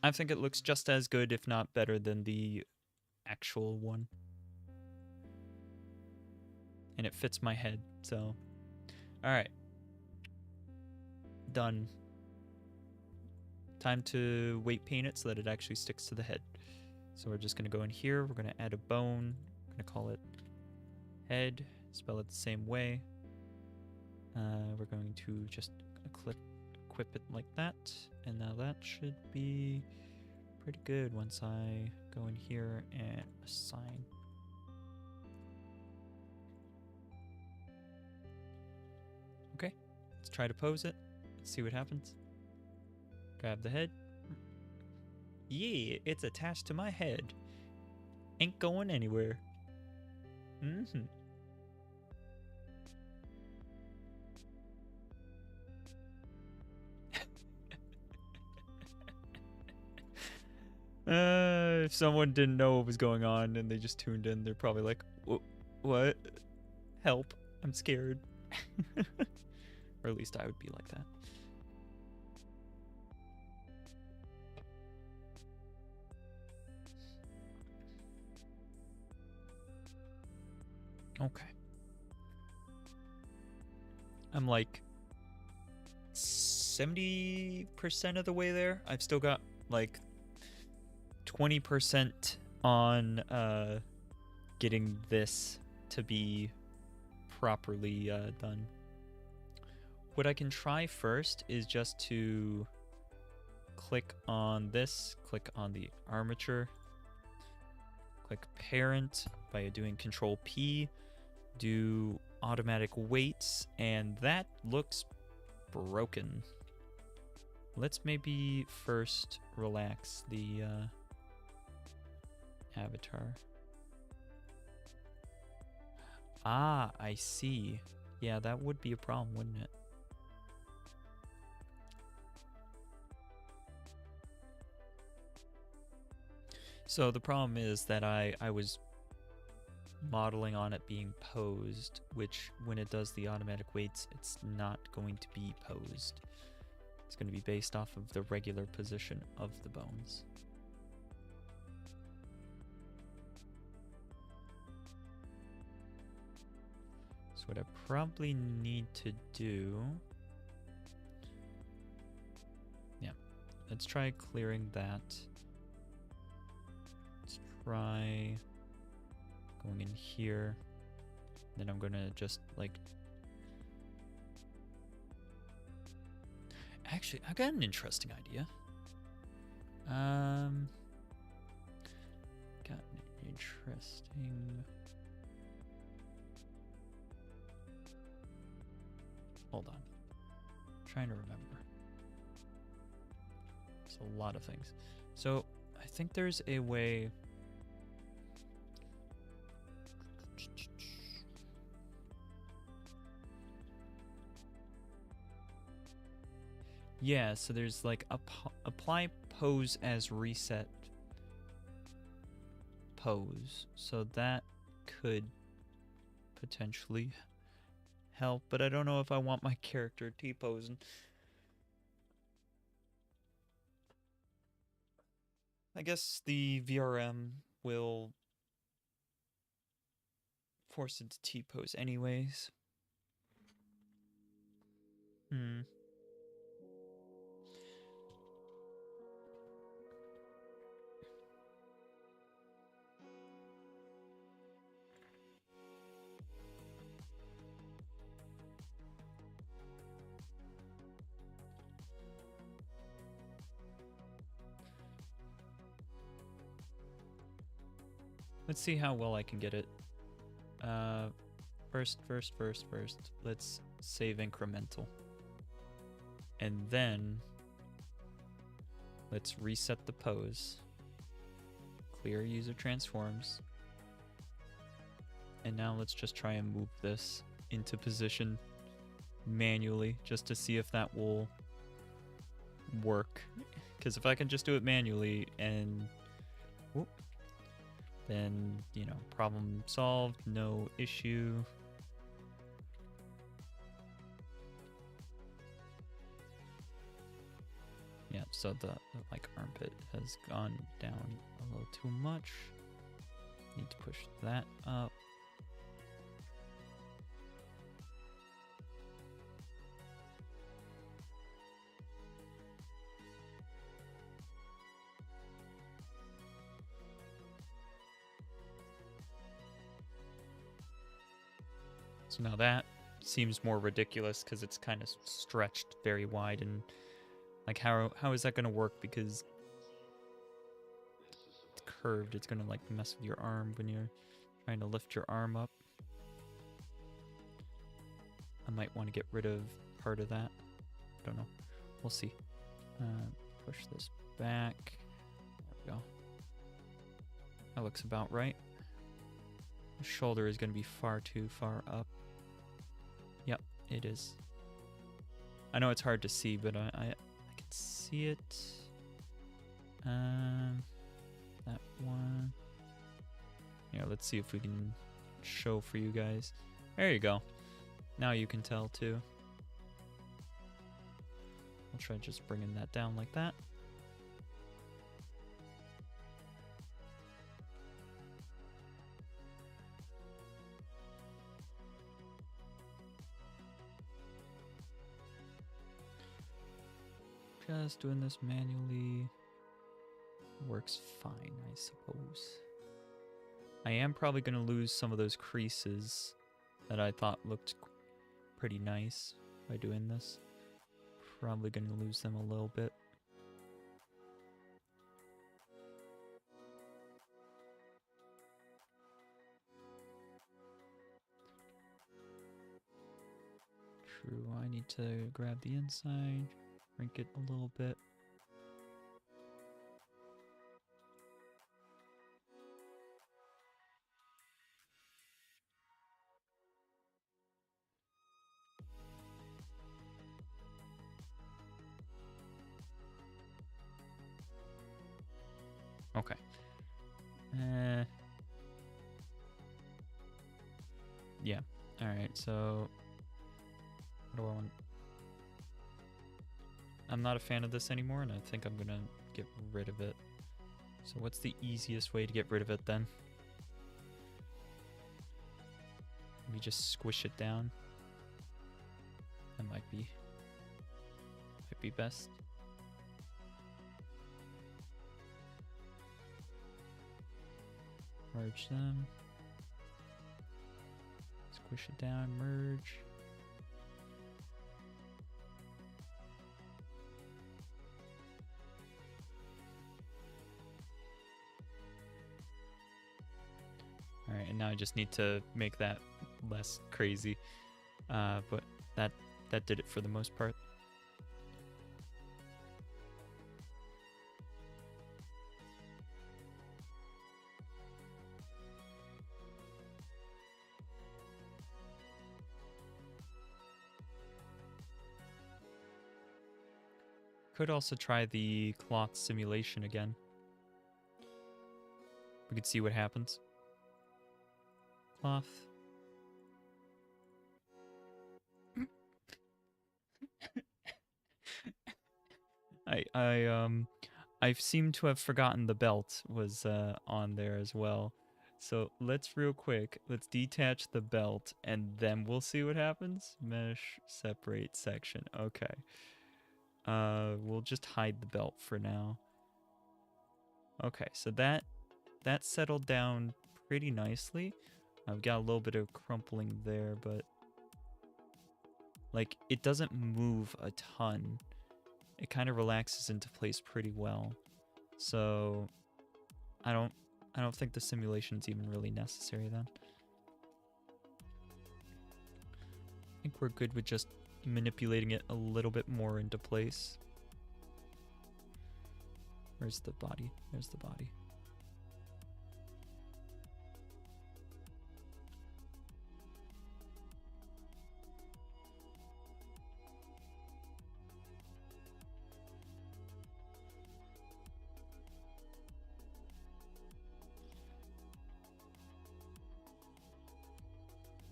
I think it looks just as good, if not better, than the actual one. And it fits my head, so... Alright. Done. Time to weight paint it so that it actually sticks to the head. So we're just going to go in here. We're going to add a bone. We're going to call it head. Spell it the same way. We're going to just equip it like that. And now that should be pretty good once I go in here and assign. Okay, let's try to pose it. Let's see what happens. Grab the head. Yeah, it's attached to my head. Ain't going anywhere. If someone didn't know what was going on and they just tuned in, they're probably like, what? Help, I'm scared. Or at least I would be like that. Okay. I'm like 70% of the way there. I've still got like 20% on getting this to be properly done. what I can try first is just to click on this, click on the armature, click parent by doing Control P, do automatic weights, and that looks broken. Let's maybe first relax the avatar. Ah, I see. Yeah, that would be a problem, wouldn't it? So the problem is that I was modeling on it being posed, which when it does the automatic weights, it's not going to be posed. It's going to be based off of the regular position of the bones. So what I probably need to do... Yeah, let's try clearing that. Let's try going in here. Then I'm gonna just like... Actually, I got an interesting idea. Got an interesting... Hold on. I'm trying to remember. It's a lot of things. So I think there's a way... Yeah, so there's like apply pose as reset pose. So that could potentially help, but I don't know if I want my character T-posing. I guess the VRM will force it to T-pose anyways. Let's see how well I can get it. First, let's save incremental. And then let's reset the pose. Clear user transforms. And now let's just try and move this into position manually just to see if that will work. Because if I can just do it manually and... Whoop, then, you know, problem solved, no issue. Yeah, so the like armpit has gone down a little too much. Need to push that up. So now that seems more ridiculous because it's kind of stretched very wide, and like how is that going to work because it's curved? It's going to like mess with your arm when you're trying to lift your arm up. I might want to get rid of part of that. I don't know. We'll see. Push this back. There we go. That looks about right. The shoulder is going to be far too far up. Yep, it is. I know it's hard to see, but I can see it. That one. Yeah, let's see if we can show for you guys. There you go. Now you can tell too. I'll try just bringing that down like that. Just doing this manually works fine, I suppose. I am probably going to lose some of those creases that I thought looked pretty nice. by doing this. Probably going to lose them a little bit. True, I need to grab the inside, shrink it a little bit. Okay. Yeah. Alright, so what do I want? I'm not a fan of this anymore, and I think I'm gonna get rid of it. So what's the easiest way to get rid of it then? Maybe just squish it down. That might be best. Merge them. Squish it down, merge. Alright, and now I just need to make that less crazy. But that did it for the most part. Could also try the cloth simulation again. We could see what happens. Cloth. I seem to have forgotten the belt was on there as well. So let's detach the belt and then we'll see what happens. Mesh, separate section. Okay. We'll just hide the belt for now. Okay, so that settled down pretty nicely. I've got a little bit of crumpling there, but like it doesn't move a ton. It kind of relaxes into place pretty well. So I don't think the simulation's even really necessary then. I think we're good with just manipulating it a little bit more into place. Where's the body? There's the body.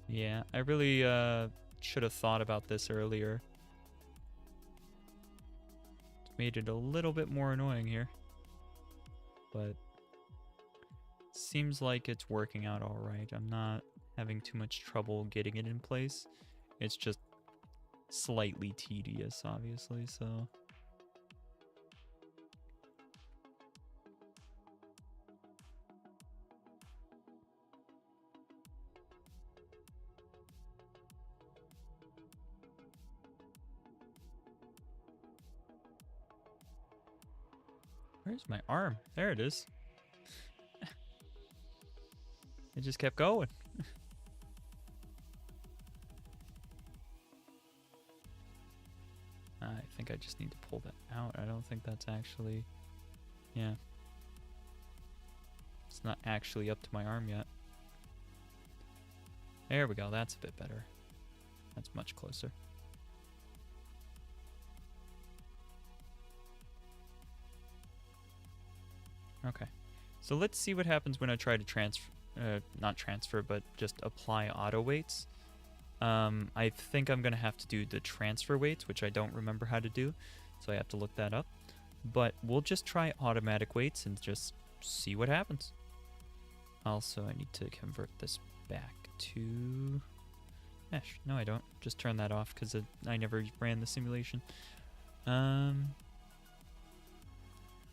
Yeah, I really should have thought about this earlier. It's made it a little bit more annoying here. But seems like it's working out all right. I'm not having too much trouble getting it in place. It's just slightly tedious, obviously, so... Where's my arm? There it is. It just kept going. I think I just need to pull that out. I don't think that's actually... Yeah. It's not actually up to my arm yet. There we go. That's a bit better. That's much closer. Okay. So let's see what happens when I try to not transfer, but just apply auto weights. I think I'm going to have to do the transfer weights, which I don't remember how to do, so I have to look that up. But we'll just try automatic weights and just see what happens. Also, I need to convert this back to mesh. No, I don't. Just turn that off because I never ran the simulation.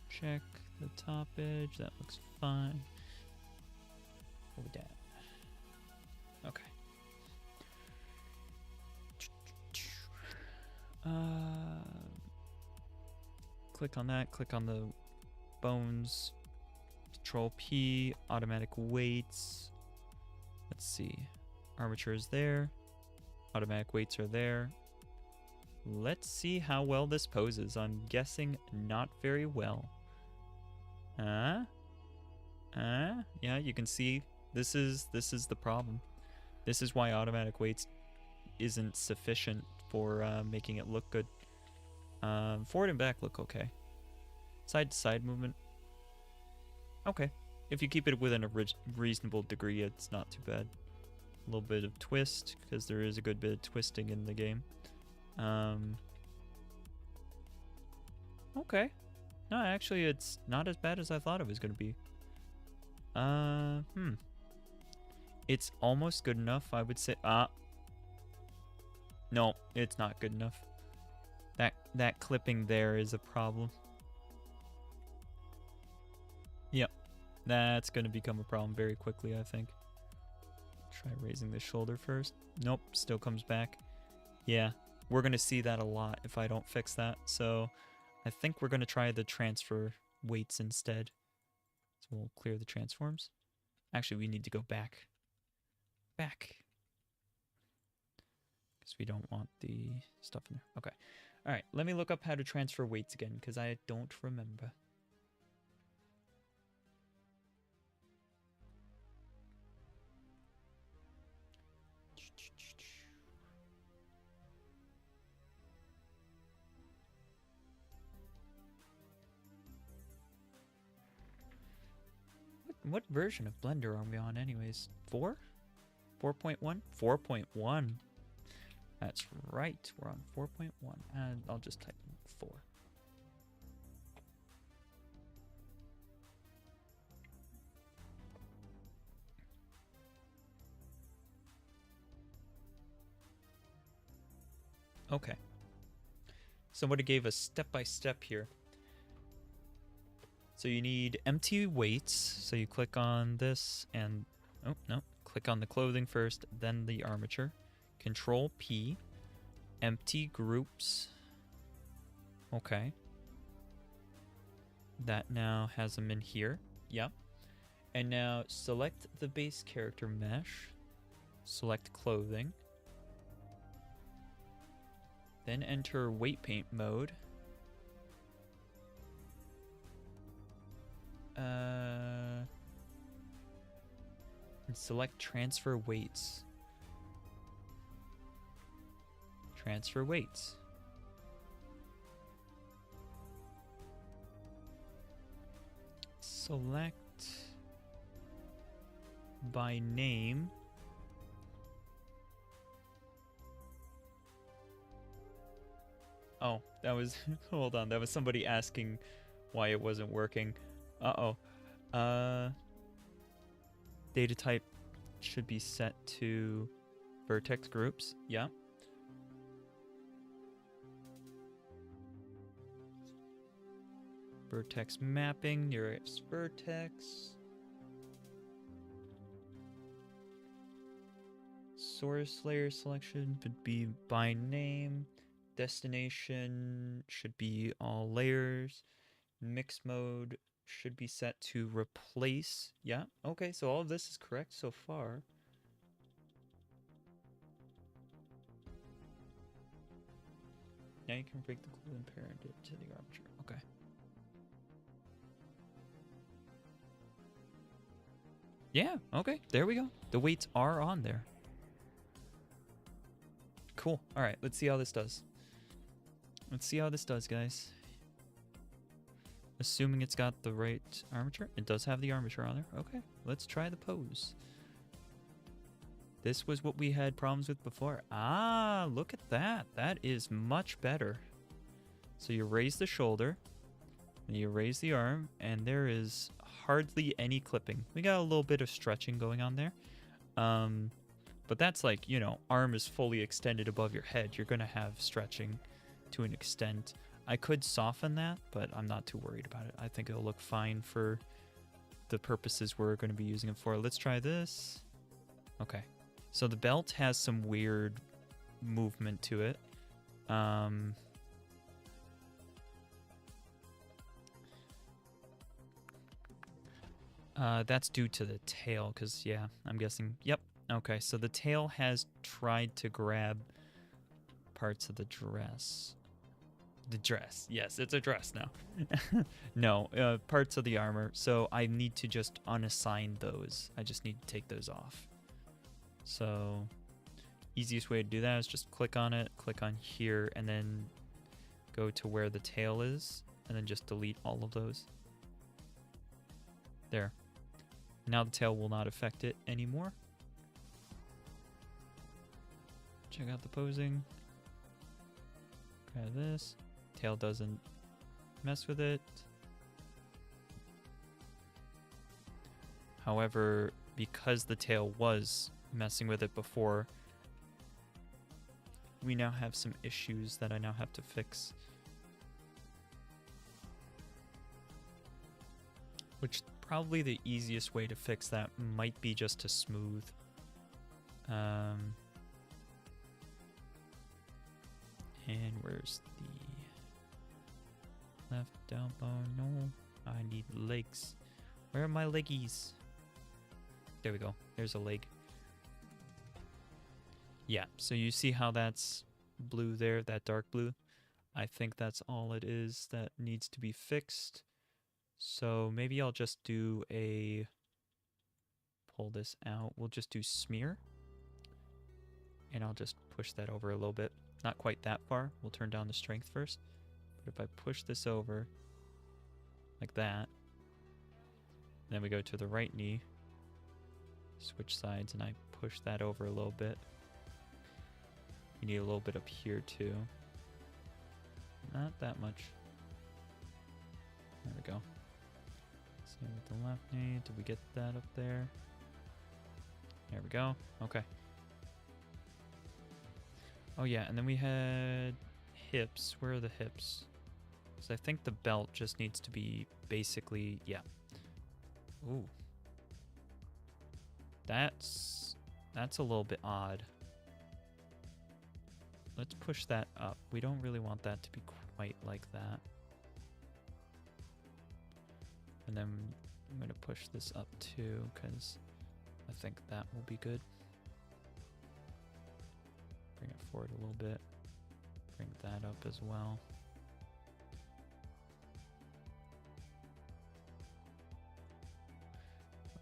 Check the top edge. That looks fine. Hold that. Okay. Click on that. Click on the bones. Control P. Automatic weights. Let's see. Armature is there. Automatic weights are there. Let's see how well this poses. I'm guessing not very well. Yeah, you can see this is the problem. This is why automatic weights isn't sufficient for making it look good. Forward and back look okay. Side to side movement. Okay. If you keep it within a reasonable degree, it's not too bad. A little bit of twist, because there is a good bit of twisting in the game. Okay. No, actually, it's not as bad as I thought it was going to be. It's almost good enough, I would say. No, it's not good enough. That clipping there is a problem. Yep. That's going to become a problem very quickly, I think. Try raising the shoulder first. Nope, still comes back. Yeah, we're going to see that a lot if I don't fix that. So I think we're going to try the transfer weights instead. So we'll clear the transforms. Actually, we need to go back. Back. Because we don't want the stuff in there. Okay. All right, let me look up how to transfer weights again, because I don't remember. What version of Blender are we on anyways? 4? 4.1? 4.1. That's right. We're on 4.1. And I'll just type in 4. Okay. Somebody gave us step-by-step here. So you need empty weights. So you click on this and... Oh, no. Click on the clothing first, then the armature. Control P. Empty groups. Okay. That now has them in here. Yep. And now select the base character mesh. Select clothing. Then enter weight paint mode. And select transfer weights. Transfer weights. Select by name. Oh, that was, hold on, that was somebody asking why it wasn't working. Uh-oh. Data type should be set to vertex groups. Yeah. Vertex mapping, nearest vertex. Source layer selection would be by name. Destination should be all layers. Mix mode should be set to replace. Yeah, okay, so all of this is correct so far. Now you can break the glue and parent it to the armature. Okay. Yeah, okay, there we go. The weights are on there. Cool. All right, let's see how this does. Let's see how this does, guys. Assuming it's got the right armature. It does have the armature on there. Okay, let's try the pose. This was what we had problems with before. Ah, look at that. That is much better. So you raise the shoulder, and you raise the arm, and there is hardly any clipping. We got a little bit of stretching going on there. But that's like, you know, arm is fully extended above your head. You're going to have stretching to an extent. I could soften that, but I'm not too worried about it. I think it'll look fine for the purposes we're going to be using it for. Let's try this. Okay. So the belt has some weird movement to it. Um, that's due to the tail, because, yeah, I'm guessing, yep. Okay, so the tail has tried to grab parts of the dress. The dress, yes, it's a dress now. No, parts of the armor, so I need to just unassign those. I just need to take those off. So, easiest way to do that is just click on it, click on here, and then go to where the tail is, and then just delete all of those. There. Now the tail will not affect it anymore. Check out the posing. Try this. Tail doesn't mess with it. However, because the tail was messing with it before, we now have some issues that I now have to fix. Which probably the easiest way to fix that might be just to smooth. And where's the left elbow? No, I need legs. Where are my leggies? There we go. There's a leg. Yeah, so you see how that's blue there, that dark blue? I think that's all it is that needs to be fixed. So maybe I'll just do a, pull this out. We'll just do smear. And I'll just push that over a little bit. Not quite that far. We'll turn down the strength first. But if I push this over like that, then we go to the right knee, switch sides, and I push that over a little bit. You need a little bit up here too. Not that much. There we go. Same with the left knee. Did we get that up there? There we go. Okay. Oh yeah, and then we had hips. Where are the hips? So I think the belt just needs to be basically, yeah. Ooh. That's a little bit odd. Let's push that up. We don't really want that to be quite like that. And then I'm going to push this up too, because I think that will be good. Bring it forward a little bit. Bring that up as well.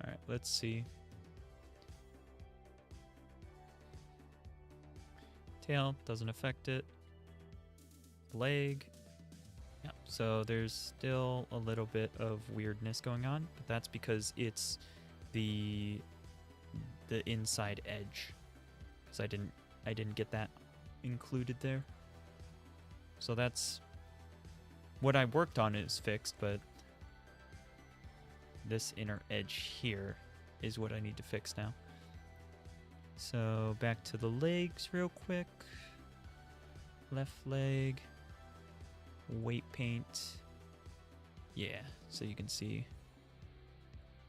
Alright, let's see. Tail doesn't affect it. Leg. Yeah, so there's still a little bit of weirdness going on, but that's because it's the inside edge. Because I didn't get that included there. So that's what I worked on is fixed, but this inner edge here is what I need to fix now. So back to the legs real quick. Left leg. Weight paint. Yeah, so you can see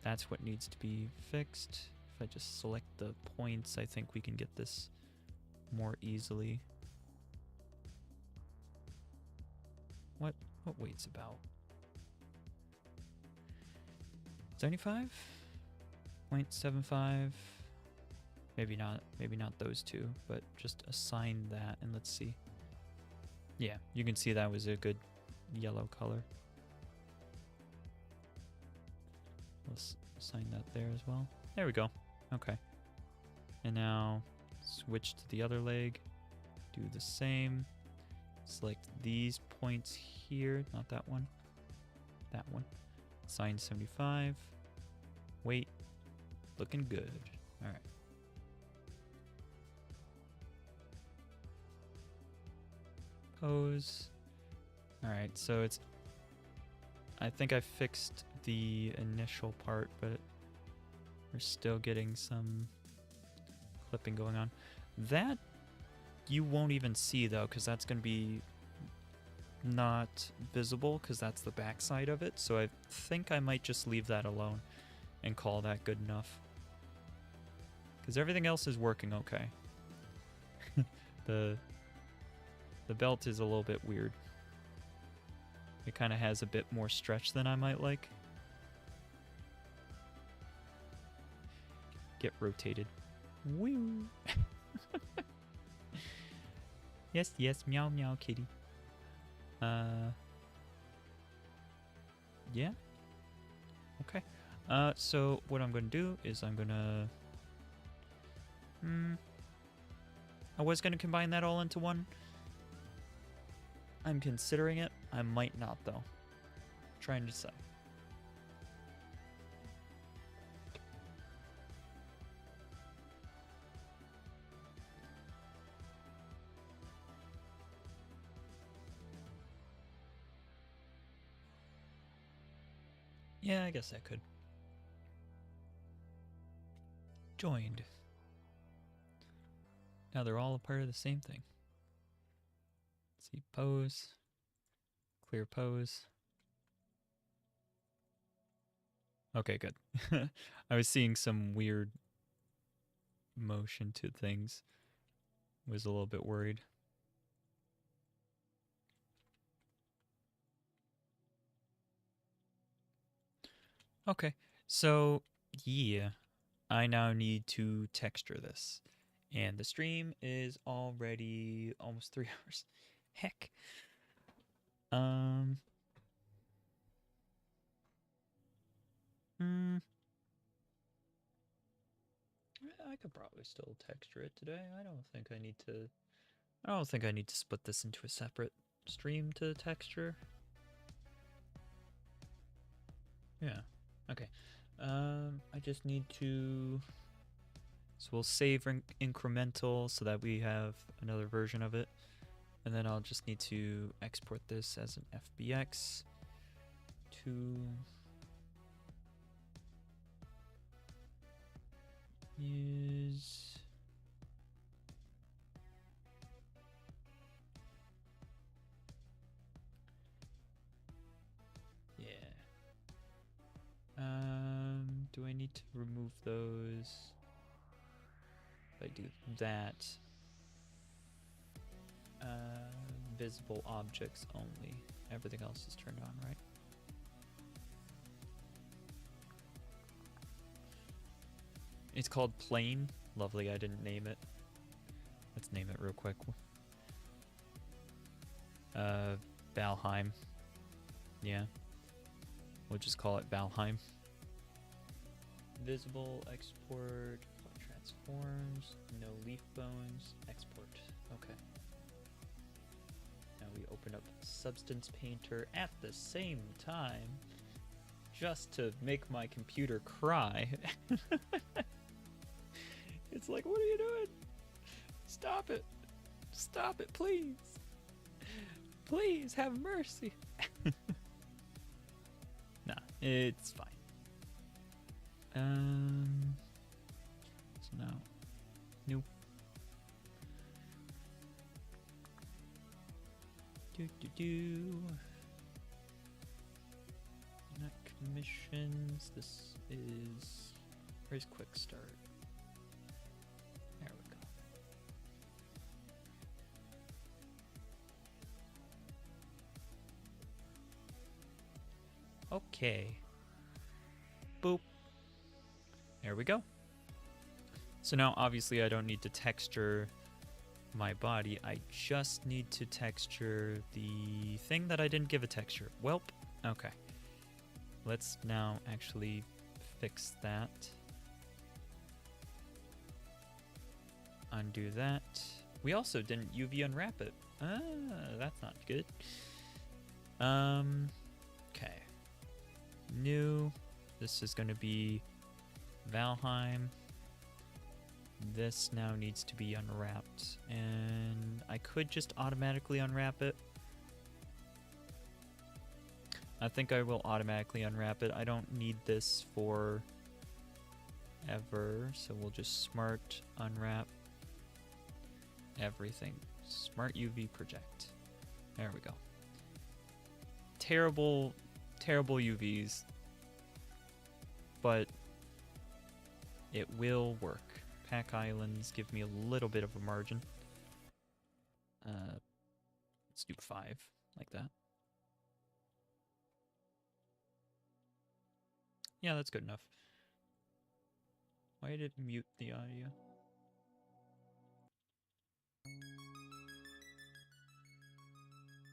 that's what needs to be fixed. If I just select the points, I think we can get this more easily. What weight's about? 75.75. Maybe not those two, but just assign that and let's see. Yeah, you can see that was a good yellow color. Let's assign that there as well. There we go. Okay. And now switch to the other leg. Do the same. Select these points here, not that one. That one. Assign 75. Weight. Looking good. All right. Pose. Alright, so it's... I think I fixed the initial part, but we're still getting some clipping going on. That you won't even see, though, because that's going to be not visible, because that's the back side of it. So I think I might just leave that alone and call that good enough. Because everything else is working okay. The The belt is a little bit weird. It kind of has a bit more stretch than I might like. Get rotated. Woo! Yes, yes, meow meow kitty. Yeah. Okay. So what I'm gonna do is I'm gonna I was gonna combine that all into one. I'm considering it. I might not though. Trying to decide. Yeah, I guess I could. Joined. Now they're all a part of the same thing. Let's see, pose. Clear pose. Okay, good. I was seeing some weird motion to things. Was a little bit worried. Okay, so yeah, I now need to texture this. And the stream is already almost 3 hours. Heck. I could probably still texture it today. I don't think I need to split this into a separate stream to texture. Yeah. Okay. I just need to. So we'll save incremental so that we have another version of it. And then I'll just need to export this as an FBX to use. Yeah. Do I need to remove those? If I do that, visible objects only. Everything else is turned on, right? It's called Plane. Lovely, I didn't name it. Let's name it real quick. Valheim. Yeah. We'll just call it Valheim. Visible, export, transforms, no leaf bones, export. Okay. Now we open up Substance Painter at the same time, just to make my computer cry. It's like, what are you doing? Stop it. Stop it, please. Please, have mercy. Nah, it's fine. So now, nope. Not commissions. This is, where's quick start? There we go. Okay. Boop. There we go. So now obviously I don't need to texture my body. I just need to texture the thing that I didn't give a texture. Welp. Okay. Let's now actually fix that. Undo that. We also didn't UV unwrap it. Ah, that's not good. Okay. New. This is going to be Valheim. This now needs to be unwrapped. And I could just automatically unwrap it. I think I will automatically unwrap it. I don't need this for ever. So we'll just smart unwrap everything. Smart UV project. There we go. Terrible, terrible UVs. But it will work. Pack islands give me a little bit of a margin. Let's do 5, like that. Yeah, that's good enough. Why did it mute the audio?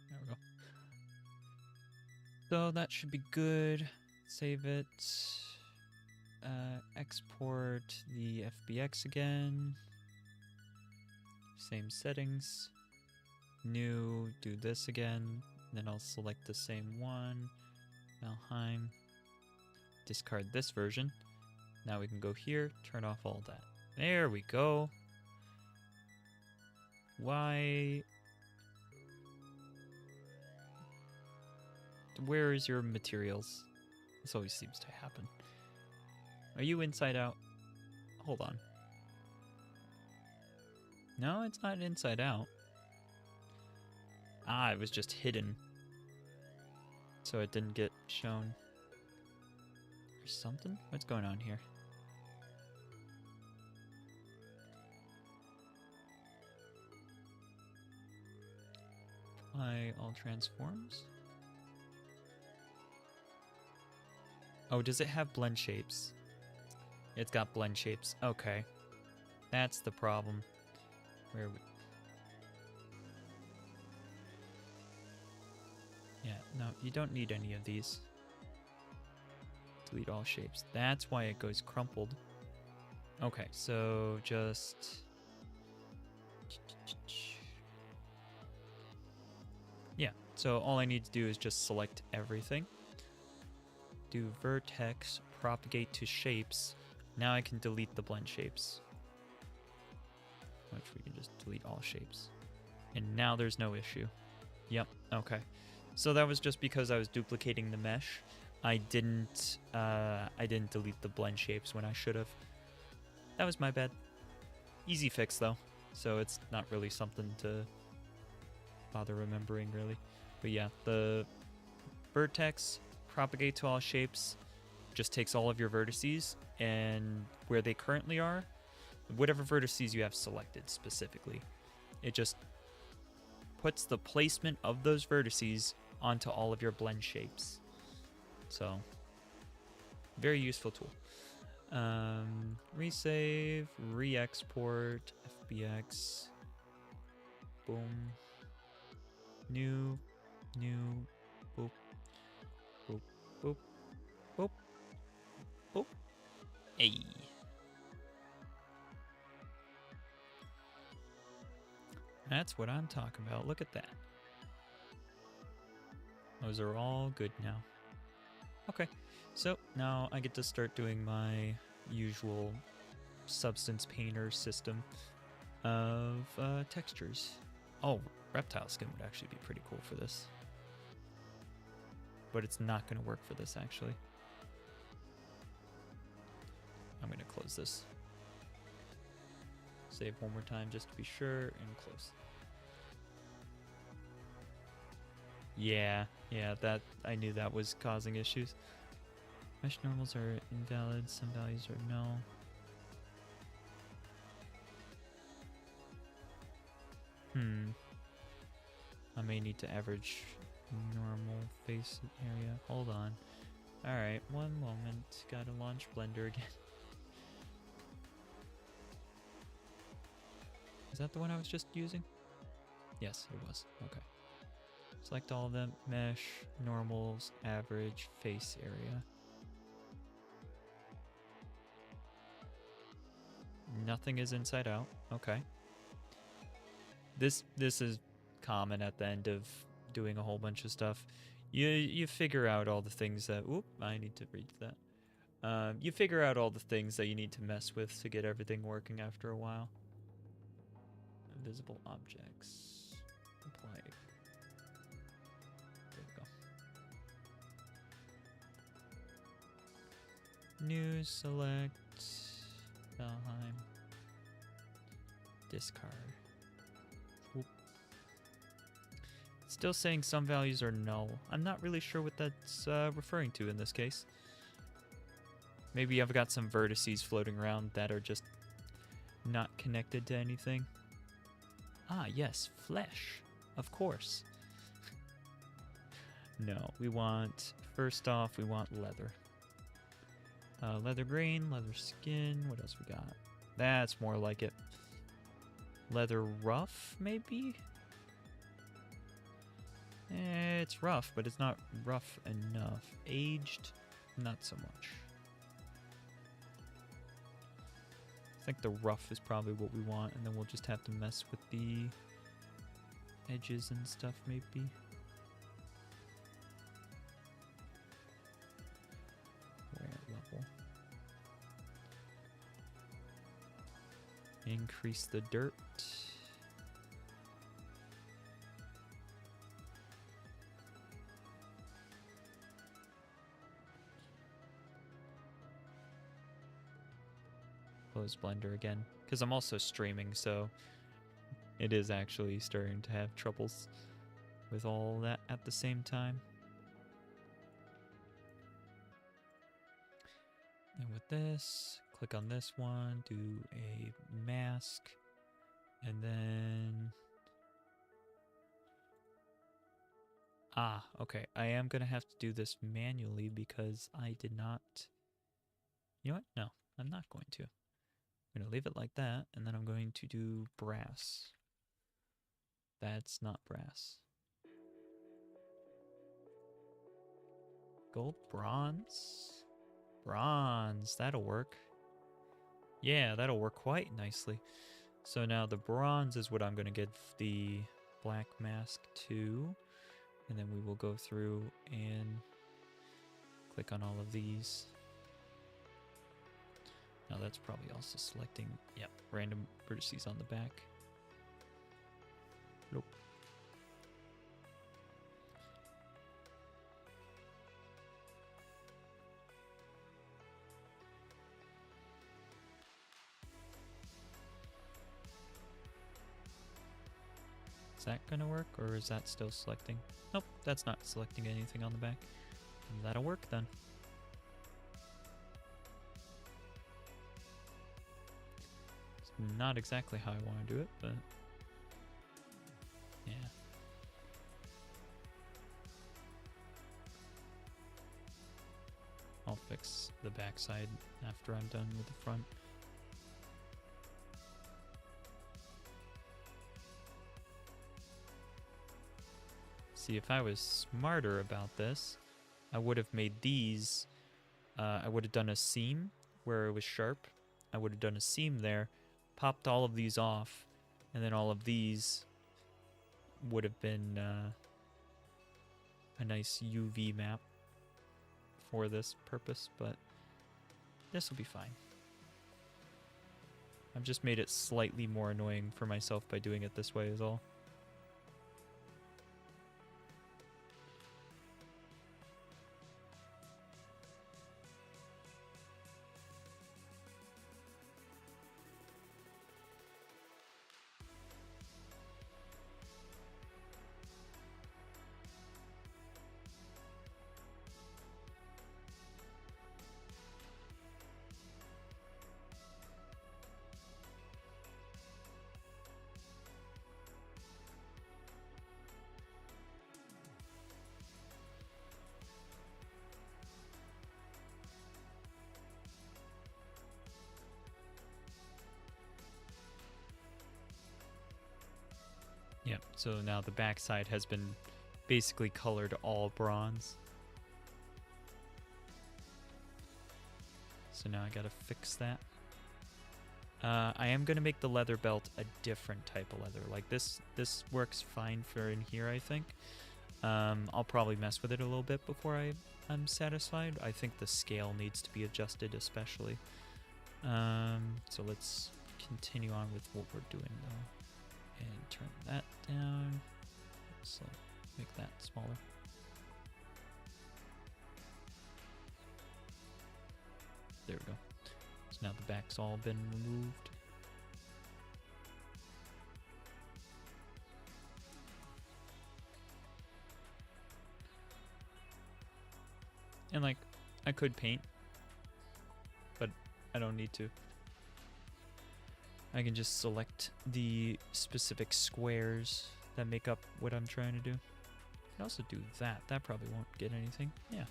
There we go. So that should be good. Save it. Export the FBX again. Same settings. New, do this again. Then I'll select the same one. Valheim. Discard this version. Now we can go here, turn off all that. There we go. Why? Where is your materials? This always seems to happen. Are you inside out? Hold on. No, it's not inside out. Ah, it was just hidden. So it didn't get shown. There's something? What's going on here? Apply all transforms. Oh, does it have blend shapes? It's got blend shapes. Okay. That's the problem. Where are we? Yeah, no, you don't need any of these. Delete all shapes. That's why it goes crumpled. Okay, so just... Yeah, so all I need to do is just select everything. Do vertex, propagate to shapes. Now I can delete the blend shapes. Which we can just delete all shapes. And now there's no issue. Yep, okay. So that was just because I was duplicating the mesh. I didn't delete the blend shapes when I should have. That was my bad. Easy fix though. So it's not really something to bother remembering really. But yeah, the vertex, propagate to all shapes, just takes all of your vertices and where they currently are, whatever vertices you have selected specifically, it just puts the placement of those vertices onto all of your blend shapes. So, very useful tool. Resave, re-export, FBX, boom, new, boop, boop, boop, boop, boop, hey. That's what I'm talking about. Look at that. Those are all good now. Okay, so now I get to start doing my usual substance painter system of textures. Oh, reptile skin would actually be pretty cool for this. But it's not going to work for this, actually. I'm going to close this. Save one more time just to be sure, and close. Yeah, that I knew that was causing issues. Mesh normals are invalid, some values are null. I may need to average normal face area. Hold on. Alright, one moment. Gotta launch Blender again. Is that the one I was just using? Yes, it was. Okay. Select all of them. Mesh, normals, average, face area. Nothing is inside out. Okay. This is common at the end of doing a whole bunch of stuff. You figure out all the things that... Oop, I need to read that. You figure out all the things that you need to mess with to get everything working after a while. Invisible objects. Apply. There we go. New, select, Valheim, discard. Whoop. It's still saying some values are null. I'm not really sure what that's referring to in this case. Maybe I've got some vertices floating around that are just not connected to anything. Ah, yes, flesh. Of course. No, we want, first off, we want leather. Leather green, leather skin, what else we got? That's more like it. Leather rough, maybe? It's rough, but it's not rough enough. Aged, not so much. I think the rough is probably what we want, and then we'll just have to mess with the edges and stuff, maybe. Where level? Increase the dirt. Close Blender again, because I'm also streaming, so it is actually starting to have troubles with all that at the same time. And with this, click on this one, do a mask, and then... Ah, okay. I am going to have to do this manually because I did not... You know what? No, I'm not going to. I'm going to leave it like that, and then I'm going to do brass. That's not brass. Gold, bronze? Bronze, that'll work. Yeah, that'll work quite nicely. So now the bronze is what I'm going to give the black mask to. And then we will go through and click on all of these. Now that's probably also selecting, yep, random vertices on the back. Nope. Is that gonna work, or is that still selecting? Nope, that's not selecting anything on the back. That'll work then. It's not exactly how I want to do it, but yeah. I'll fix the backside after I'm done with the front. See, if I was smarter about this, I would have made these, I would have done a seam where it was sharp. I would have done a seam there, popped all of these off, and then all of these would have been a nice UV map for this purpose, but this will be fine. I've just made it slightly more annoying for myself by doing it this way is all. Yep, so now the backside has been basically colored all bronze. So now I gotta fix that. I am gonna make the leather belt a different type of leather. Like this works fine for in here, I think. I'll probably mess with it a little bit before I'm satisfied. I think the scale needs to be adjusted especially. So let's continue on with what we're doing though. And turn that down. So make that smaller. There we go. So now the back's all been removed. And like, I could paint, but I don't need to. I can just select the specific squares that make up what I'm trying to do. Could also do that. That probably won't get anything. Yeah.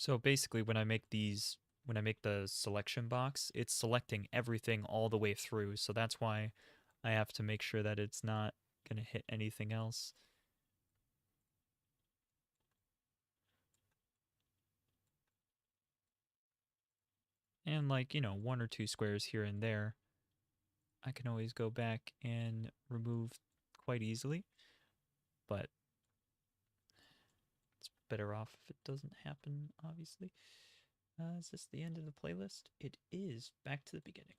So basically when I make the selection box, it's selecting everything all the way through. So that's why I have to make sure that it's not going to hit anything else. And like, you know, 1 or 2 squares here and there, I can always go back and remove quite easily. But it's better off if it doesn't happen, obviously. Is this the end of the playlist? It is. Back to the beginning.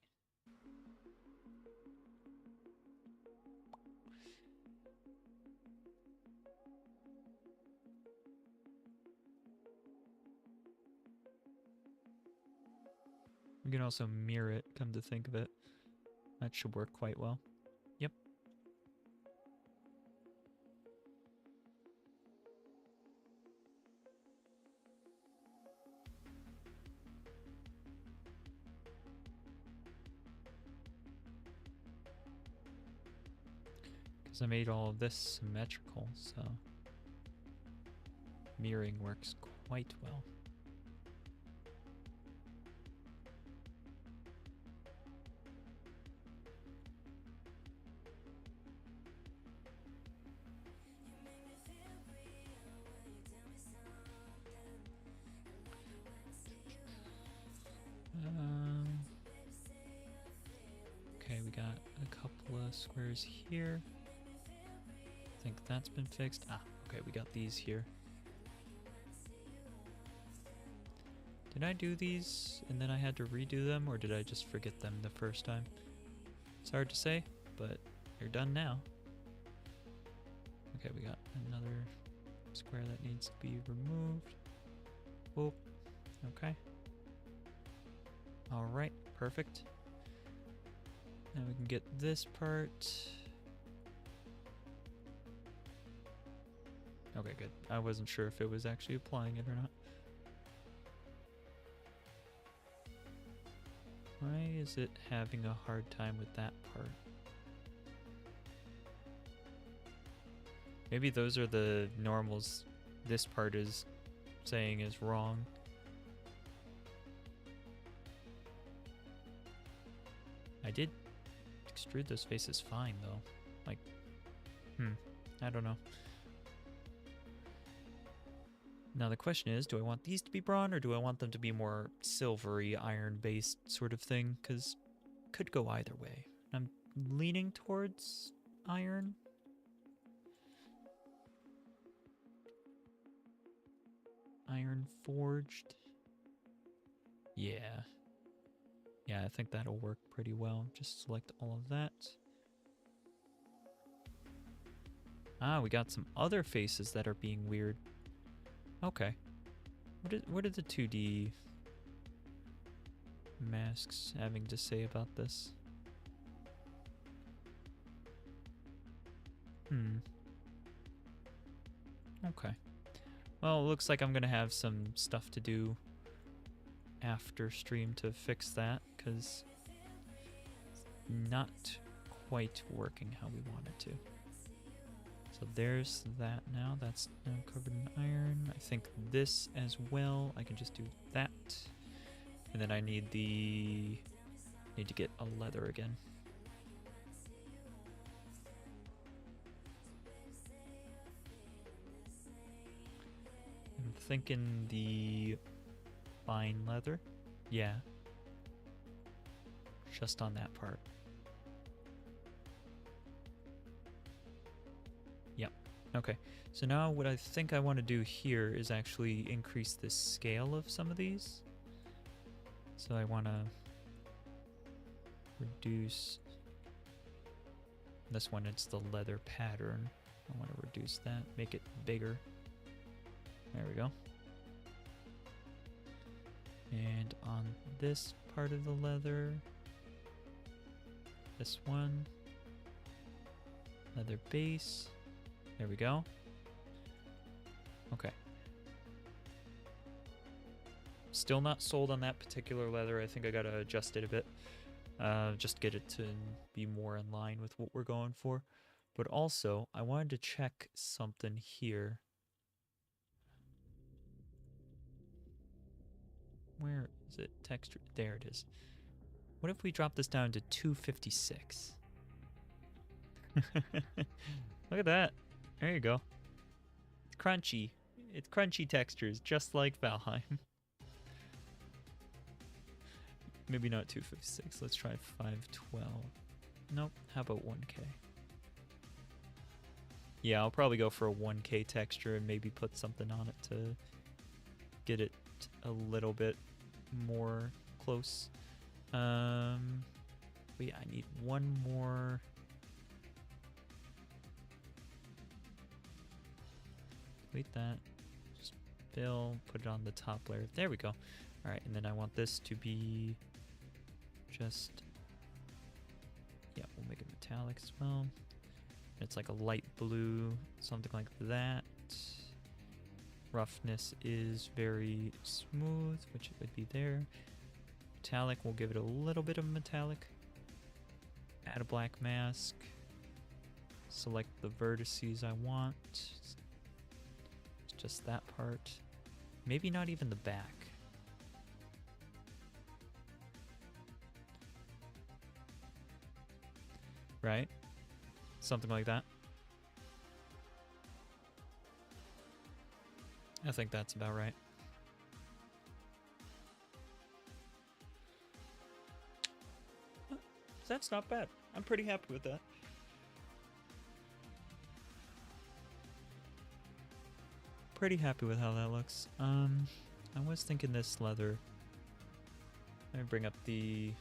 We can also mirror it, come to think of it. That should work quite well. Yep. Because I made all of this symmetrical, so mirroring works quite well. Okay, we got a couple of squares here. I think that's been fixed. Ah, okay, we got these here. Did I do these and then I had to redo them, or did I just forget them the first time? It's hard to say, but they're done now. Okay, we got another square that needs to be removed. Oh, okay. All right, perfect. Now we can get this part. Okay, good. I wasn't sure if it was actually applying it or not. Why is it having a hard time with that part? Maybe those are the normals this part is saying is wrong. I did extrude those faces fine though. Like, I don't know. Now the question is, do I want these to be bronze or do I want them to be more silvery, iron-based sort of thing? Because could go either way. I'm leaning towards iron. Iron forged. Yeah. Yeah, I think that'll work pretty well. Just select all of that. Ah, we got some other faces that are being weird. Okay. What are the 2D masks having to say about this? Okay. Well, it looks like I'm gonna have some stuff to do after stream to fix that, because it's not quite working how we want it to. So there's that now. That's now covered in iron. I think this as well. I can just do that. And then I need to get a leather again. I'm thinking the fine leather. Yeah. Just on that part. Yep. Okay. So now what I think I want to do here is actually increase the scale of some of these. So I want to reduce this one. It's the leather pattern. I want to reduce that, make it bigger. There we go. And on this part of the leather, this one, leather base. There we go. Okay. Still not sold on that particular leather. I think I gotta adjust it a bit. Just get it to be more in line with what we're going for. But also, I wanted to check something here. Where is it? Texture. There it is. What if we drop this down to 256? Look at that. There you go. It's crunchy. It's crunchy textures, just like Valheim. Maybe not 256. Let's try 512. Nope. How about 1K? Yeah, I'll probably go for a 1K texture and maybe put something on it to get it a little bit more close. But yeah, I need one more. Delete that. Just fill, put it on the top layer. There we go. All right, and then I want this to be just, yeah, we'll make it metallic as well. It's like a light blue, something like that. Roughness is very smooth, which it would be there. Metallic, we'll give it a little bit of metallic. Add a black mask. Select the vertices I want. It's just that part. Maybe not even the back. Right? Something like that. I think that's about right. That's not bad. I'm pretty happy with that. Pretty happy with how that looks. I was thinking this leather. Let me bring up the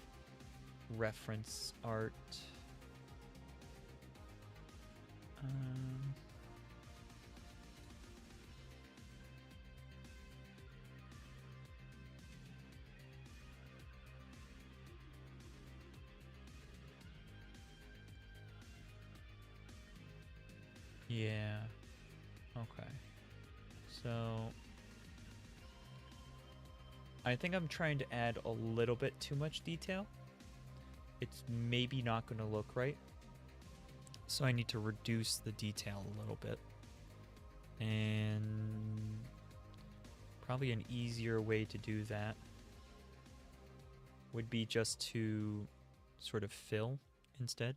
reference art. Yeah. Okay. So I think I'm trying to add a little bit too much detail. It's maybe not going to look right. So I need to reduce the detail a little bit. And probably an easier way to do that would be just to sort of fill instead.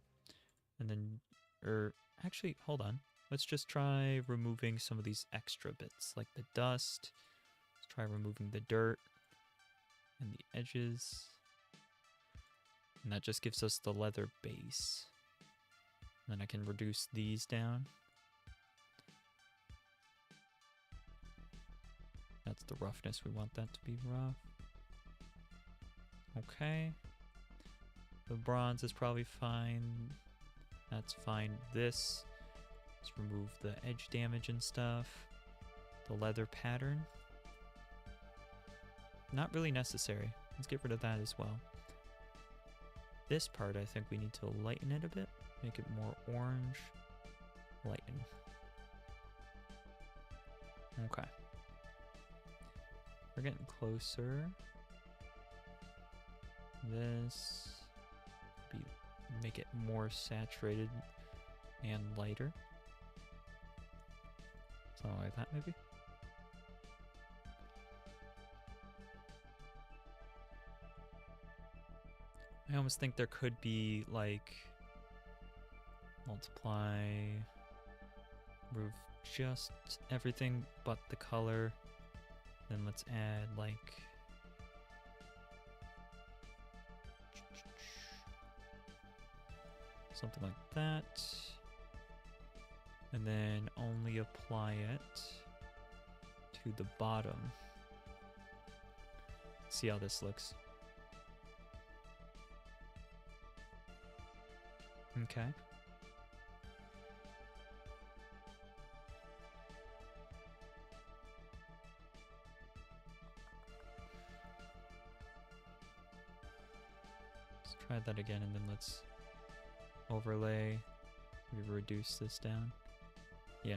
And then, actually, hold on. Let's just try removing some of these extra bits, like the dust. Let's try removing the dirt and the edges. And that just gives us the leather base. And then I can reduce these down. That's the roughness. We want that to be rough. Okay. The bronze is probably fine. That's fine. This. Let's remove the edge damage and stuff. The leather pattern. Not really necessary. Let's get rid of that as well. This part, I think we need to lighten it a bit. Make it more orange. Lighten. Okay. We're getting closer. This. Make it more saturated and lighter. Something like that, maybe. I almost think there could be like multiply, remove just everything but the color. Then let's add like something like that. And then only apply it to the bottom. See how this looks. Okay. try that again, and then let's overlay. We reduce this down. Yeah.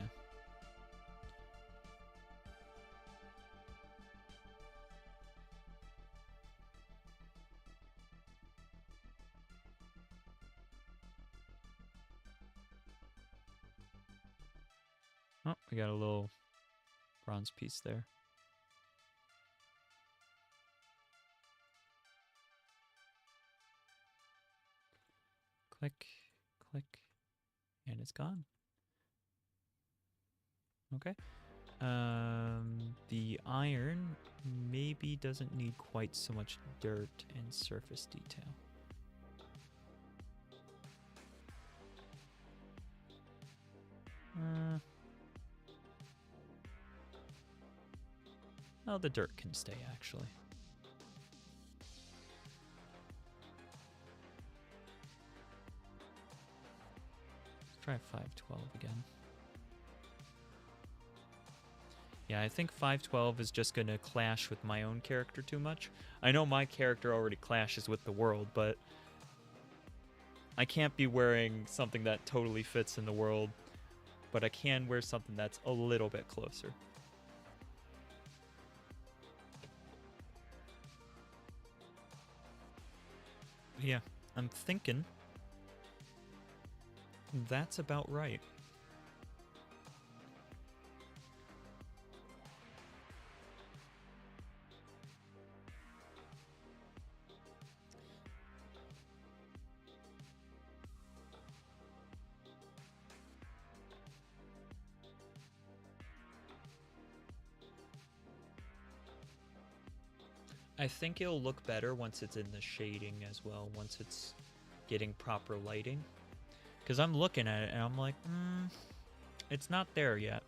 Oh, we got a little bronze piece there. Click, click, and it's gone. Okay. The iron maybe doesn't need quite so much dirt and surface detail. Oh, the dirt can stay, actually. Let's try 512 again. Yeah, I think 512 is just going to clash with my own character too much. I know my character already clashes with the world, but I can't be wearing something that totally fits in the world, but I can wear something that's a little bit closer. Yeah, I'm thinking that's about right. I think it'll look better once it's in the shading as well, once it's getting proper lighting. Because I'm looking at it and I'm like, it's not there yet.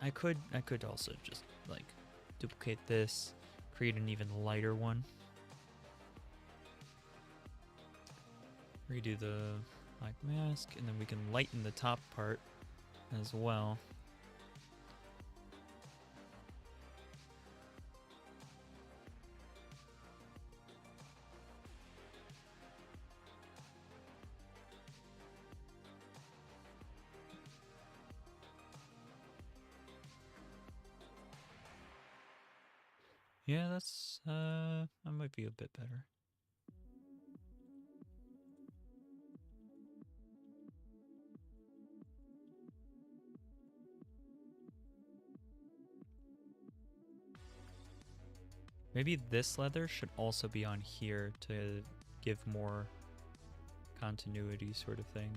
I could also just like duplicate this, create an even lighter one. Redo the black mask, and then we can lighten the top part as well. Yeah, that's, that might be a bit better. Maybe this leather should also be on here to give more continuity sort of thing,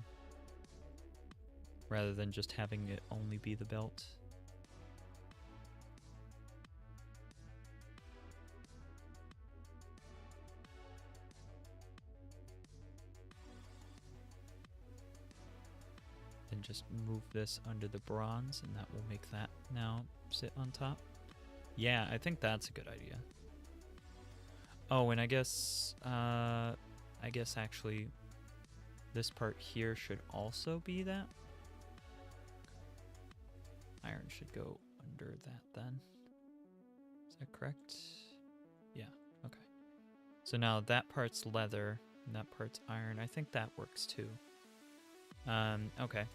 rather than just having it only be the belt. Then just move this under the bronze, and that will make that now sit on top. Yeah, I think that's a good idea. Oh, and I guess actually this part here should also be that. Iron should go under that then. Is that correct? Yeah, okay. So now that part's leather and that part's iron. I think that works too. Okay.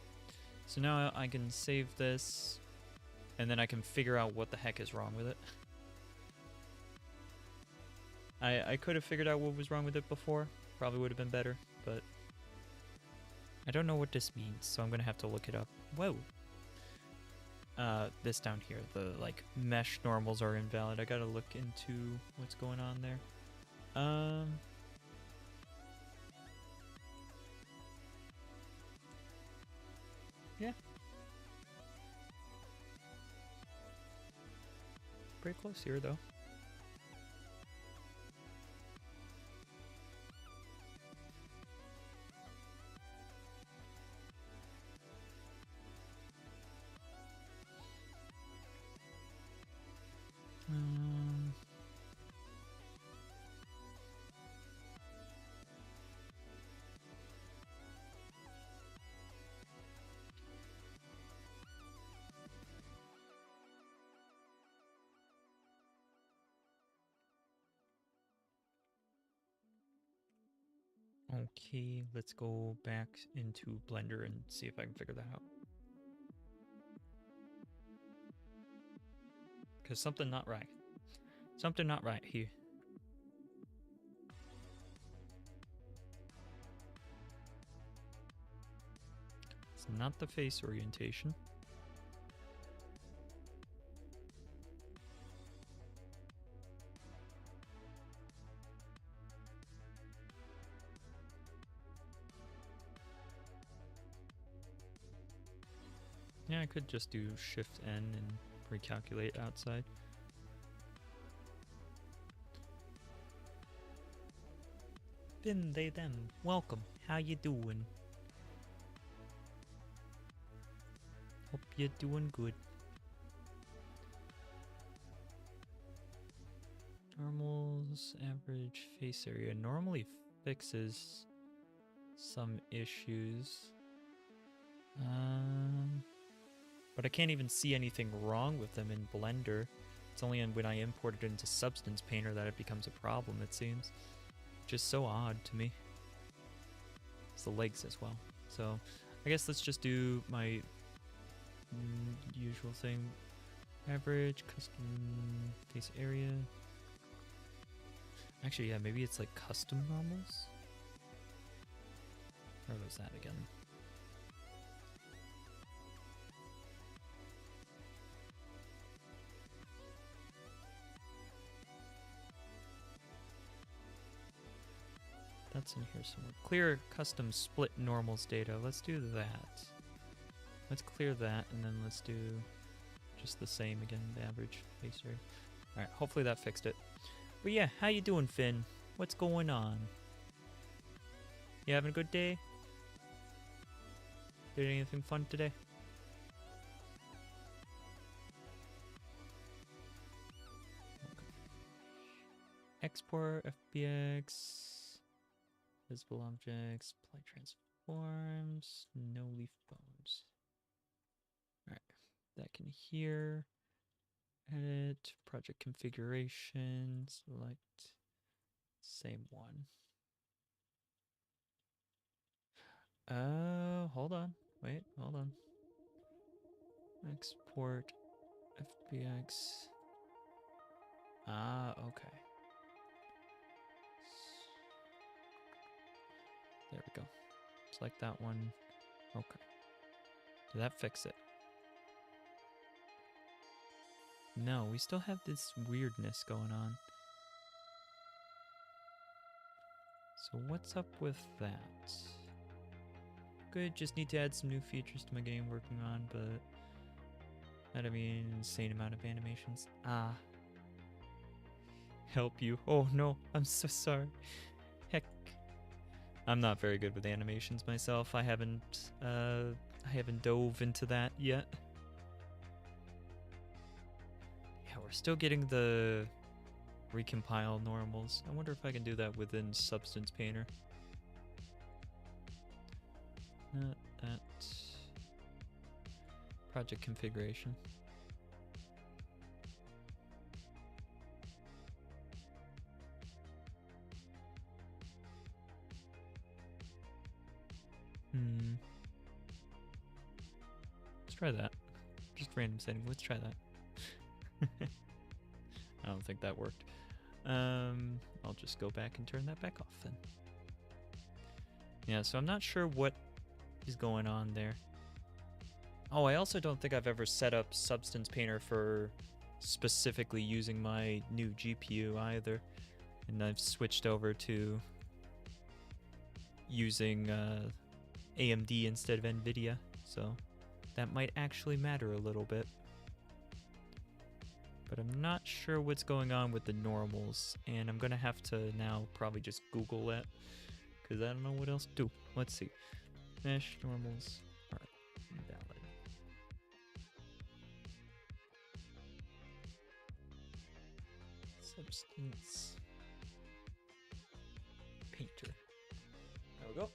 So now I can save this, and then I can figure out what the heck is wrong with it. I could have figured out what was wrong with it before. Probably would have been better, but I don't know what this means, so I'm gonna have to look it up. Whoa. This down here, the like mesh normals are invalid. I gotta look into what's going on there. Yeah. Pretty close here though. Okay, let's go back into Blender and see if I can figure that out. Because something not right. Something not right here. It's not the face orientation. Yeah, I could just do Shift N and recalculate outside. Been they them. Welcome. How you doing? Hope you're doing good. Normals, average face area normally fixes some issues. But I can't even see anything wrong with them in Blender. It's only when I import it into Substance Painter that it becomes a problem, it seems. Just so odd to me. It's the legs as well. So I guess let's just do my usual thing. Average, custom face area. Actually, yeah, maybe it's like custom normals? Where was that again? That's in here somewhere. Clear custom split normals data. Let's do that. Let's clear that, and then let's do just the same again, the average face area. Alright, hopefully that fixed it. But yeah, how you doing, Finn? What's going on? You having a good day? Did anything fun today? Okay. Export, FBX. Visible objects, apply transforms, no leaf bones. Alright, that can here. Edit, project configuration, select, same one. Hold on. Wait, hold on. Export, FBX. Ah, okay. There we go. Select that one. Okay. Did that fix it? No, we still have this weirdness going on. So what's up with that? Good, just need to add some new features to my game working on, but that'd be an insane amount of animations. Ah. Help you. Oh no, I'm so sorry. Heck. I'm not very good with animations myself. I haven't dove into that yet. Yeah, we're still getting the recompile normals. I wonder if I can do that within Substance Painter. Not that. Project configuration. Let's try that. Just random setting. Let's try that. I don't think that worked. I'll just go back and turn that back off then. Yeah, so I'm not sure what is going on there. Oh, I also don't think I've ever set up Substance Painter for specifically using my new GPU either. And I've switched over to using AMD instead of NVIDIA, so that might actually matter a little bit. But I'm not sure what's going on with the normals, and I'm gonna have to now probably just Google that, because I don't know what else to do. Let's see. Mesh normals are invalid. Substance Painter. There we go.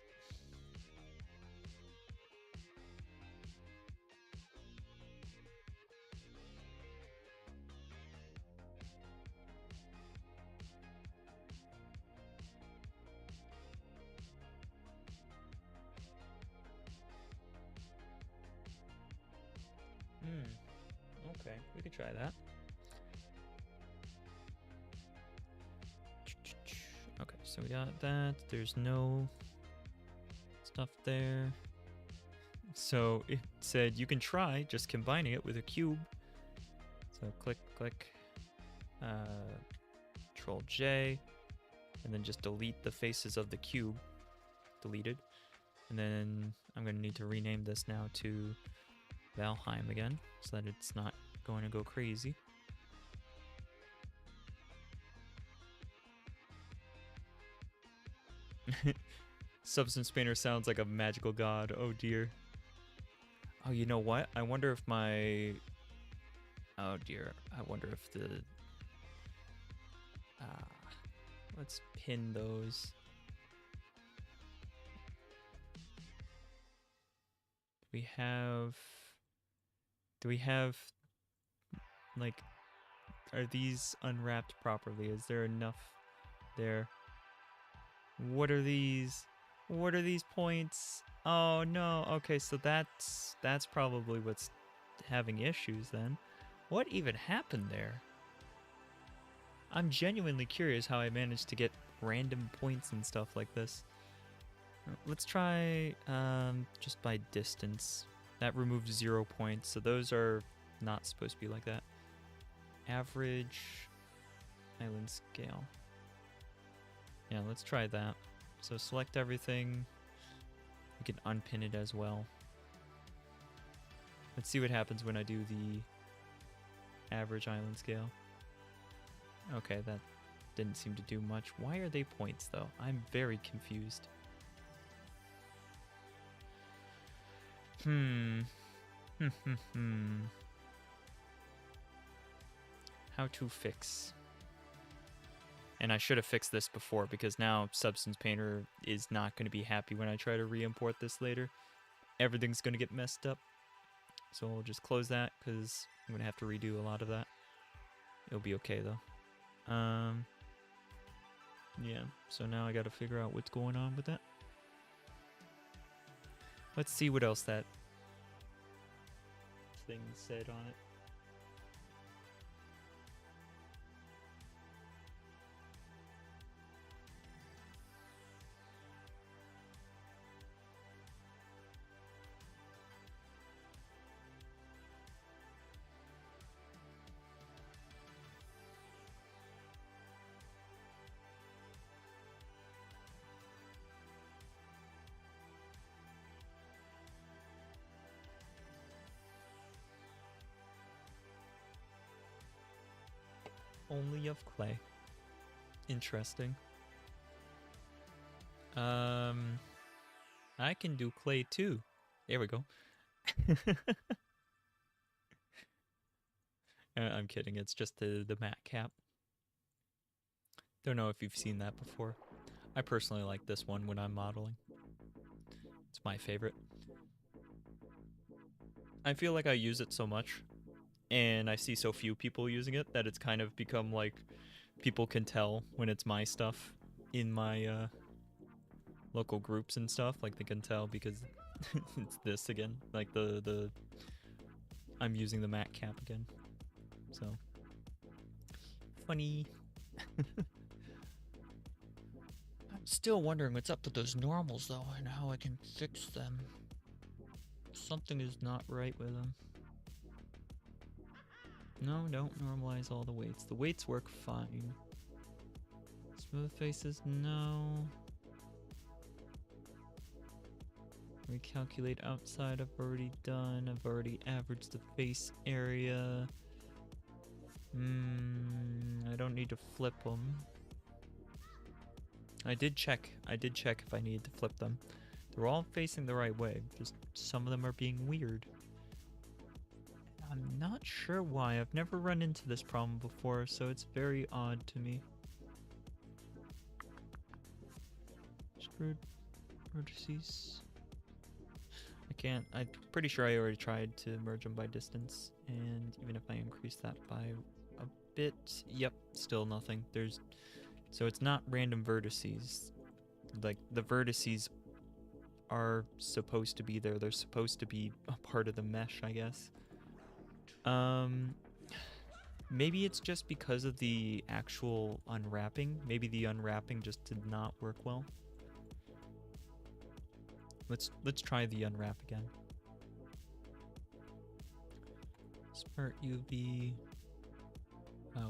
We could try that. Okay, so we got that. There's no stuff there. So it said you can try just combining it with a cube. So click, Control J, and then just delete the faces of the cube. Deleted. And then I'm going to need to rename this now to Valheim again, so that it's not going to go crazy. Substance Painter sounds like a magical god. Oh dear. Oh, you know what? I wonder if my... Oh dear. I wonder if the... let's pin those. We have... Do we have... Like... Are these unwrapped properly? Is there enough there? What are these? What are these points? Oh no. Okay, so that's probably what's having issues then. What even happened there? I'm genuinely curious how I managed to get random points and stuff like this. Let's try just by distance. That removed 0 points, so those are not supposed to be like that. Average island scale. Yeah, let's try that. So select everything. We can unpin it as well. Let's see what happens when I do the average island scale. Okay, that didn't seem to do much. Why are they points though? I'm very confused. How to fix? And I should have fixed this before, because now Substance Painter is not going to be happy when I try to re-import this later. Everything's going to get messed up. So I'll just close that, because I'm going to have to redo a lot of that. It'll be okay, though. Yeah, so now I got to figure out what's going on with that. Let's see what else that thing said on it. Only of clay. Interesting. I can do clay too. There we go. I'm kidding. It's just the matte cap. Don't know if you've seen that before. I personally like this one when I'm modeling. It's my favorite. I feel like I use it so much, and I see so few people using it, that it's kind of become like people can tell when it's my stuff in my local groups and stuff. Like they can tell because it's this again. Like I'm using the matte cap again. So funny. I'm still wondering what's up with those normals though, and how I can fix them. Something is not right with them. No, don't normalize all the weights. The weights work fine. Smooth faces, no. Recalculate outside, I've already done. I've already averaged the face area. I don't need to flip them. I did check if I needed to flip them. They're all facing the right way, just some of them are being weird. I'm not sure why. I've never run into this problem before, so it's very odd to me. Screwed vertices. I can't. I'm pretty sure I already tried to merge them by distance, and even if I increase that by a bit, yep, still nothing. So it's not random vertices. Like the vertices are supposed to be there. They're supposed to be a part of the mesh, I guess. Maybe it's just because of the actual unwrapping. Maybe the unwrapping just did not work well. Let's try the unwrap again. Smart UV.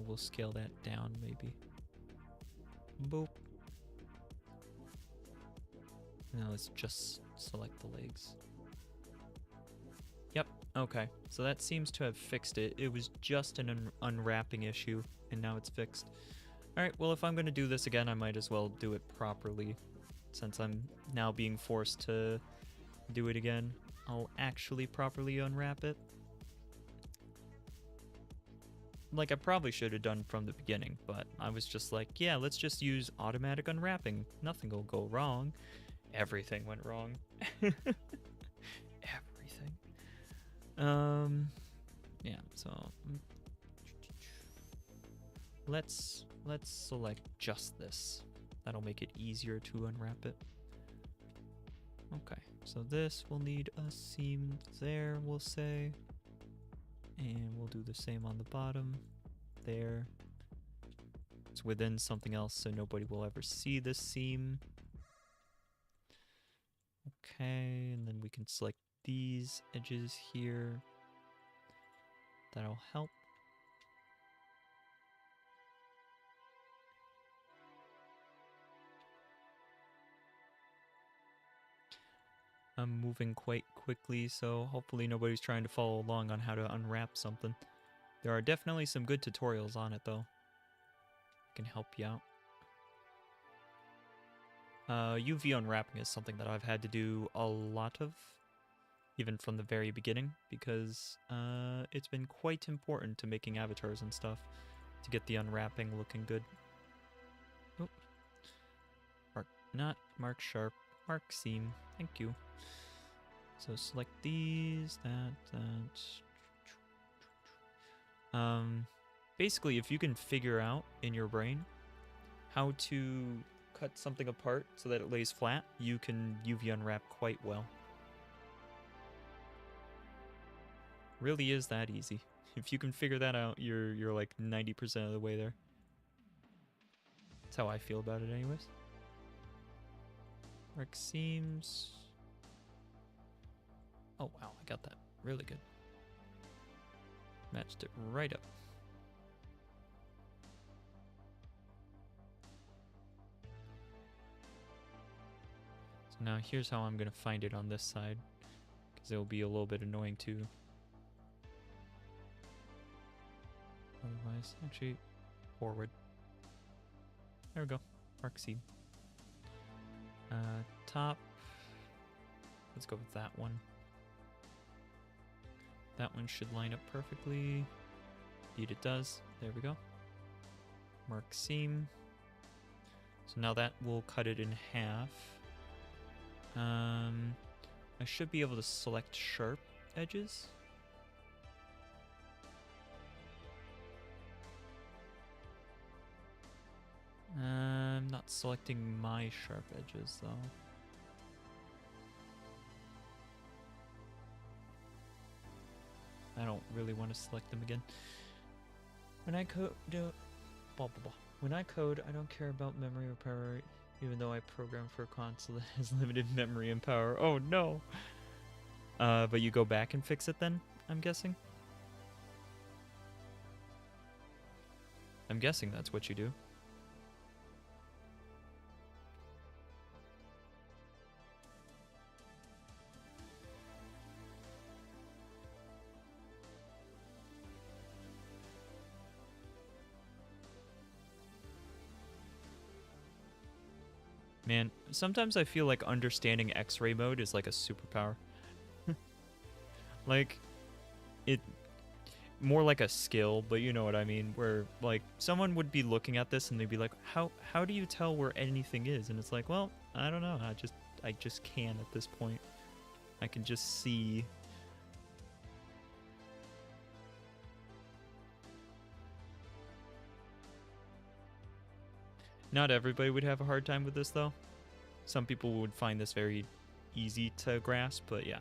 We'll scale that down maybe. Boop. Now let's just select the legs. Yep, okay. So that seems to have fixed it. It was just an unwrapping issue, and now it's fixed. Alright, well if I'm going to do this again, I might as well do it properly. Since I'm now being forced to do it again, I'll actually properly unwrap it. Like I probably should have done from the beginning, but I was just like, yeah, let's just use automatic unwrapping. Nothing will go wrong. Everything went wrong. Everything. Yeah, so let's select just this. That'll make it easier to unwrap it. Okay, so this will need a seam there, we'll say. And we'll do the same on the bottom. There. It's within something else, so nobody will ever see this seam. Okay, and then we can select these edges here. That'll help. I'm moving quite quickly, so hopefully nobody's trying to follow along on how to unwrap something. There are definitely some good tutorials on it, though. I can help you out. UV unwrapping is something that I've had to do a lot of, even from the very beginning, because it's been quite important to making avatars and stuff to get the unwrapping looking good. Oh. Mark sharp, mark seam. Thank you. So select these, that. Basically, if you can figure out in your brain how to cut something apart so that it lays flat, you can UV unwrap quite well. Really is that easy. If you can figure that out, you're like 90% of the way there. That's how I feel about it anyways. Mark seams. Oh wow, I got that really good. Matched it right up. So now here's how I'm gonna find it on this side, because it'll be a little bit annoying too. Otherwise, actually, forward. There we go. Mark seam. Top. Let's go with that one. That one should line up perfectly. Indeed it does. There we go. Mark seam. So now that will cut it in half. I should be able to select sharp edges. I'm not selecting my sharp edges though. I don't really want to select them again. When I code, When I code, I don't care about memory or power, even though I program for a console that has limited memory and power. Oh no! But you go back and fix it then, I'm guessing? I'm guessing that's what you do. Man, sometimes I feel like understanding X-ray mode is like a superpower. Like, it... more like a skill, but you know what I mean, where, like, someone would be looking at this and they'd be like, how do you tell where anything is? And it's like, well, I don't know, I just can at this point. I can just see. Not everybody would have a hard time with this, though. Some people would find this very easy to grasp, but yeah.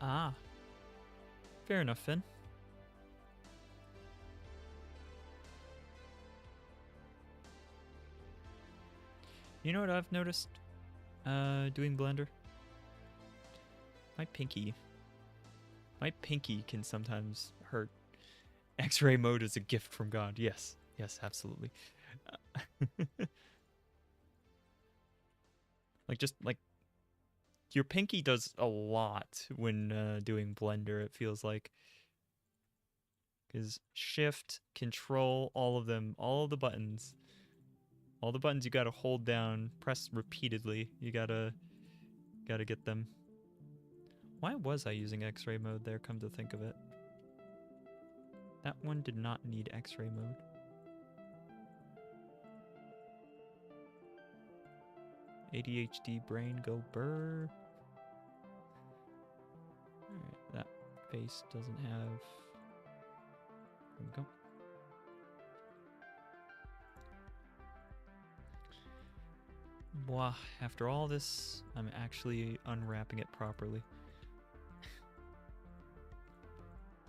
Ah, fair enough, Finn. You know what I've noticed doing Blender? My pinky can sometimes hurt. X-ray mode is a gift from God. Yes, absolutely. Like your pinky does a lot when doing Blender, it feels like. Because Shift, Control, all of them, all of the buttons. All the buttons you gotta hold down, press repeatedly. You gotta get them. Why was I using X-ray mode there, come to think of it? That one did not need X-ray mode. ADHD brain go burr. Alright, that face doesn't have... There we go. Wow, after all this, I'm actually unwrapping it properly.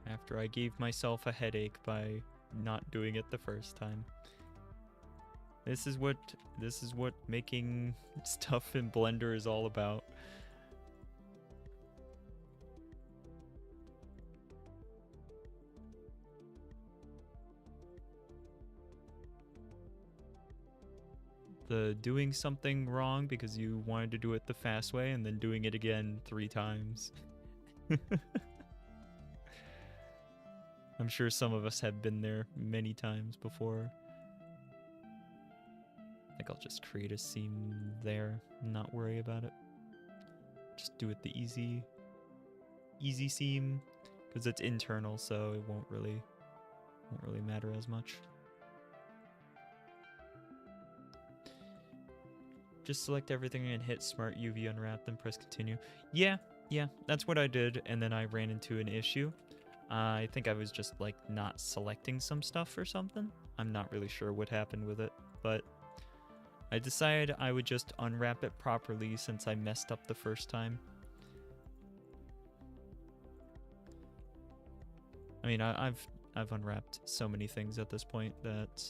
After I gave myself a headache by not doing it the first time. This is what making stuff in Blender is all about. The doing something wrong because you wanted to do it the fast way and then doing it again 3 times. I'm sure some of us have been there many times before. I think I'll just create a seam there, not worry about it. Just do it the easy seam, because it's internal, so it won't really matter as much. Just select everything and hit Smart UV Unwrap, then press continue. Yeah, that's what I did, and then I ran into an issue. I think I was just like not selecting some stuff or something. I'm not really sure what happened with it, but I decided I would just unwrap it properly since I messed up the first time. I mean, I've unwrapped so many things at this point that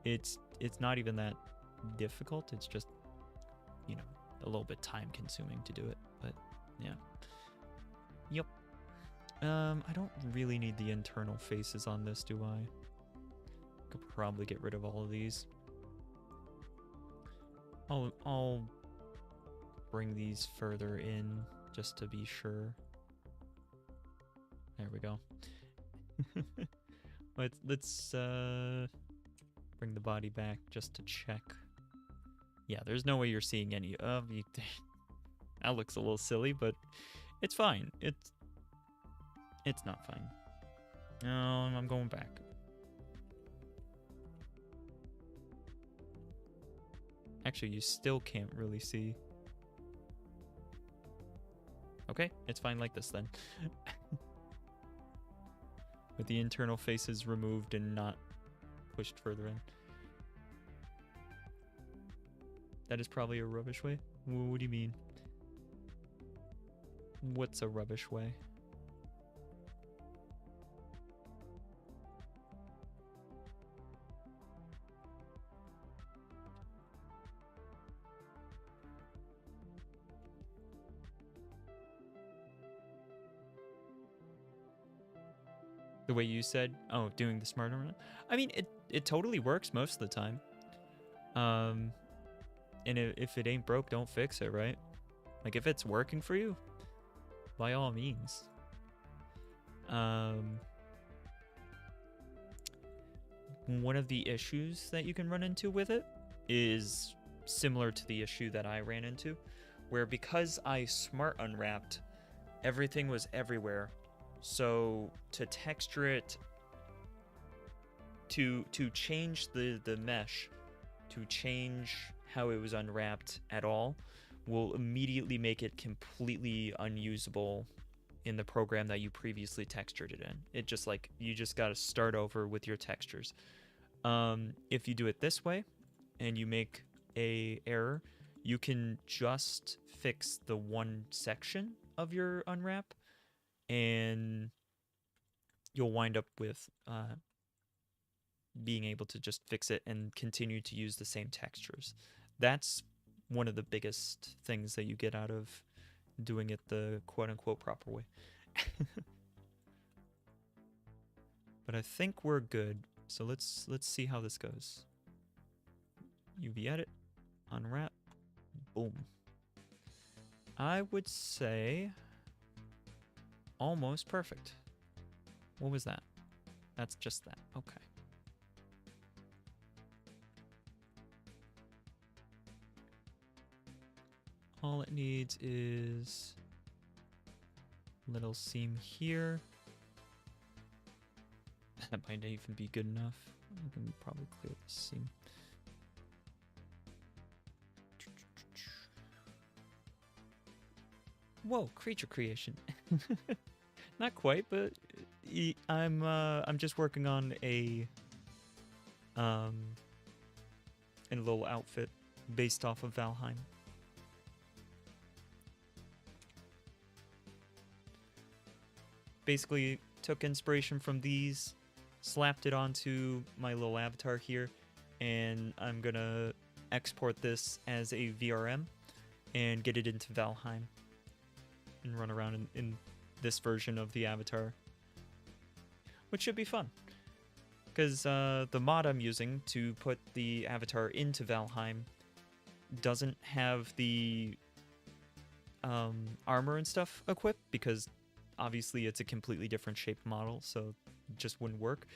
it's not even that difficult. It's just, you know, a little bit time consuming to do it, but yeah. Yep. I don't really need the internal faces on this, do I? Could probably get rid of all of these. I'll bring these further in just to be sure. There we go. Let's bring the body back just to check. Yeah, there's no way you're seeing any of you. That looks a little silly, but it's fine. It's not fine. No, I'm going back. Actually, you still can't really see. Okay, it's fine like this then. With the internal faces removed and not pushed further in. That is probably a rubbish way. What do you mean? What's a rubbish way? The way you said, oh, doing the smarter one. I mean, it totally works most of the time. And if it ain't broke, don't fix it, right? Like, if it's working for you, by all means. One of the issues that you can run into with it is similar to the issue that I ran into, where because I smart unwrapped, everything was everywhere. So to texture it, to change the mesh, to change how it was unwrapped at all, will immediately make it completely unusable in the program that you previously textured it in. It just like, you just got to start over with your textures. If you do it this way and you make a error, you can just fix the one section of your unwrap and you'll wind up with being able to just fix it and continue to use the same textures. That's one of the biggest things that you get out of doing it the quote-unquote proper way. But I think we're good. So let's see how this goes. UV edit, unwrap, boom. I would say almost perfect. What was that? That's just that. Okay. All it needs is a little seam here. That might not even be good enough. I can probably clear the seam. Whoa, creature creation. Not quite, but I'm just working on a little outfit based off of Valheim. Basically took inspiration from these, slapped it onto my little avatar here, and I'm gonna export this as a VRM and get it into Valheim and run around in this version of the avatar, which should be fun because the mod I'm using to put the avatar into Valheim doesn't have the armor and stuff equipped because obviously it's a completely different shape model, so it just wouldn't work.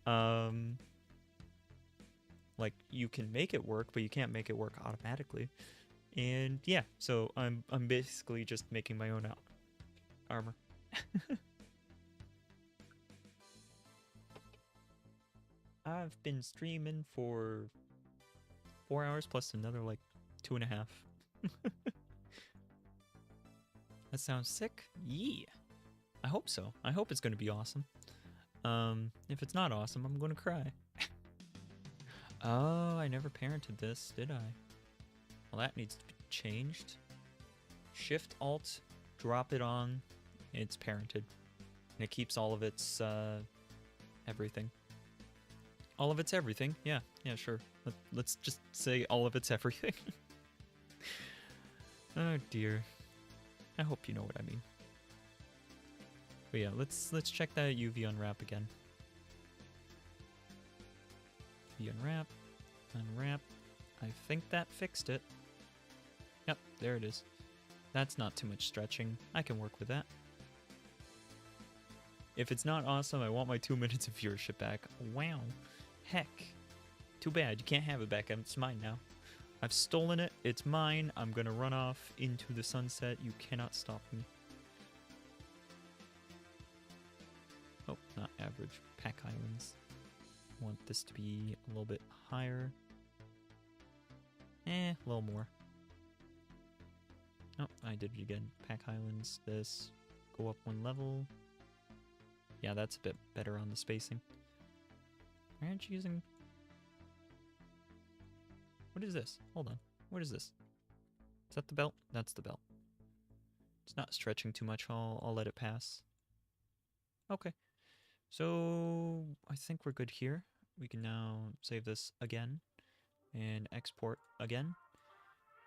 Like, you can make it work, but you can't make it work automatically. And yeah, so I'm basically just making my own armor. I've been streaming for 4 hours plus another like 2.5. That sounds sick? Yeah. I hope so. I hope it's going to be awesome. If it's not awesome, I'm going to cry. Oh, I never parented this, did I? Well, that needs to be changed. Shift Alt, drop it on. It's parented. And it keeps all of its everything. All of its everything? Yeah, sure. Let's just say all of its everything. Oh dear. I hope you know what I mean. But yeah, let's check that UV unwrap again. UV unwrap. I think that fixed it. Yep, there it is. That's not too much stretching. I can work with that. If it's not awesome, I want my 2 minutes of viewership back. Wow. Heck. Too bad. You can't have it back. It's mine now. I've stolen it. It's mine. I'm gonna run off into the sunset. You cannot stop me. Oh, not average. Pack Islands. Want this to be a little bit higher. A little more. Oh, I did it again. Pack Highlands, this. Go up 1 level. Yeah, that's a bit better on the spacing. Aren't you using... What is this? Hold on. What is this? Is that the belt? That's the belt. It's not stretching too much. I'll let it pass. Okay. So, I think we're good here. We can now save this again. And export again.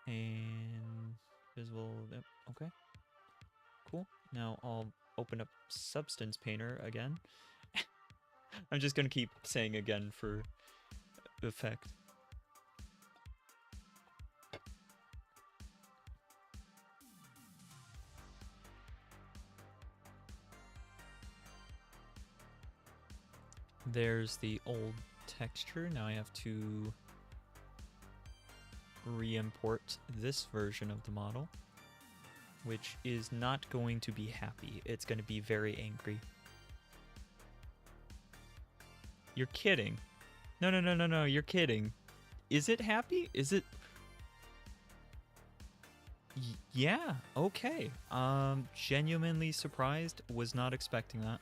And... Visible... Yep, okay. Cool. Now I'll open up Substance Painter again. I'm just gonna keep saying again for effect. There's the old texture. Now I have to re-import this version of the model, which is not going to be happy. It's going to be very angry. You're kidding. No, you're kidding. Is it happy? Is it... Yeah, okay. Genuinely surprised. Was not expecting that.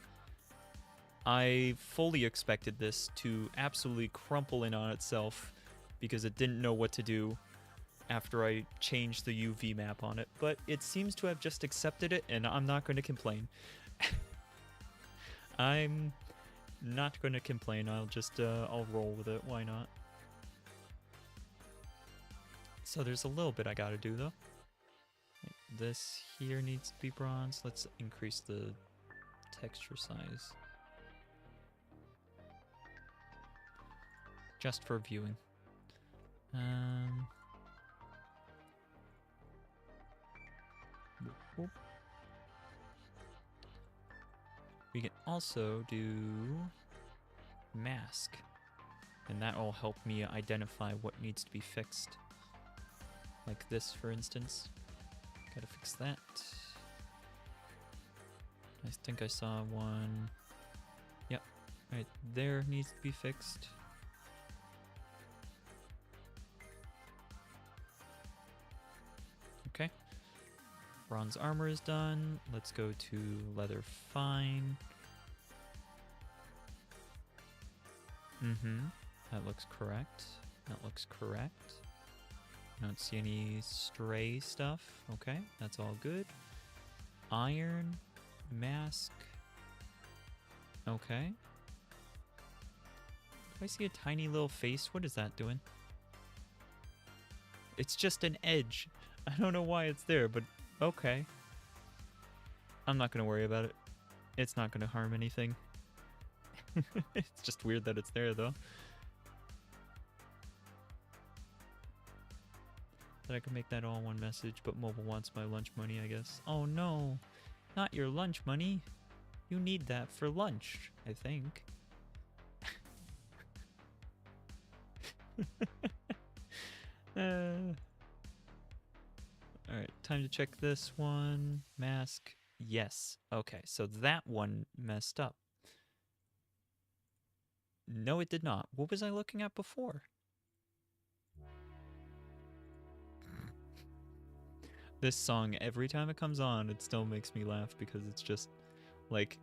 I fully expected this to absolutely crumple in on itself because it didn't know what to do after I changed the UV map on it, but it seems to have just accepted it, and I'm not going to complain. I'm not going to complain. I'll just, I'll roll with it. Why not? So there's a little bit I gotta do, though. This here needs to be bronze. Let's increase the texture size. Just for viewing. Whoop. We can also do mask, and that will help me identify what needs to be fixed. Like this, for instance. Gotta fix that. I think I saw one. Yep, right there needs to be fixed. Okay. Bronze armor is done. Let's go to leather fine. That looks correct. That looks correct. I don't see any stray stuff. Okay, that's all good. Iron, mask. Okay. Do I see a tiny little face? What is that doing? It's just an edge. I don't know why it's there, but okay. I'm not going to worry about it. It's not going to harm anything. It's just weird that it's there, though. That I can make that all one message, but mobile wants my lunch money, I guess. Oh no, not your lunch money. You need that for lunch, I think. Alright, time to check this one. Mask, yes. Okay, so that one messed up. No, it did not. What was I looking at before? This song, every time it comes on, it still makes me laugh because it's just like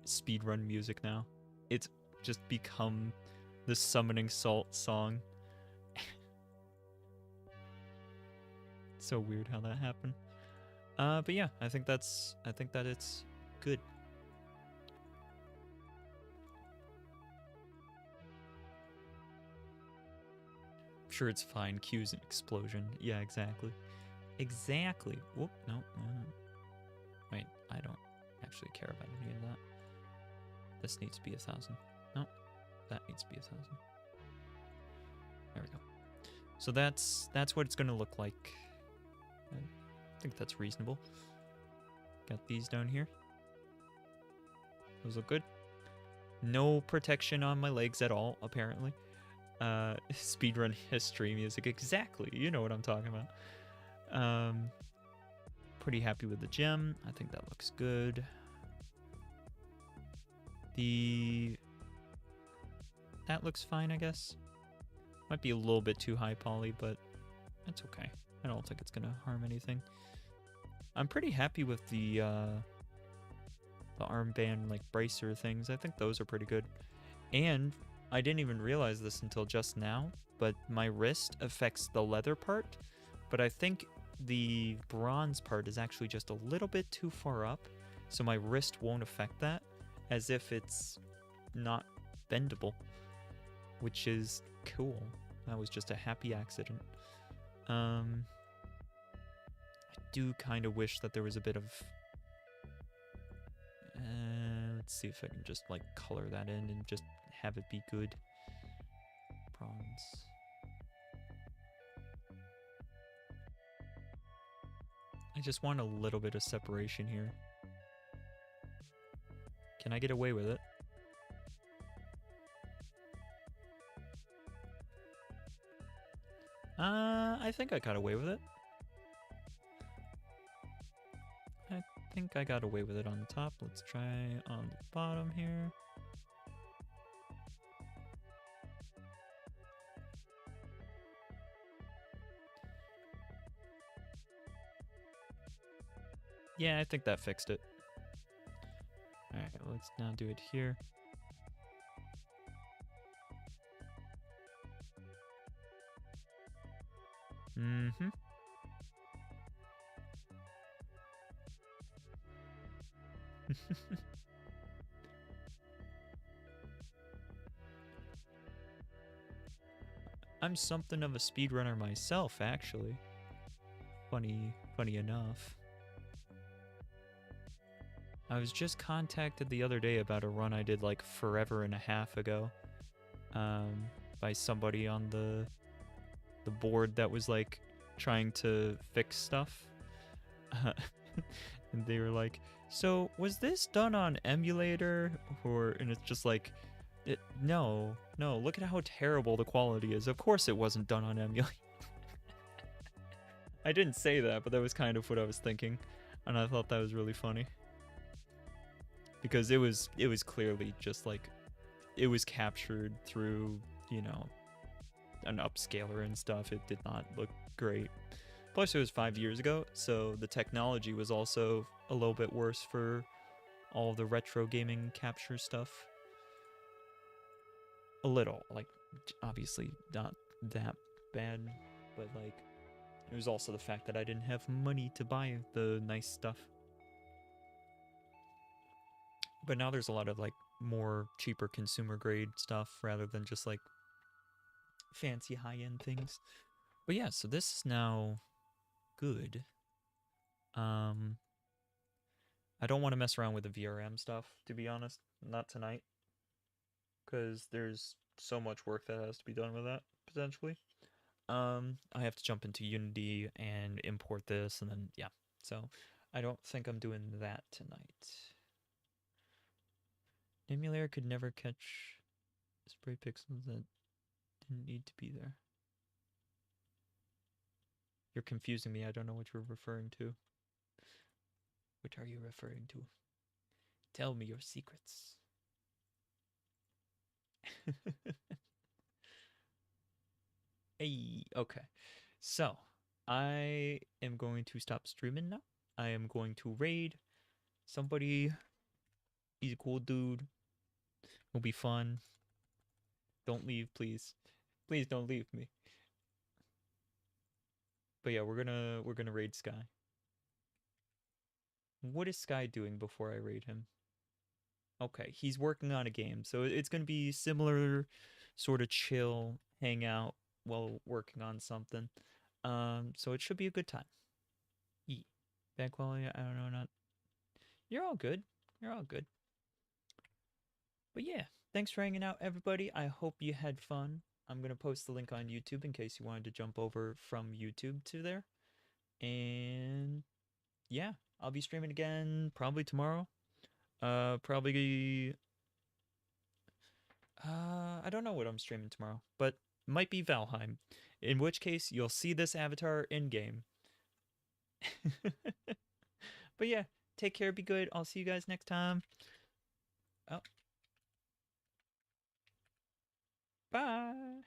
speedrun music now. It's just become the Summoning Salt song. So weird how that happened. But yeah, I think that it's good. I'm sure it's fine. Cue's an explosion. Yeah, exactly. Exactly. Whoop, no. Wait, I don't actually care about any of that. This needs to be 1,000. No, that needs to be 1,000. There we go. So that's what it's gonna look like. I think that's reasonable. Got these down here. Those look good. No protection on my legs at all, apparently. Speedrun history music, exactly. You know what I'm talking about. Pretty happy with the gem. I think that looks good. That looks fine, I guess. Might be a little bit too high poly, but it's okay. I don't think it's gonna harm anything. I'm pretty happy with the armband like bracer things. I think those are pretty good. And I didn't even realize this until just now, but my wrist affects the leather part, but I think the bronze part is actually just a little bit too far up, so my wrist won't affect that, as if it's not bendable, which is cool. That was just a happy accident. I do kind of wish that there was a bit of... let's see if I can just like color that in and just have it be good. Bronze. I just want a little bit of separation here. Can I get away with it? I think I got away with it. I think I got away with it on the top. Let's try on the bottom here. Yeah, I think that fixed it. Alright, let's now do it here. Mm-hmm. I'm something of a speedrunner myself, actually. Funny enough. I was just contacted the other day about a run I did like forever and a half ago, by somebody on the board that was like trying to fix stuff. And they were like, "So was this done on emulator or?" And it's just like, no, look at how terrible the quality is. Of course it wasn't done on emulator. I didn't say that, but that was kind of what I was thinking, and I thought that was really funny because it was clearly just like it was captured through, you know, an upscaler and stuff. It did not look great. Plus, it was 5 years ago, so the technology was also a little bit worse for all the retro gaming capture stuff. A little, like, obviously not that bad, but like, it was also the fact that I didn't have money to buy the nice stuff. But now there's a lot of like more cheaper consumer grade stuff rather than just like fancy high end things. But yeah, so this is now good. Um, I don't want to mess around with the VRM stuff, to be honest. Not tonight, because there's so much work that has to be done with that potentially. I have to jump into Unity and import this, and then yeah. So I don't think I'm doing that tonight. Emulator could never catch spray pixels that didn't need to be there. You're confusing me. I don't know what you're referring to. What are you referring to? Tell me your secrets. Hey, okay. So, I am going to stop streaming now. I am going to raid somebody. He's a cool dude. It'll be fun. Don't leave, please. Please don't leave me. But yeah, we're gonna raid Sky. What is Sky doing before I raid him? Okay, he's working on a game, so it's gonna be similar, sort of chill, hang out while working on something. So it should be a good time. Yee. Bad quality, I don't know, not. You're all good. You're all good. But yeah, thanks for hanging out, everybody. I hope you had fun. I'm gonna post the link on YouTube in case you wanted to jump over from YouTube to there. And yeah, I'll be streaming again probably tomorrow. Probably I don't know what I'm streaming tomorrow, but might be Valheim. In which case, you'll see this avatar in game. But yeah, take care, be good. I'll see you guys next time. Oh, bye.